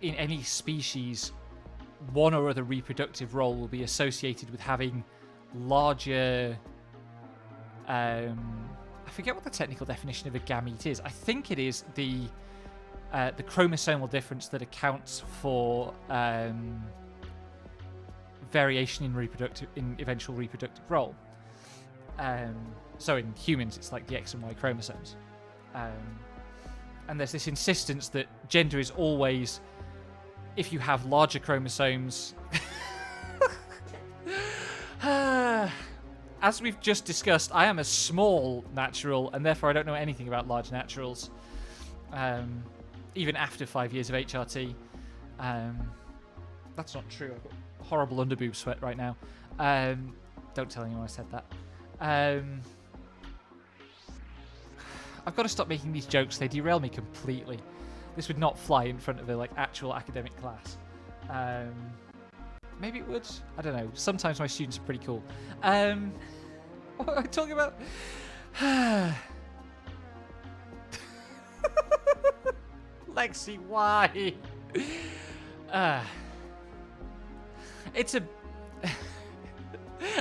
any species, one or other reproductive role will be associated with having larger... I forget what the technical definition of a gamete is. I think it is the chromosomal difference that accounts for variation in eventual reproductive role. So in humans, it's like the X and Y chromosomes. And there's this insistence that gender is always, if you have larger chromosomes... As we've just discussed, I am a small natural, and therefore I don't know anything about large naturals. Even after 5 years of HRT. That's not true. I've got horrible underboob sweat right now. Don't tell anyone I said that. I've got to stop making these jokes. They derail me completely. This would not fly in front of a actual academic class. Maybe it would. I don't know. Sometimes my students are pretty cool. What am I talking about? Lexi, why? It's a...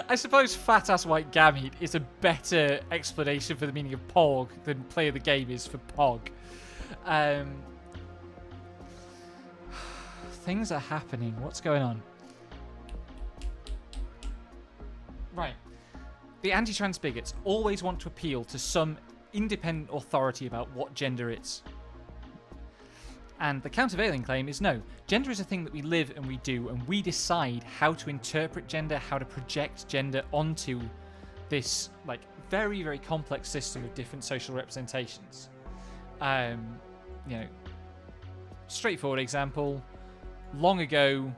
I suppose fat-ass white gamete is a better explanation for the meaning of Pog than play of the game is for Pog. Things are happening. What's going on? Right. The anti-trans bigots always want to appeal to some independent authority about what gender is. And the countervailing claim is no, gender is a thing that we live and we do, and we decide how to interpret gender, how to project gender onto this very, very complex system of different social representations. Straightforward example, long ago,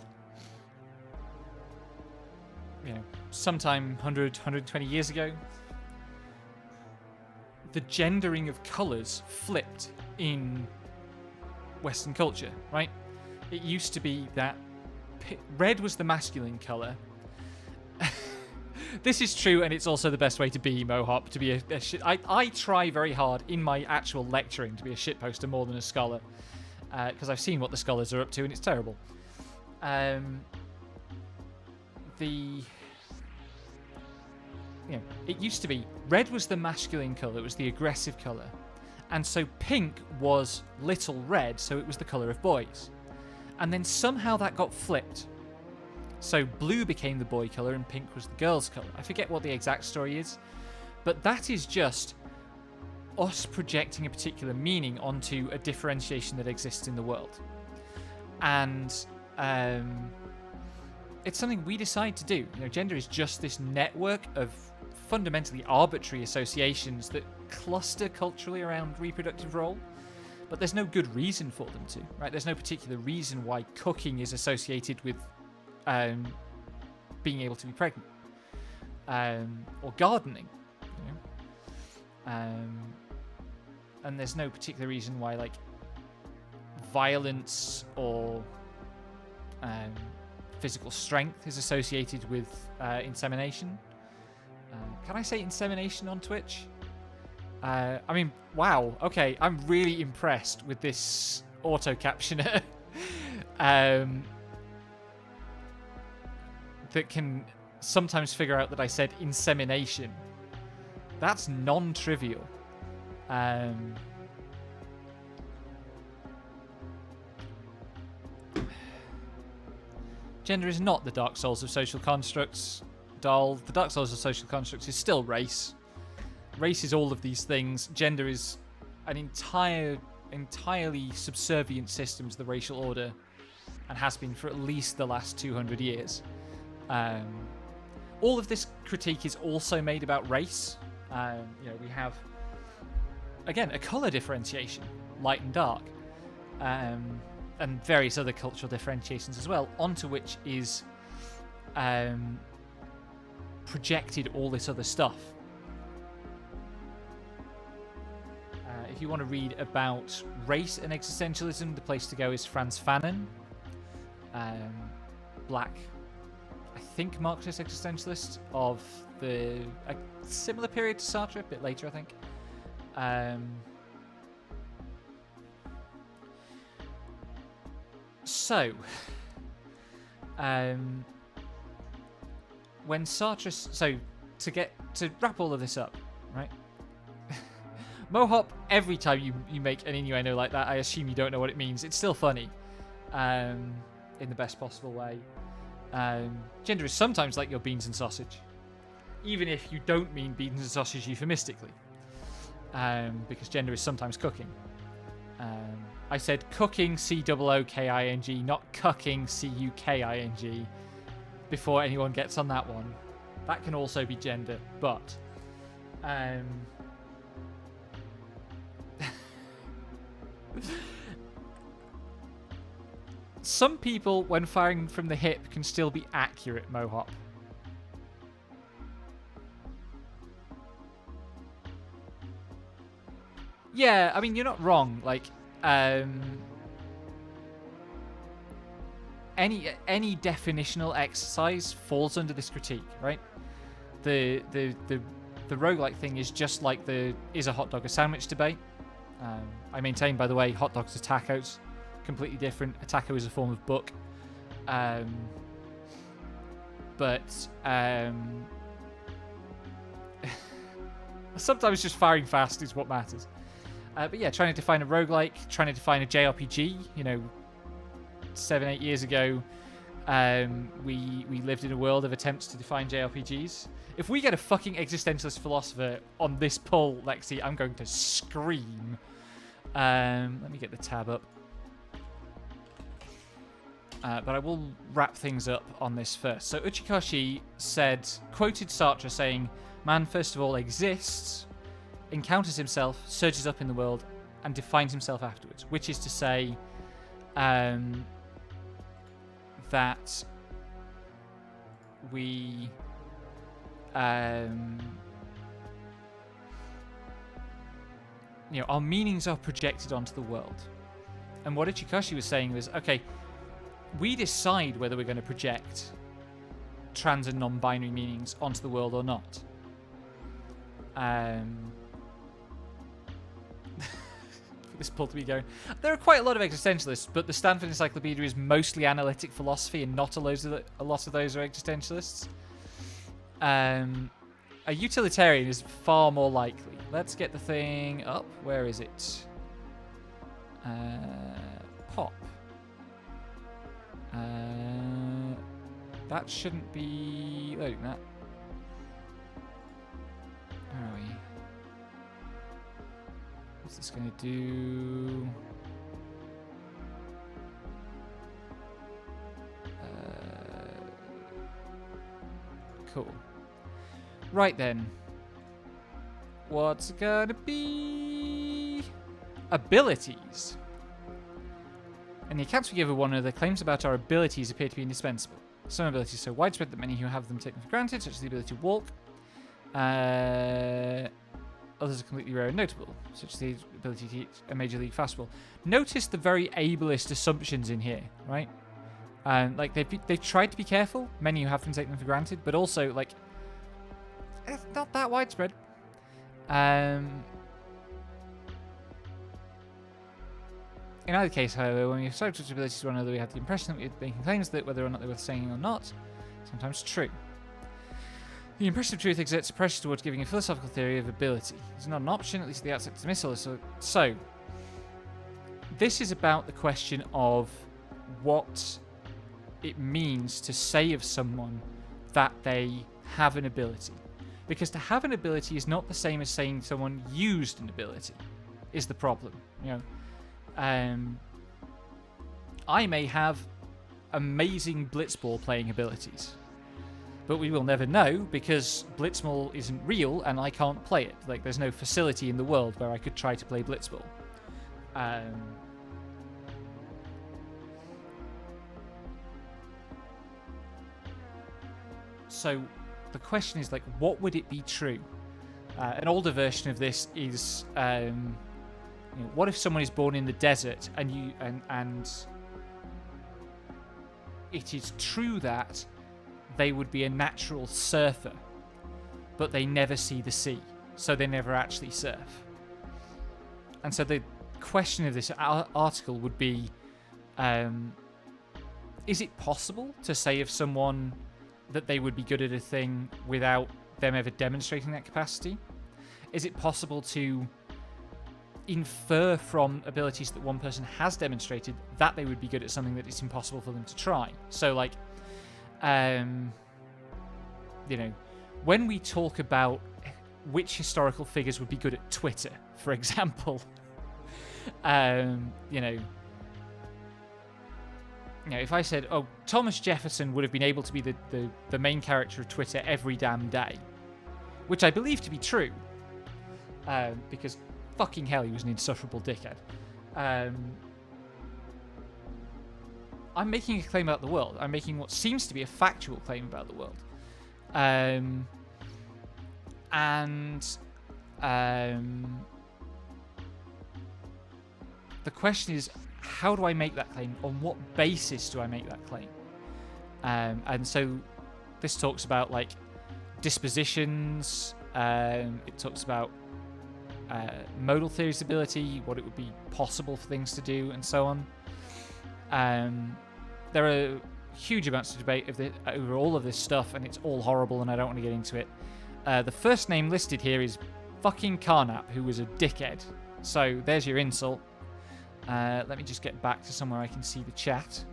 sometime 100, 120 years ago, the gendering of colours flipped in Western culture, right? It used to be that red was the masculine colour, This is true, and it's also the best way to be, Mohop, to be a shit... I try very hard in my actual lecturing to be a shitposter more than a scholar, because I've seen what the scholars are up to, and it's terrible. It used to be red was the masculine colour, it was the aggressive colour, and so pink was little red, so it was the colour of boys. And then somehow that got flipped. So blue became the boy colour and pink was the girl's colour. I forget what the exact story is, but that is just us projecting a particular meaning onto a differentiation that exists in the world. And it's something we decide to do. Gender is just this network of fundamentally arbitrary associations that cluster culturally around reproductive role, but there's no good reason for them to, right? There's no particular reason why cooking is associated with being able to be pregnant, or gardening, and there's no particular reason why like violence or physical strength is associated with insemination. Can I say insemination on Twitch? I mean, wow. Okay, I'm really impressed with this auto captioner that can sometimes figure out that I said insemination. That's non-trivial. Gender is not the Dark Souls of social constructs, doll. The Dark Souls of social constructs is still race. Race is all of these things. Gender is an entirely subservient system to the racial order, and has been for at least the last 200 years. All of this critique is also made about race. We have, again, a colour differentiation, light and dark, and various other cultural differentiations as well, onto which is projected all this other stuff. If you want to read about race and existentialism, the place to go is Franz Fanon, black, I think, Marxist existentialist of a similar period to Sartre, a bit later, I think. When Sartre... to wrap all of this up, right? Mohop, every time you make an innuendo like that, I assume you don't know what it means. It's still funny, in the best possible way. Gender is sometimes like your beans and sausage, even if you don't mean beans and sausage euphemistically, because gender is sometimes cooking. I said cooking, C-O-O-K-I-N-G, not cucking, C-U-K-I-N-G, before anyone gets on that one. That can also be gender, but... some people, when firing from the hip, can still be accurate, Mohop. Yeah, I mean, you're not wrong. Like, any definitional exercise falls under this critique, right? The roguelike thing is just like is a hot dog a sandwich debate. I maintain, by the way, hot dogs are tacos. Completely different. A taco is a form of book. Sometimes just firing fast is what matters. But yeah, trying to define a roguelike, trying to define a JRPG, 7-8 years ago, we lived in a world of attempts to define JRPGs. If we get a fucking existentialist philosopher on this poll, Lexi, I'm going to scream. Let me get the tab up. But I will wrap things up on this first. So Uchikoshi quoted Sartre saying, "Man first of all exists, encounters himself, surges up in the world, and defines himself afterwards," which is to say that we our meanings are projected onto the world. And what Uchikoshi was saying was, okay, we decide whether we're going to project trans and non-binary meanings onto the world or not. This pull to be going. There are quite a lot of existentialists, but the Stanford Encyclopedia is mostly analytic philosophy, and not a lot of those are existentialists. A utilitarian is far more likely. Let's get the thing up. Where is it? Pop. That shouldn't be loading that. Where are we? What's this going to do? Cool. Right then. What's it going to be? Abilities. In the accounts we give of one another, claims about our abilities appear to be indispensable. Some abilities are so widespread that many who have them take them for granted, such as the ability to walk. Others are completely rare and notable, such as the ability to hit a Major League fastball. Notice the very ableist assumptions in here, right? Like they've tried to be careful. Many who have them take them for granted, but also like it's not that widespread. In either case, however, when we ascribe such abilities to one another, we have the impression that we are making claims that whether or not they were saying or not, sometimes true. The impression of truth exerts pressure towards giving a philosophical theory of ability. It's not an option, at least at the outset dismissal. So, this is about the question of what it means to say of someone that they have an ability. Because to have an ability is not the same as saying someone used an ability, is the problem. You know, I may have amazing blitzball playing abilities, but we will never know because blitzball isn't real and I can't play it. Like, there's no facility in the world where I could try to play blitzball. So the question is, like, what would it be true? An older version of this is, you know, what if someone is born in the desert and it is true that they would be a natural surfer, but they never see the sea, so they never actually surf. And so the question of this article would be, is it possible to say of someone that they would be good at a thing without them ever demonstrating that capacity? Is it possible to infer from abilities that one person has demonstrated that they would be good at something that it's impossible for them to try? So, like, you know, when we talk about which historical figures would be good at Twitter, for example, you know, if I said, oh, Thomas Jefferson would have been able to be the main character of Twitter every damn day, which I believe to be true, because fucking hell, he was an insufferable dickhead. I'm making a claim about the world. I'm making what seems to be a factual claim about the world. The question is, how do I make that claim? On what basis do I make that claim? And so this talks about, like, dispositions. It talks about modal theory's ability, what it would be possible for things to do, and so on. There are huge amounts of debate over all of this stuff, and it's all horrible, and I don't want to get into it. The first name listed here is fucking Carnap, who was a dickhead. So there's your insult. Let me just get back to somewhere I can see the chat.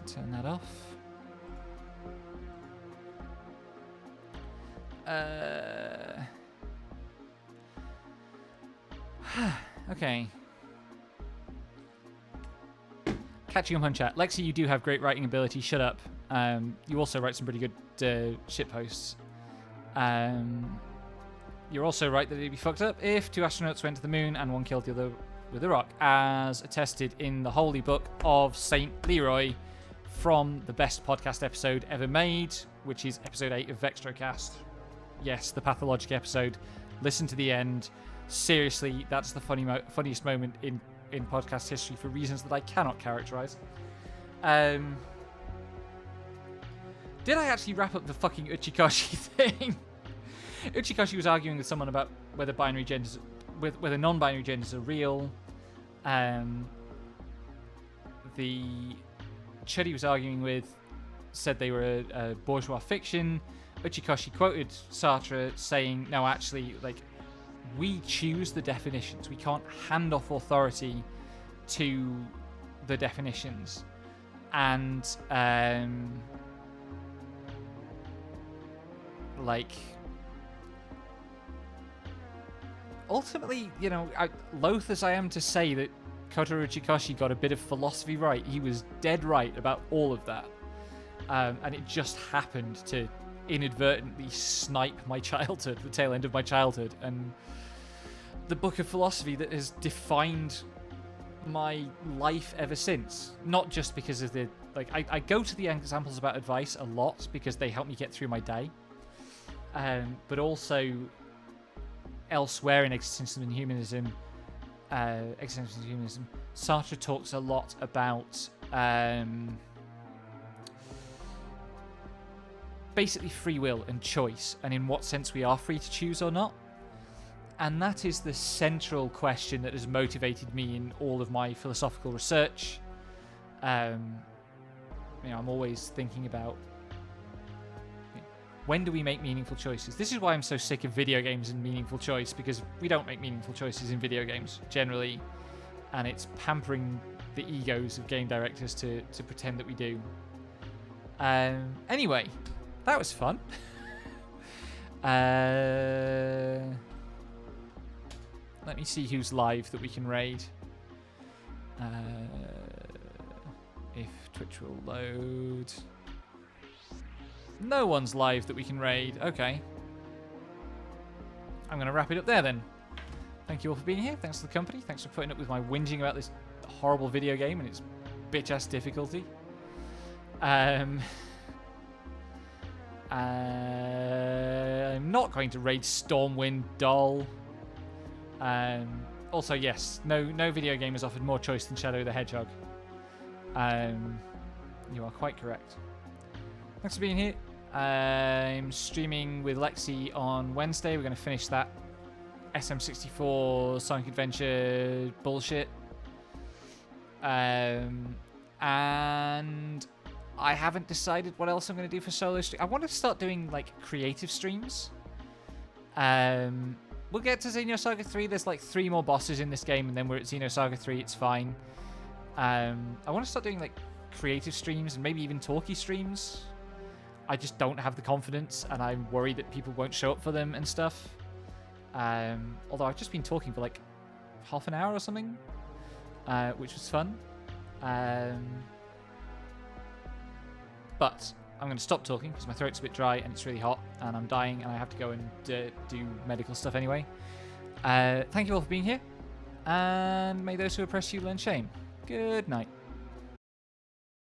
Turn that off. Okay. Catching up on chat. Lexi, you do have great writing ability. Shut up. You also write some pretty good shit posts. You're also right that it'd be fucked up if two astronauts went to the moon and one killed the other with a rock, as attested in the holy book of Saint Leroy from the best podcast episode ever made, which is episode 8 of Vextrocast. Yes, the pathologic episode. Listen to the end. Seriously, that's the funniest moment in podcast history for reasons that I cannot characterize. did I actually wrap up the fucking Uchikoshi thing? Uchikoshi was arguing with someone about whether binary genders, whether non-binary genders are real. The Chuddy was arguing with said they were a bourgeois fiction. Uchikoshi quoted Sartre saying, "No, actually, like, we choose the definitions. We can't hand off authority to the definitions." And like, ultimately, you know, loath as I am to say that Kotaro Uchikoshi got a bit of philosophy right, he was dead right about all of that. And it just happened to inadvertently snipe my childhood, the tail end of my childhood, and the book of philosophy that has defined my life ever since. Not just because of the, like, I go to the examples about advice a lot because they help me get through my day, but also elsewhere in existentialism and humanism, Sartre talks a lot about basically free will and choice, and in what sense we are free to choose or not. And that is the central question that has motivated me in all of my philosophical research. You know, I'm always thinking about, you know, when do we make meaningful choices? This is why I'm so sick of video games and meaningful choice, because we don't make meaningful choices in video games generally, and it's pampering the egos of game directors to pretend that we do. Anyway, that was fun. Let me see who's live that we can raid. If Twitch will load. No one's live that we can raid. Okay. I'm going to wrap it up there then. Thank you all for being here. Thanks for the company. Thanks for putting up with my whinging about this horrible video game and its bitch-ass difficulty. I'm not going to raid Stormwind Doll. Also, yes, no video game has offered more choice than Shadow the Hedgehog. You are quite correct. Thanks for being here. I'm streaming with Lexi on Wednesday. We're going to finish that SM64 Sonic Adventure bullshit. And I haven't decided what else I'm going to do for solo stream. I want to start doing, like, creative streams. We'll get to Xenosaga 3. There's like 3 more bosses in this game, and then we're at Xenosaga 3. It's fine. I want to start doing, like, creative streams and maybe even talky streams. I just don't have the confidence, and I'm worried that people won't show up for them and stuff. Although I've just been talking for like half an hour or something, which was fun. But I'm going to stop talking because my throat's a bit dry and it's really hot and I'm dying and I have to go and do medical stuff anyway. Thank you all for being here, and may those who oppress you learn shame. Good night.